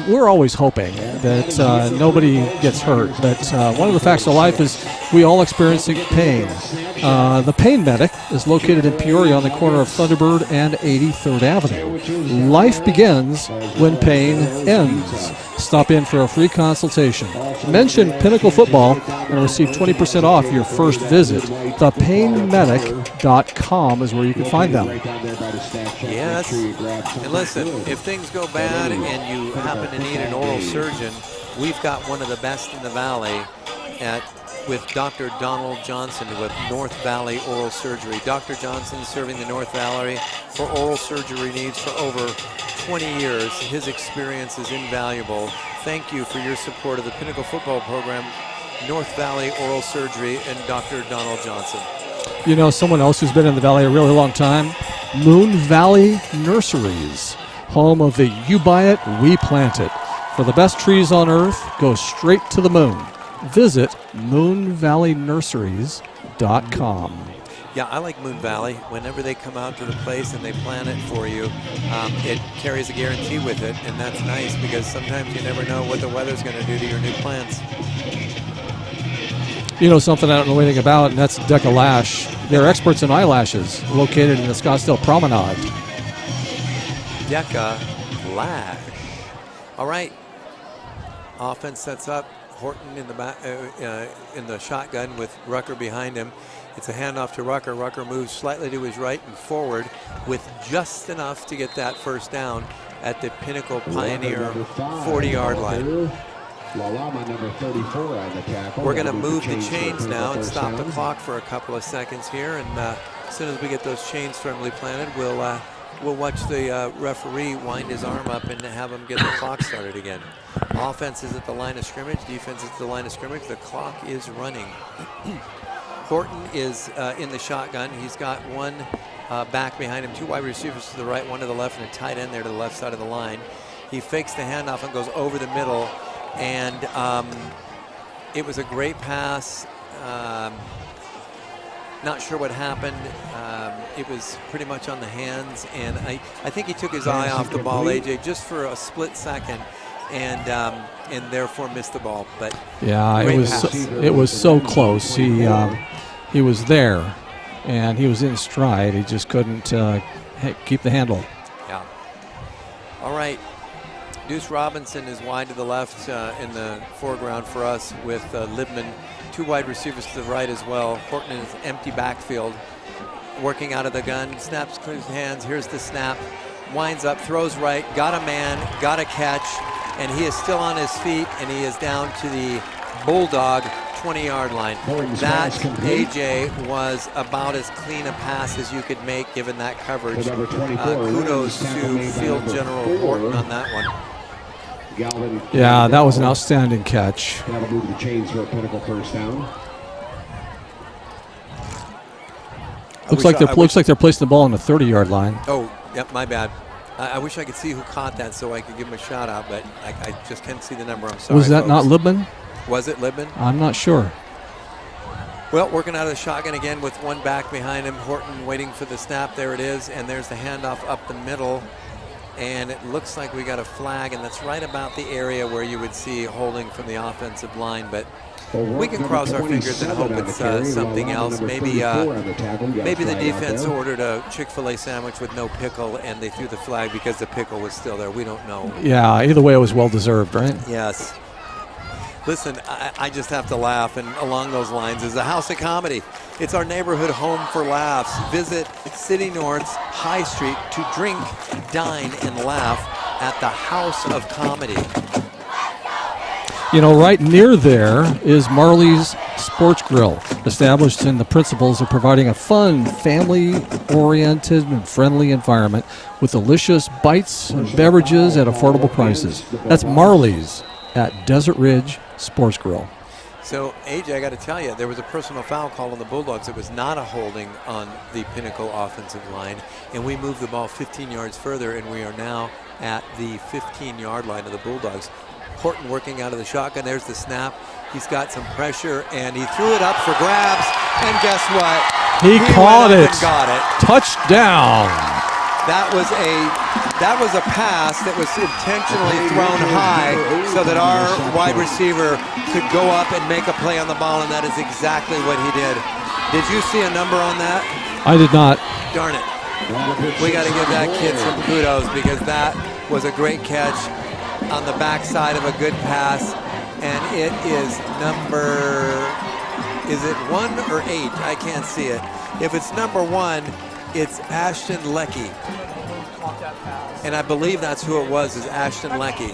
we're always hoping that nobody gets hurt, but one of the facts of life is we all experience pain. The Pain Medic is located in Peoria on the corner of Thunderbird and 83rd Avenue. Life begins when pain ends. Stop in for a free consultation. Mention Pinnacle Football and receive 20% off your first visit. ThePainMedic.com is where you can find them. Yes, and listen, if things go bad and you happen to need an oral surgeon, we've got one of the best in the valley with Dr. Donald Johnson with North Valley Oral Surgery. Dr. Johnson serving the North Valley for oral surgery needs for over 20 years. His experience is invaluable. Thank you for your support of the Pinnacle Football Program, North Valley Oral Surgery, and Dr. Donald Johnson. You know, someone else who's been in the valley a really long time, Moon Valley Nurseries, home of the You Buy It, We Plant It. For the best trees on earth, go straight to the moon. Visit moonvalleynurseries.com. Yeah, I like Moon Valley. Whenever they come out to the place and they plant it for you, it carries a guarantee with it, and that's nice because sometimes you never know what the weather's going to do to your new plants. You know something I don't know anything about, and that's Deca Lash. They're experts in eyelashes, located in the Scottsdale Promenade. Deca Lash. All right. Offense sets up. Horton in the back, in the shotgun with Rucker behind him. It's a handoff to Rucker. Rucker moves slightly to his right and forward with just enough to get that first down at the Pinnacle Pioneer 40-yard line. Number 34 on the tackle. We're going to move the chains now and stop the clock for a couple of seconds here. And as soon as we get those chains firmly planted, we'll watch the referee wind his arm up and have him get the clock started again. Offense is at the line of scrimmage. Defense is at the line of scrimmage. The clock is running. Horton is in the shotgun. He's got one back behind him, 2 wide receivers to the right, 1 to the left, and a tight end there to the left side of the line. He fakes the handoff and goes over the middle. And it was a great pass. Not sure what happened. It was pretty much on the hands, and I think he took his eye off the ball, AJ, just for a split second, and therefore missed the ball. But yeah, it was so close. He was there, and he was in stride. He just couldn't keep the handle. Yeah. All right. Deuce Robinson is wide to the left in the foreground for us with Libman, 2 wide receivers to the right as well. Horton in his empty backfield, working out of the gun, snaps clear his hands, here's the snap, winds up, throws right, got a man, got a catch, and he is still on his feet, and he is down to the Bulldog 20-yard line. That, AJ, was about as clean a pass as you could make given that coverage. Kudos to Field General Horton on that one. Yeah, that was an outstanding catch. That'll move the chains for a Pinnacle first down. Looks like they're placing the ball on the 30-yard line. Oh, yep, my bad. I wish I could see who caught that so I could give him a shout out, but I just can't see the number. I'm sorry. Was that not Libman? Was it Libman? I'm not sure. Well, working out of the shotgun again with 1 back behind him. Horton waiting for the snap. There it is, and there's the handoff up the middle. And it looks like we got a flag, and that's right about the area where you would see holding from the offensive line. But we can cross our fingers and hope it's something else. Maybe the defense ordered a Chick-fil-A sandwich with no pickle, and they threw the flag because the pickle was still there. We don't know. Yeah, either way, it was well-deserved, right? Yes. Listen, I just have to laugh, and along those lines is the House of Comedy. It's our neighborhood home for laughs. Visit City North's High Street to drink, dine, and laugh at the House of Comedy. You know, right near there is Marley's Sports Grill, established in the principles of providing a fun, family-oriented, and friendly environment with delicious bites and beverages at affordable prices. That's Marley's at Desert Ridge Sports Grill. So, AJ, I got to tell you, there was a personal foul call on the Bulldogs. It was not a holding on the Pinnacle offensive line, and we moved the ball 15 yards further, and we are now at the 15-yard line of the Bulldogs. Horton working out of the shotgun. There's the snap. He's got some pressure, and he threw it up for grabs, and guess what? He caught it. And got it. Touchdown. That was a pass that was intentionally thrown high so that our wide receiver could go up and make a play on the ball, and that is exactly what he did. Did you see a number on that? I did not. Darn it. We got to give that kid some kudos because that was a great catch on the backside of a good pass, and it is number, is it 1 or 8? I can't see it. If it's number 1, it's Ashton Leckie. And I believe that's who it was, is Ashton Leckie.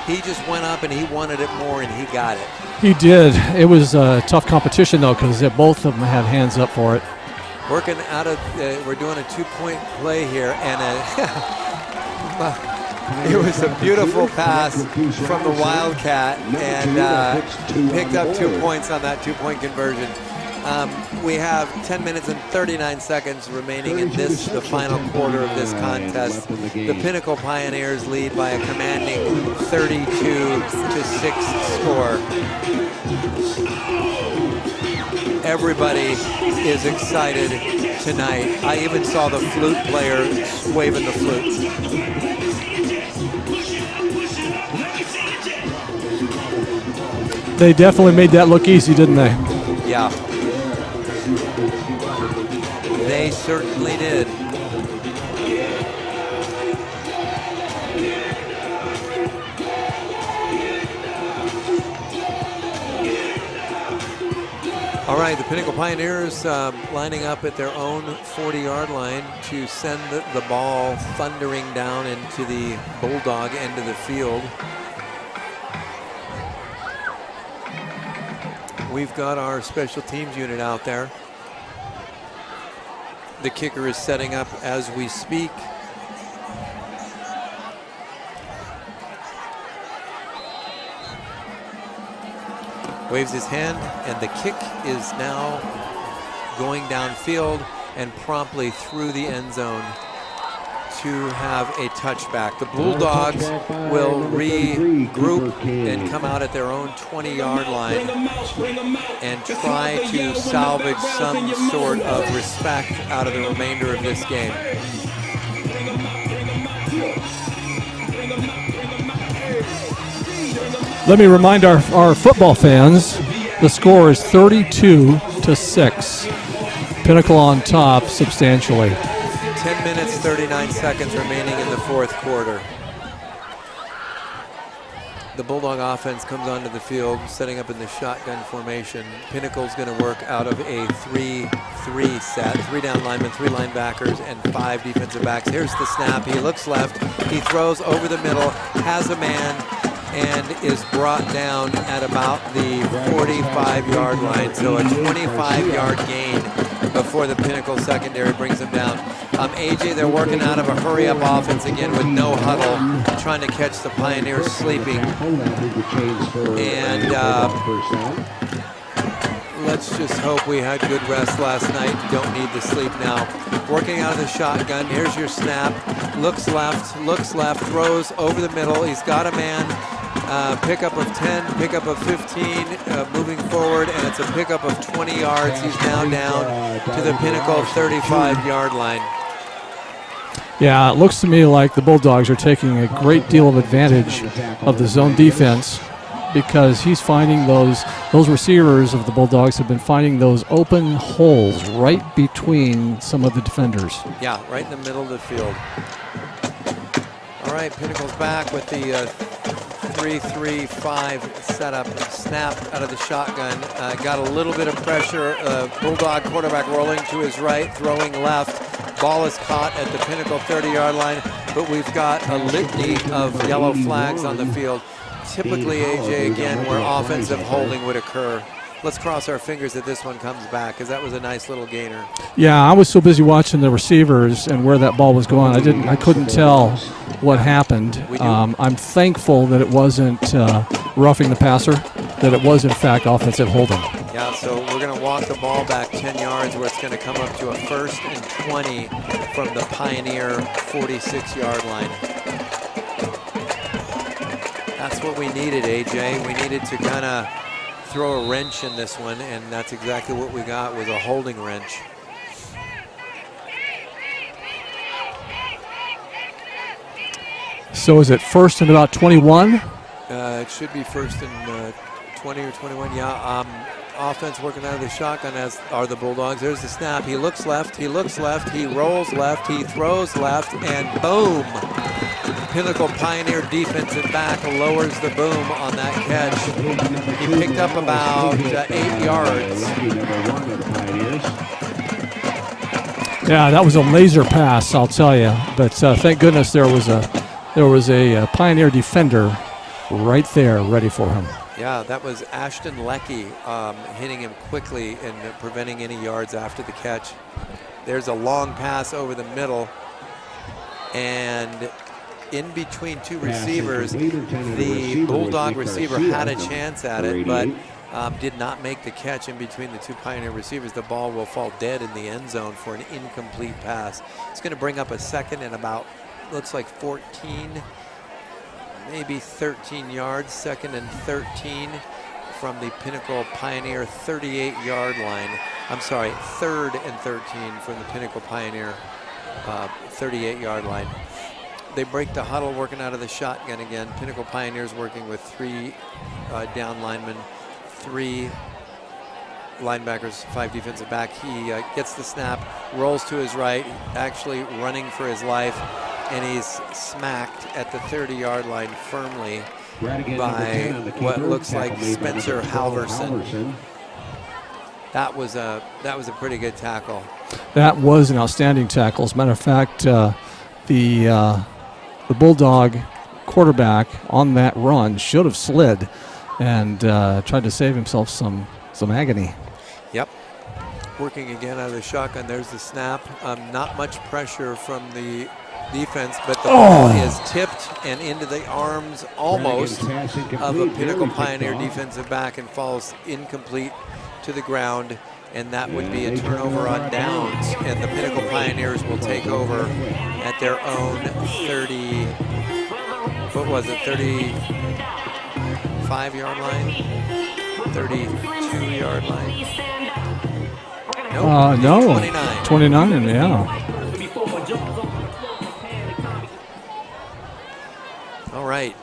He just went up and he wanted it more, and he got it. He did. It was a tough competition, though, because both of them had hands up for it. Working out of, we're doing a 2-point play here, and it was a beautiful pass from the Wildcat, and picked up 2 points on that 2-point conversion. We have 10 minutes and 39 seconds remaining in this, the final quarter of this contest. The Pinnacle Pioneers lead by a commanding 32-6 score. Everybody is excited tonight. I even saw the flute player waving the flute. They definitely made that look easy, didn't they? Yeah. They certainly did. All right, the Pinnacle Pioneers lining up at their own 40-yard line to send the ball thundering down into the Bulldog end of the field. We've got our special teams unit out there. The kicker is setting up as we speak. Waves his hand, and the kick is now going downfield and promptly through the end zone to have a touchback. The Bulldogs will regroup and come out at their own 20-yard line and try to salvage some sort of respect out of the remainder of this game. Let me remind our football fans, the score is 32-6. Pinnacle on top substantially. 10 minutes, 39 seconds remaining in the fourth quarter. The Bulldog offense comes onto the field, setting up in the shotgun formation. Pinnacle's going to work out of a 3-3 set. 3 down linemen, 3 linebackers, and 5 defensive backs. Here's the snap. He looks left. He throws over the middle, has a man, and is brought down at about the 45-yard line. So a 25-yard gain before the Pinnacle secondary brings him down. AJ, they're working out of a hurry-up offense again with no huddle, trying to catch the Pioneers sleeping. And let's just hope we had good rest last night and don't need to sleep now. Working out of the shotgun. Here's your snap. Looks left, throws over the middle. He's got a man. Pickup of 10, pickup of 15, moving forward, and it's a pickup of 20 yards. He's now down to the Pinnacle 35-yard line. Yeah, it looks to me like the Bulldogs are taking a great deal of advantage of the zone defense because he's finding those receivers of the Bulldogs have been finding those open holes right between some of the defenders. Yeah, right in the middle of the field. All right, Pinnacle's back with the 3-3-5 setup. Snap out of the shotgun. Got a little bit of pressure. Bulldog quarterback rolling to his right, throwing left. Ball is caught at the Pinnacle 30-yard line, but we've got a litany of yellow flags on the field. Typically, AJ, again, where offensive holding would occur. Let's cross our fingers that this one comes back, because that was a nice little gainer. Yeah, I was so busy watching the receivers and where that ball was going, I couldn't tell what happened. I'm thankful that it wasn't roughing the passer, that it was in fact offensive holding. Yeah, so we're going to walk the ball back 10 yards, where it's going to come up to a 1st and 20 from the Pioneer 46-yard line. That's what we needed, AJ. We needed to kind of throw a wrench in this one, and that's exactly what we got, was a holding wrench. So is it 1st and about 21? It should be 1st and 20 or 21. Yeah, offense working out of the shotgun, as are the Bulldogs. There's the snap. He looks left, he looks left, he rolls left, he throws left, and boom! Pinnacle Pioneer defensive back lowers the boom on that catch. He picked up about 8 yards. Yeah, that was a laser pass, I'll tell you. But thank goodness there was a Pioneer defender right there ready for him. Yeah, that was Ashton Leckie hitting him quickly and preventing any yards after the catch. There's a long pass over the middle, and in between two receivers, the Bulldog receiver had a chance at it, but did not make the catch in between the two Pioneer receivers. The ball will fall dead in the end zone for an incomplete pass. It's going to bring up a 2nd and about, looks like 14, maybe 13 yards, 2nd and 13 from the Pinnacle Pioneer 38-yard line. I'm sorry, 3rd and 13 from the Pinnacle Pioneer 38-yard line. They break the huddle, working out of the shotgun again. Pinnacle Pioneers working with 3 down linemen, 3 linebackers, 5 defensive back. He gets the snap, rolls to his right, actually running for his life, and he's smacked at the 30-yard line firmly by what looks like Spencer Halverson. That was a pretty good tackle. That was an outstanding tackle. As a matter of fact, the Bulldog quarterback on that run should have slid and tried to save himself some agony. Yep. Working again out of the shotgun. There's the snap. Not much pressure from the defense, but the ball is tipped and into the arms almost of a Pinnacle Pioneer defensive back and falls incomplete to the ground, and that would be a turnover on downs, and the Pinnacle Pioneers will take over at their own 30, what was it, 35-yard line? 32-yard line? Nope, no, 29. 29, yeah. All right.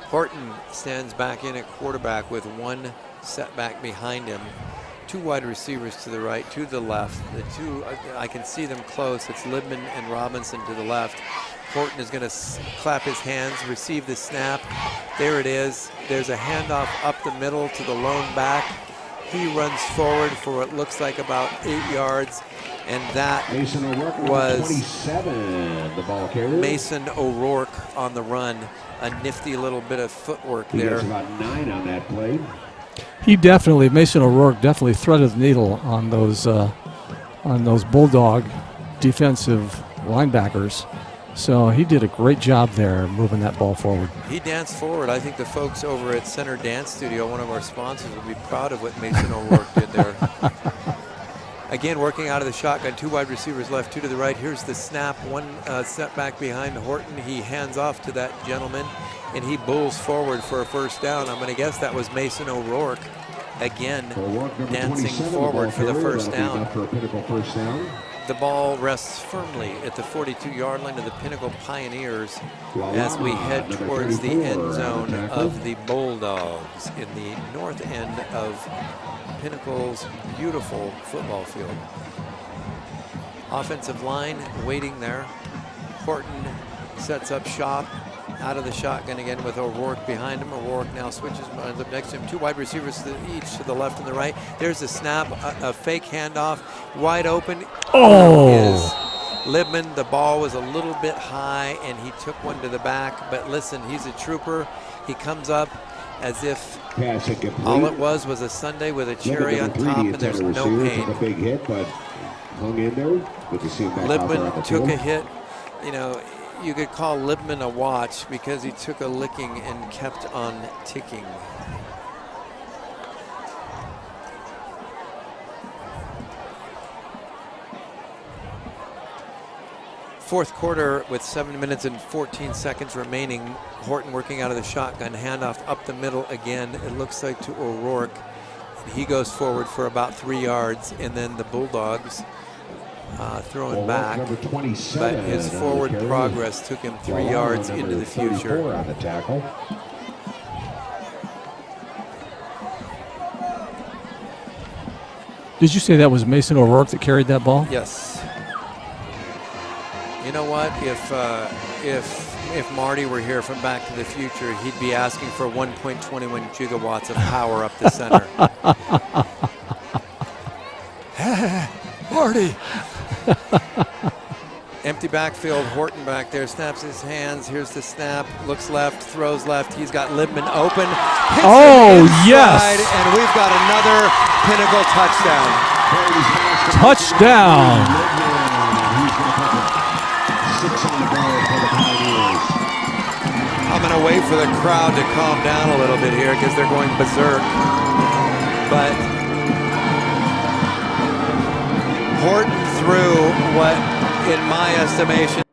Horton stands back in at quarterback with 1 setback behind him. 2 wide receivers to the right, 2 to the left. The 2, I can see them close. It's Libman and Robinson to the left. Horton is going to clap his hands, receive the snap. There it is. There's a handoff up the middle to the lone back. He runs forward for what looks like about 8 yards, and that was the ball carrier. Mason O'Rourke on the run. A nifty little bit of footwork there. He gets about 9 on that play. Mason O'Rourke definitely threaded the needle on those Bulldog defensive linebackers. So he did a great job there moving that ball forward. He danced forward. I think the folks over at Center Dance Studio, one of our sponsors, would be proud of what Mason O'Rourke did there. Again, working out of the shotgun, 2 wide receivers left, 2 to the right. Here's the snap, 1 step back behind Horton. He hands off to that gentleman, and he bulls forward for a 1st down. I'm going to guess that was Mason O'Rourke, again, dancing forward for the 1st down. For a Pinnacle 1st down. the ball rests firmly at the 42-yard line of the Pinnacle Pioneers as we head towards the end zone of the Bulldogs in the north end of Pinnacle's beautiful football field. Offensive line waiting there. Horton sets up shop. Out of the shotgun again with O'Rourke behind him. O'Rourke now switches, lines up next to him. Two wide receivers each to the left and the right. There's a snap, a fake handoff, wide open. Oh! Is Libman. The ball was a little bit high and he took one to the back. But listen, he's a trooper. He comes up as if all it was a sundae with a cherry on top and there's no pain. A big hit, but hung in there. Good to see him back out there on the Libman took field. a hit. You know, you could call Libman a watch because he took a licking and kept on ticking. Fourth quarter with 7 minutes and 14 seconds remaining. Horton working out of the shotgun, handoff up the middle again. It looks like to O'Rourke. He goes forward for about 3 yards, and then the Bulldogs throwing back, but his forward progress took him 3 yards into the future. On the tackle. Did you say that was Mason O'Rourke that carried that ball? Yes. You know what? If Marty were here from Back to the Future, he'd be asking for 1.21 gigawatts of power up the center. Marty. Empty backfield. Horton back there snaps his hands. Here's the snap. Looks left. Throws left. He's got Libman open. Oh, yes. And we've got another Pinnacle touchdown. Touchdown. I'm going to wait for the crowd to calm down a little bit here because they're going berserk. But Horton threw what, in my estimation,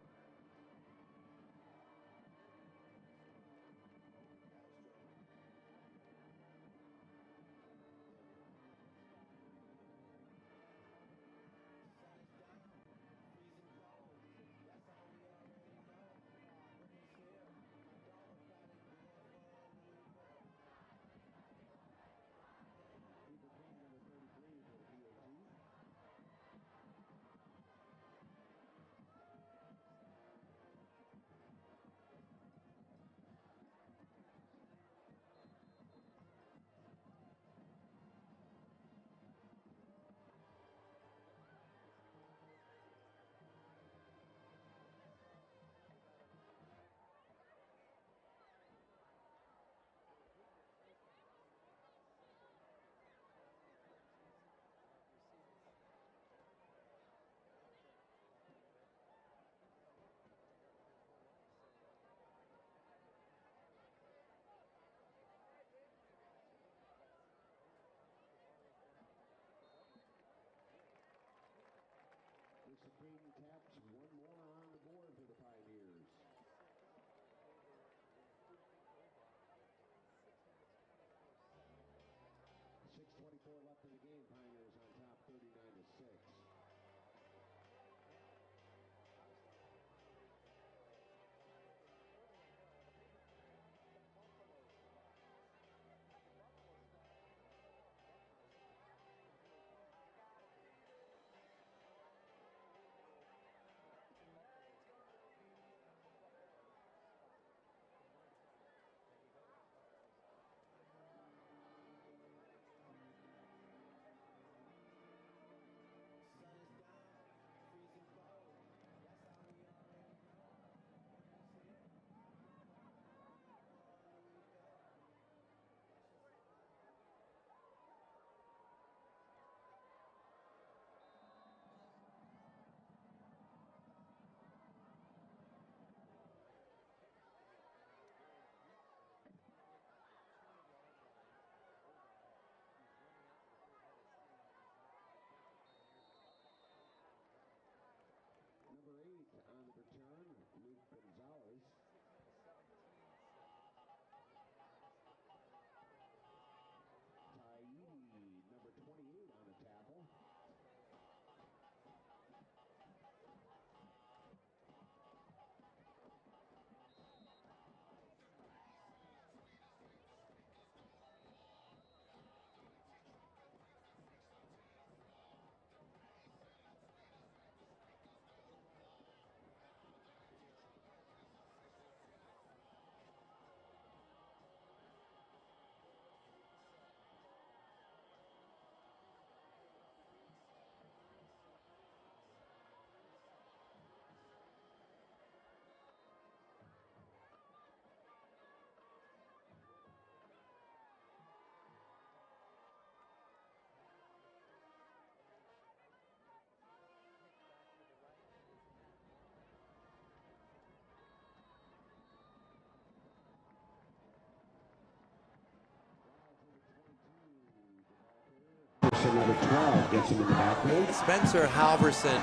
and number 12 gets him in the backfield. Spencer Halverson,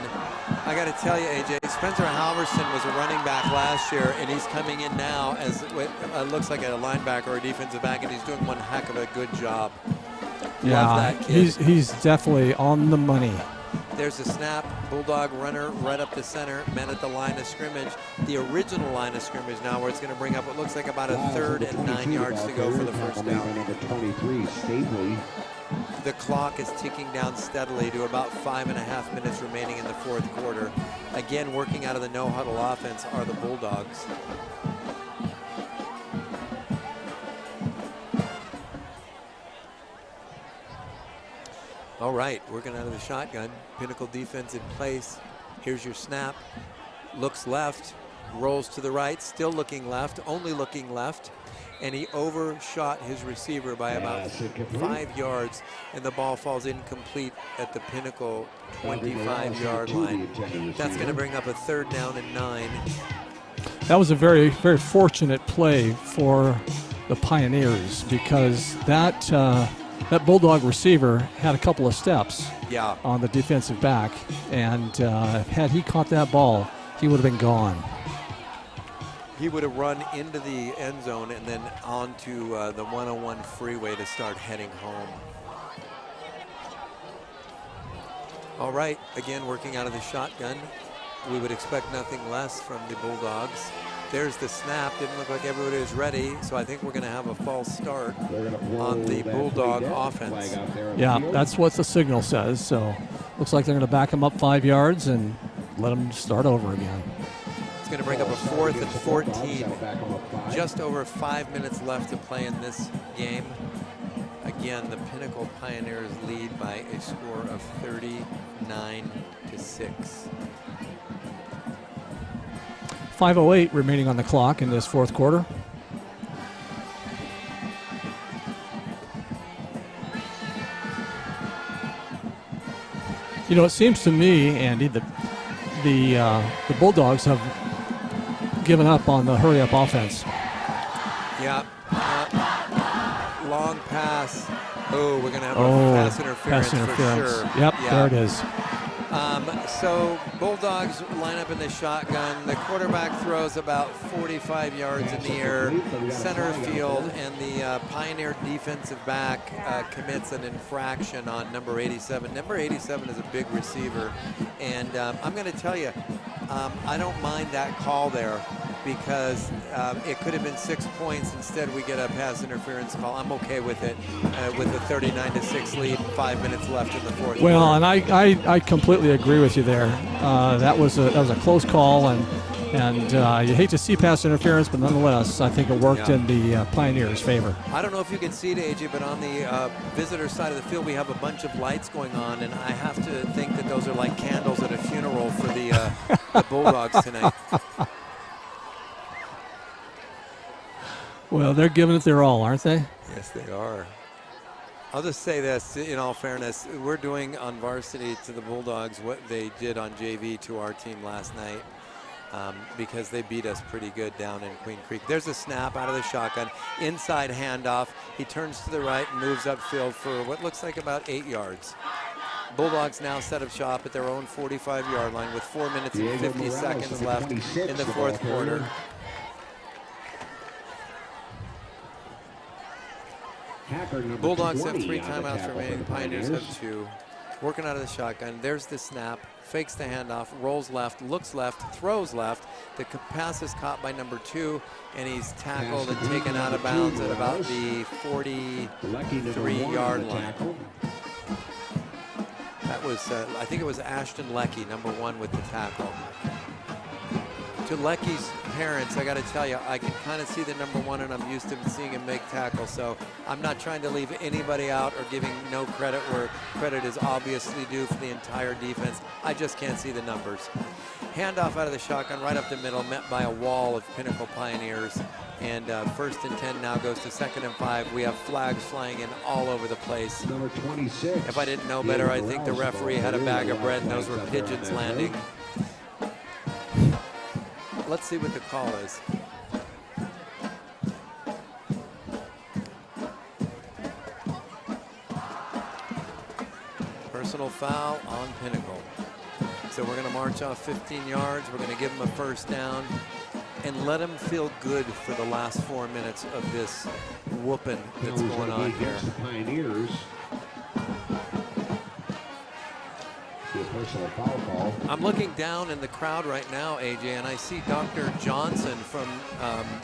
I got to tell you, AJ, Spencer Halverson was a running back last year, and he's coming in now as what looks like a linebacker or a defensive back, and he's doing one heck of a good job. Yeah, Love that kid. he's definitely on the money. There's a snap, Bulldog runner right up the center, men at the line of scrimmage. The original line of scrimmage now, where it's going to bring up what looks like about a 3rd and 9 yards to go for the first down. Number 23, Stapley. The clock is ticking down steadily to about 5.5 minutes remaining in the 4th quarter. Again, working out of the no-huddle offense are the Bulldogs. All right, working out of the shotgun. Pinnacle defense in place. Here's your snap. Looks left, rolls to the right, still looking left, only looking left. And he overshot his receiver by about 5 yards, and the ball falls incomplete at the Pinnacle 25-yard line. That's going to bring up a 3rd down and 9. That was a very, very fortunate play for the Pioneers, because that Bulldog receiver had a couple of steps on the defensive back, and had he caught that ball, he would have been gone. He would have run into the end zone and then onto the 101 freeway to start heading home. All right, again, working out of the shotgun. We would expect nothing less from the Bulldogs. There's the snap. Didn't look like everybody was ready, so I think we're going to have a false start on the Bulldog offense. Yeah, that's what the signal says. So looks like they're going to back him up 5 yards and let him start over again. It's going to bring up a 4th and 14. Just over 5 minutes left to play in this game. Again, the Pinnacle Pioneers lead by a score of 39-6. 5:08 remaining on the clock in this 4th quarter. You know, it seems to me, Andy, that the Bulldogs have given up on the hurry-up offense. Yeah. Long pass. Oh, we're going to have a pass interference for sure. Yep, there it is. So Bulldogs line up in the shotgun. The quarterback throws about 45 yards in the air, center field, and the Pioneer defensive back commits an infraction on number 87. Number 87 is a big receiver, and I'm going to tell you, I don't mind that call there, because it could have been 6 points. Instead, we get a pass interference call. I'm okay with it, with a 39-6 lead, 5 minutes left in the 4th quarter. Well, and I completely agree with you there. That was a close call, and you hate to see pass interference, but nonetheless, I think it worked in the Pioneers' favor. I don't know if you can see it, AJ, but on the visitor side of the field, we have a bunch of lights going on, and I have to think that those are like candles at a funeral for the Bulldogs tonight. Well, they're giving it their all, aren't they? Yes, they are. I'll just say this, in all fairness, we're doing on Varsity to the Bulldogs what they did on JV to our team last night, because they beat us pretty good down in Queen Creek. There's a snap out of the shotgun, inside handoff. He turns to the right and moves upfield for what looks like about 8 yards. Bulldogs now set up shop at their own 45-yard line with 4 minutes and 50 seconds left in the 4th quarter. Bulldogs have 3 timeouts remaining. Pioneers have 2. Working out of the shotgun. There's the snap. Fakes the handoff. Rolls left. Looks left. Throws left. The pass is caught by number 2, and he's tackled and taken out of bounds at about the 43-yard line. That was, I think it was Ashton Leckie, number 1, with the tackle. To Leckie's parents, I got to tell you, I can kind of see the number 1, and I'm used to seeing him make tackles, so I'm not trying to leave anybody out or giving no credit where credit is obviously due for the entire defense. I just can't see the numbers. Handoff out of the shotgun right up the middle, met by a wall of Pinnacle Pioneers, and 1st and 10 now goes to 2nd and 5. We have flags flying in all over the place. Number 26. If I didn't know better, I think the referee had a bag of bread and those were pigeons landing. Let's see what the call is. personal foul on Pinnacle. So we're going to march off 15 yards. We're going to give them a first down and let them feel good for the last 4 minutes of this whooping that's going on here. The Pioneers. The personal foul call. I'm looking down in the crowd right now, AJ, and I see Dr. Johnson from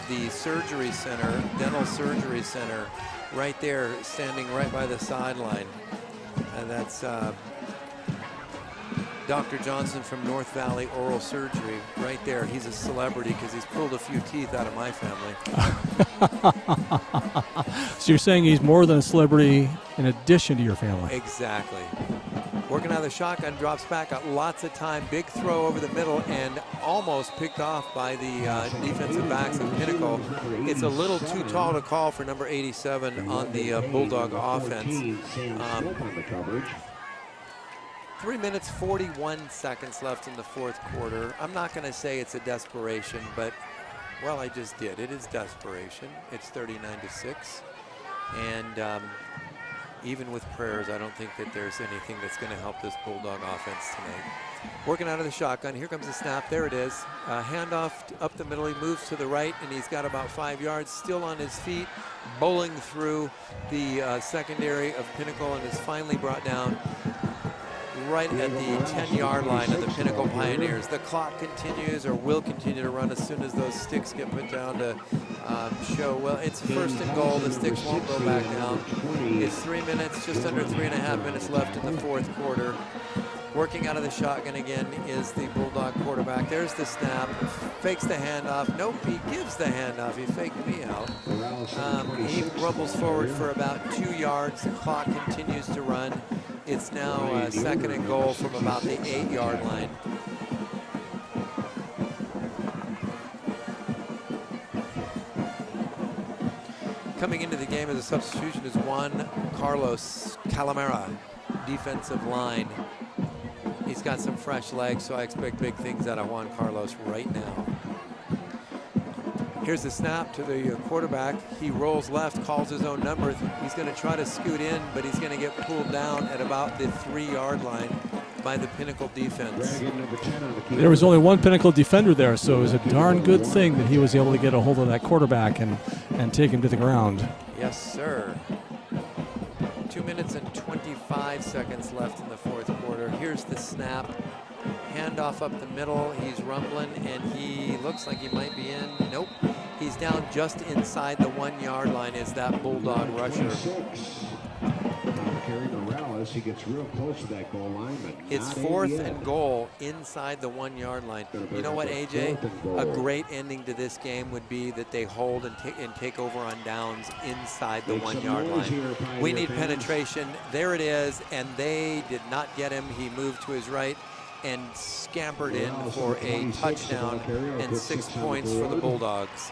the surgery center, dental surgery center, right there, standing right by the sideline. And that's Dr. Johnson from North Valley Oral Surgery, right there. He's a celebrity because he's pulled a few teeth out of my family. So you're saying he's more than a celebrity in addition to your family? Exactly. Working out of the shotgun, drops back, got lots of time. Big throw over the middle and almost picked off by the defensive backs of Pinnacle. It's a little too tall to call for number 87 on the Bulldog offense. 3 minutes, 41 seconds left in the fourth quarter. I'm not going to say it's a desperation, but, well, I just did. It is desperation. It's 39-6. And even with prayers, I don't think that there's anything that's going to help this Bulldog offense tonight. Working out of the shotgun. Here comes the snap. There it is. Handoff up the middle. He moves to the right, and he's got about 5 yards. Still on his feet, bowling through the secondary of Pinnacle, and is finally brought down right at the 10-yard line of the Pinnacle Pioneers. The clock continues, or will continue to run as soon as those sticks get put down to show, well, it's first and goal. The sticks won't go back down. It's 3 minutes, just under 3.5 minutes left in the fourth quarter. Working out of the shotgun again is the Bulldog quarterback. There's the snap, fakes the handoff. Nope, he gives the handoff. He faked me out. He rumbles forward for about 2 yards. The clock continues to run. It's now second and goal from about the 8-yard line. Coming into the game as a substitution is Juan Carlos Calamera, defensive line. He's got some fresh legs, so I expect big things out of Juan Carlos right now. Here's the snap to the quarterback. He rolls left, calls his own number. He's going to try to scoot in, but he's going to get pulled down at about the 3-yard line by the Pinnacle defense. There was only one Pinnacle defender there, so it was a darn good thing that he was able to get a hold of that quarterback and take him to the ground. Yes, sir. 2 minutes and 25 seconds left in the fourth quarter. Here's the snap. Handoff up the middle. He's rumbling, and he looks like he might be in. Nope. He's down just inside the 1-yard line is that Bulldog rusher. He gets real close to that goal line, but it's fourth and goal inside the 1-yard line. You know what, AJ? A great ending to this game would be that they hold and take over on downs inside the 1-yard line. We need penetration. There it is, and they did not get him. He moved to his right and scampered in for a touchdown and 6 points for the Bulldogs.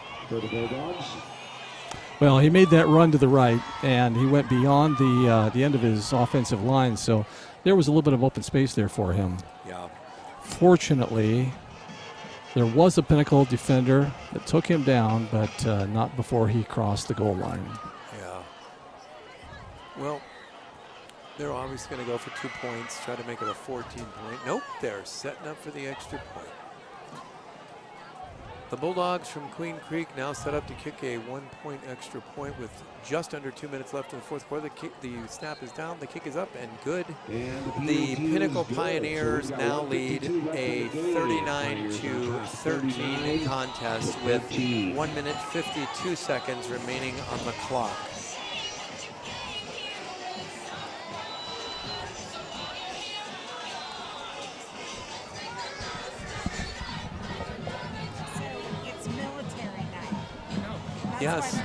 Well, he made that run to the right, and he went beyond the end of his offensive line, so there was a little bit of open space there for him. Yeah. Fortunately, there was a Pinnacle defender that took him down, but not before he crossed the goal line. Yeah. Well, they're obviously going to go for 2 points, try to make it a 14-point. Nope, they're setting up for the extra point. The Bulldogs from Queen Creek now set up to kick a 1-point extra point with just under 2 minutes left in the fourth quarter. The snap is down, the kick is up, and good. The Pinnacle Pioneers now lead a 39-13 contest with 1 minute 52 seconds remaining on the clock. Yes.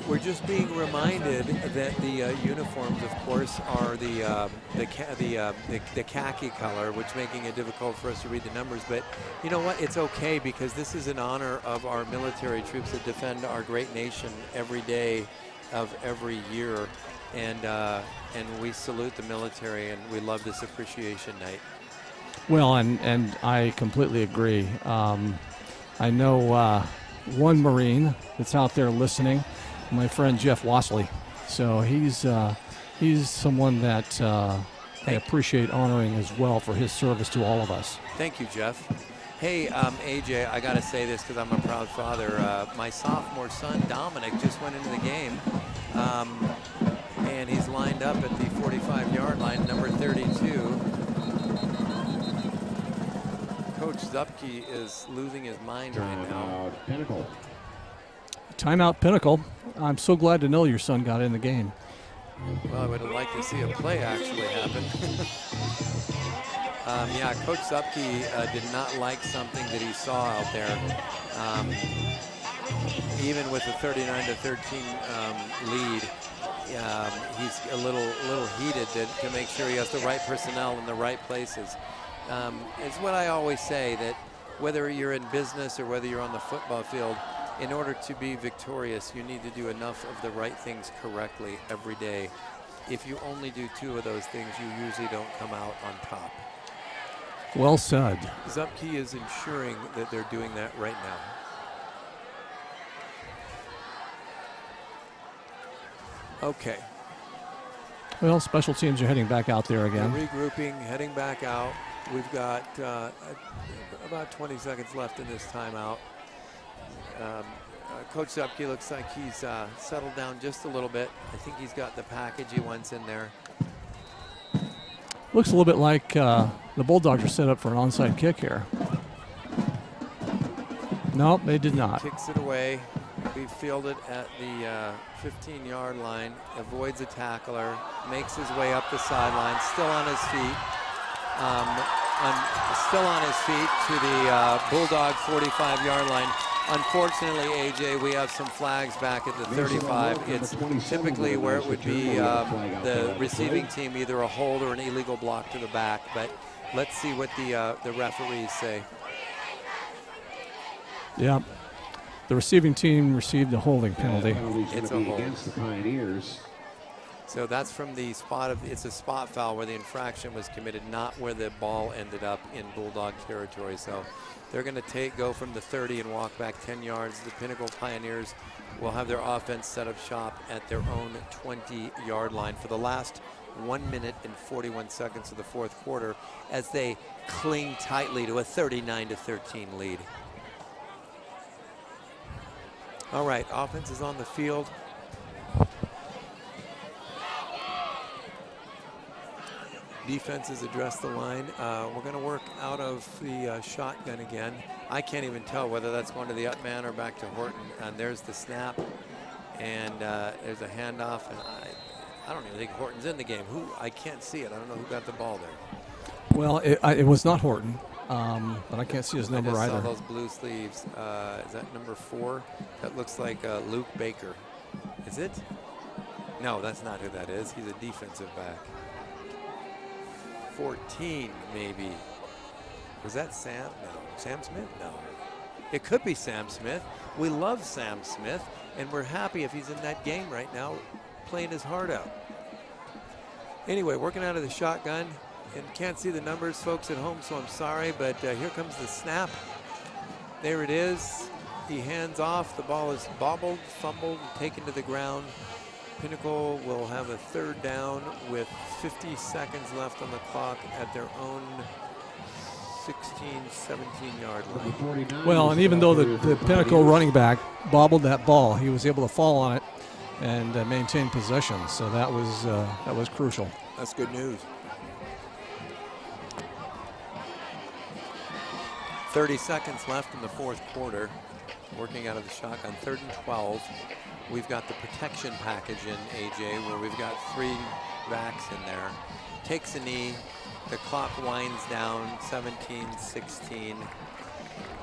We're just being reminded that the uniforms, of course, are the khaki color, which making it difficult for us to read the numbers. But you know what? It's okay, because this is in honor of our military troops that defend our great nation every day of every year, and we salute the military, and we love this appreciation night. Well, and I completely agree. I know one Marine that's out there listening, my friend Jeff Wassley. So he's someone that I appreciate honoring as well for his service to all of us. Thank you, Jeff. Hey, AJ, I got to say this because I'm a proud father. My sophomore son, Dominic, just went into the game, and he's lined up at the 45-yard line, number 32. Coach Zupke is losing his mind right now. Pinnacle. Timeout, Pinnacle. I'm so glad to know your son got in the game. Well, I would have liked to see a play actually happen. Yeah, Coach Zupke did not like something that he saw out there. Even with the 39-13 lead, he's a little heated to make sure he has the right personnel in the right places. It's what I always say, that whether you're in business or whether you're on the football field, in order to be victorious, you need to do enough of the right things correctly every day. If you only do 2 of those things, you usually don't come out on top. Well said. Zupke is ensuring that they're doing that right now. Okay. Well, special teams are heading back out there again. We're regrouping, heading back out. We've got about 20 seconds left in this timeout. Coach Zupke looks like he's settled down just a little bit. I think he's got the package he wants in there. Looks a little bit like the Bulldogs are set up for an onside kick here. Nope, they did not. Kicks it away. We fielded at the 15-yard line, avoids a tackler, makes his way up the sideline, still on his feet. Still on his feet to the Bulldog 45-yard line. Unfortunately, AJ, we have some flags back at the 35. It's typically where it would be the receiving team, either a hold or an illegal block to the back. But let's see what the referees say. Yeah, the receiving team received a holding penalty. It's a hold. Against the Pioneers. So that's from the spot of, it's a spot foul where the infraction was committed, not where the ball ended up in Bulldog territory. So they're going to go from the 30 and walk back 10 yards. The Pinnacle Pioneers will have their offense set up shop at their own 20-yard line for the last 1 minute and 41 seconds of the fourth quarter as they cling tightly to a 39-13 lead. All right, offense is on the field. Defenses address the line. We're going to work out of the shotgun again. I can't even tell whether that's going to the up man or back to Horton. And there's the snap, and there's a handoff. And I don't even think Horton's in the game. I can't see it. I don't know who got the ball there. Well, it was not Horton, but I can't see his number I just either. saw those blue sleeves. Is that number 4? That looks like Luke Baker. Is it? No, that's not who that is. He's a defensive back. 14, maybe. Was that Sam? No. Sam Smith? No. It could be Sam Smith. We love Sam Smith, and we're happy if he's in that game right now, playing his heart out. Anyway, working out of the shotgun, and can't see the numbers, folks at home, so I'm sorry, but here comes the snap. There it is. He hands off. The ball is bobbled, fumbled, and taken to the ground. Pinnacle will have a 3rd down with 50 seconds left on the clock at their own 16, 17-yard line. Well, and even though the Pinnacle running back bobbled that ball, he was able to fall on it and maintain possession. So that was crucial. That's good news. 30 seconds left in the fourth quarter. Working out of the shotgun, 3rd and 12. We've got the protection package in, AJ, where we've got 3 backs in there. Takes a knee. The clock winds down, 17-16.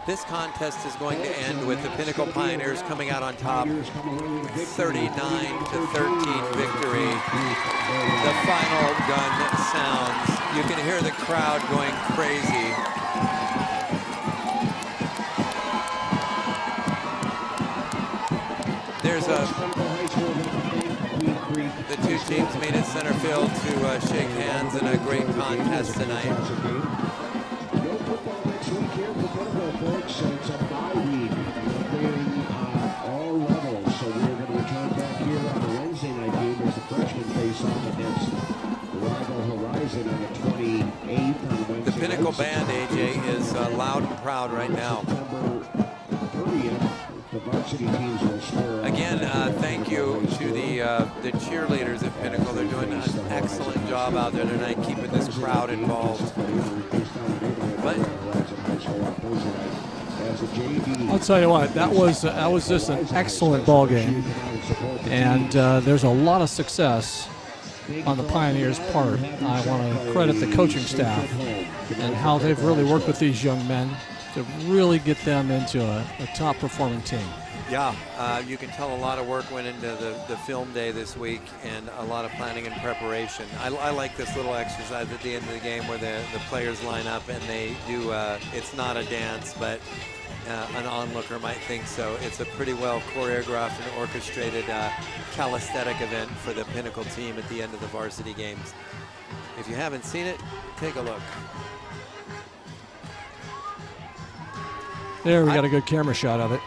This contest is going to end with the Pinnacle Pioneers coming out on top. 39-13 victory. The final gun sounds. You can hear the crowd going crazy. There's the 2 teams meet at center field to shake hands in a great contest tonight. No football next week here for Pinnacle, folks. It's a bye week. We're playing all levels, so we're going to return back here on the Wednesday night game Pinnacle band, AJ, is loud and proud right now. September 30th, the varsity teams will swear. Again, thank you to the cheerleaders at Pinnacle. They're doing an excellent job out there tonight, keeping this crowd involved. But I'll tell you what, that was just an excellent ball game, and there's a lot of success on the Pioneers' part. I want to credit the coaching staff and how they've really worked with these young men to really get them into a top-performing team. yeah, you can tell a lot of work went into the film day this week and a lot of planning and preparation. I like this little exercise at the end of the game where the players line up and they do, it's not a dance, but an onlooker might think so. It's a pretty well choreographed and orchestrated calisthenic event for the Pinnacle team at the end of the varsity games. If you haven't seen it, take a look. There, we got a good camera shot of it.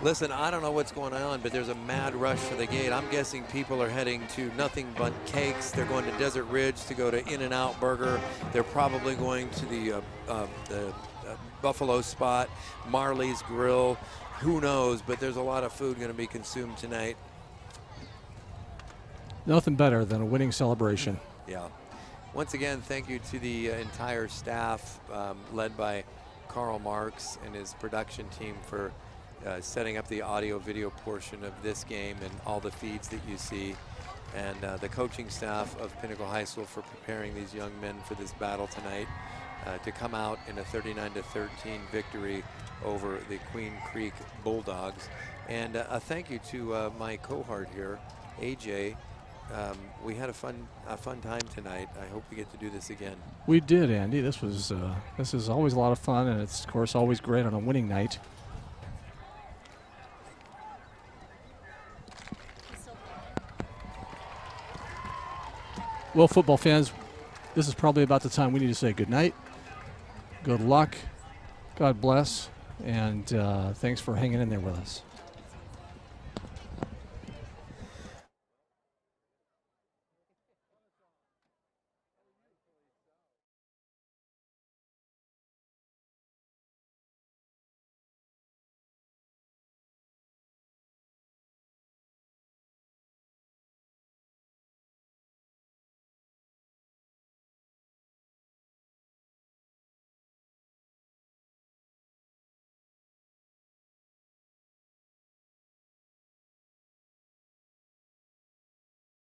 Listen, I don't know what's going on, but there's a mad rush for the gate. I'm guessing people are heading to Nothing But Cakes. They're going to Desert Ridge to go to In-N-Out Burger. They're probably going to the Buffalo Spot, Marley's Grill. Who knows, but there's a lot of food going to be consumed tonight. Nothing better than a winning celebration. Yeah. Once again, thank you to the entire staff led by Carl Marks and his production team for setting up the audio-video portion of this game and all the feeds that you see, and the coaching staff of Pinnacle High School for preparing these young men for this battle tonight to come out in a 39-13 victory over the Queen Creek Bulldogs. And a thank you to my cohort here, AJ. We had a fun time tonight. I hope we get to do this again. We did, Andy. This is always a lot of fun, and it's of course always great on a winning night. Well, football fans, this is probably about the time we need to say good night, good luck, God bless, and thanks for hanging in there with us.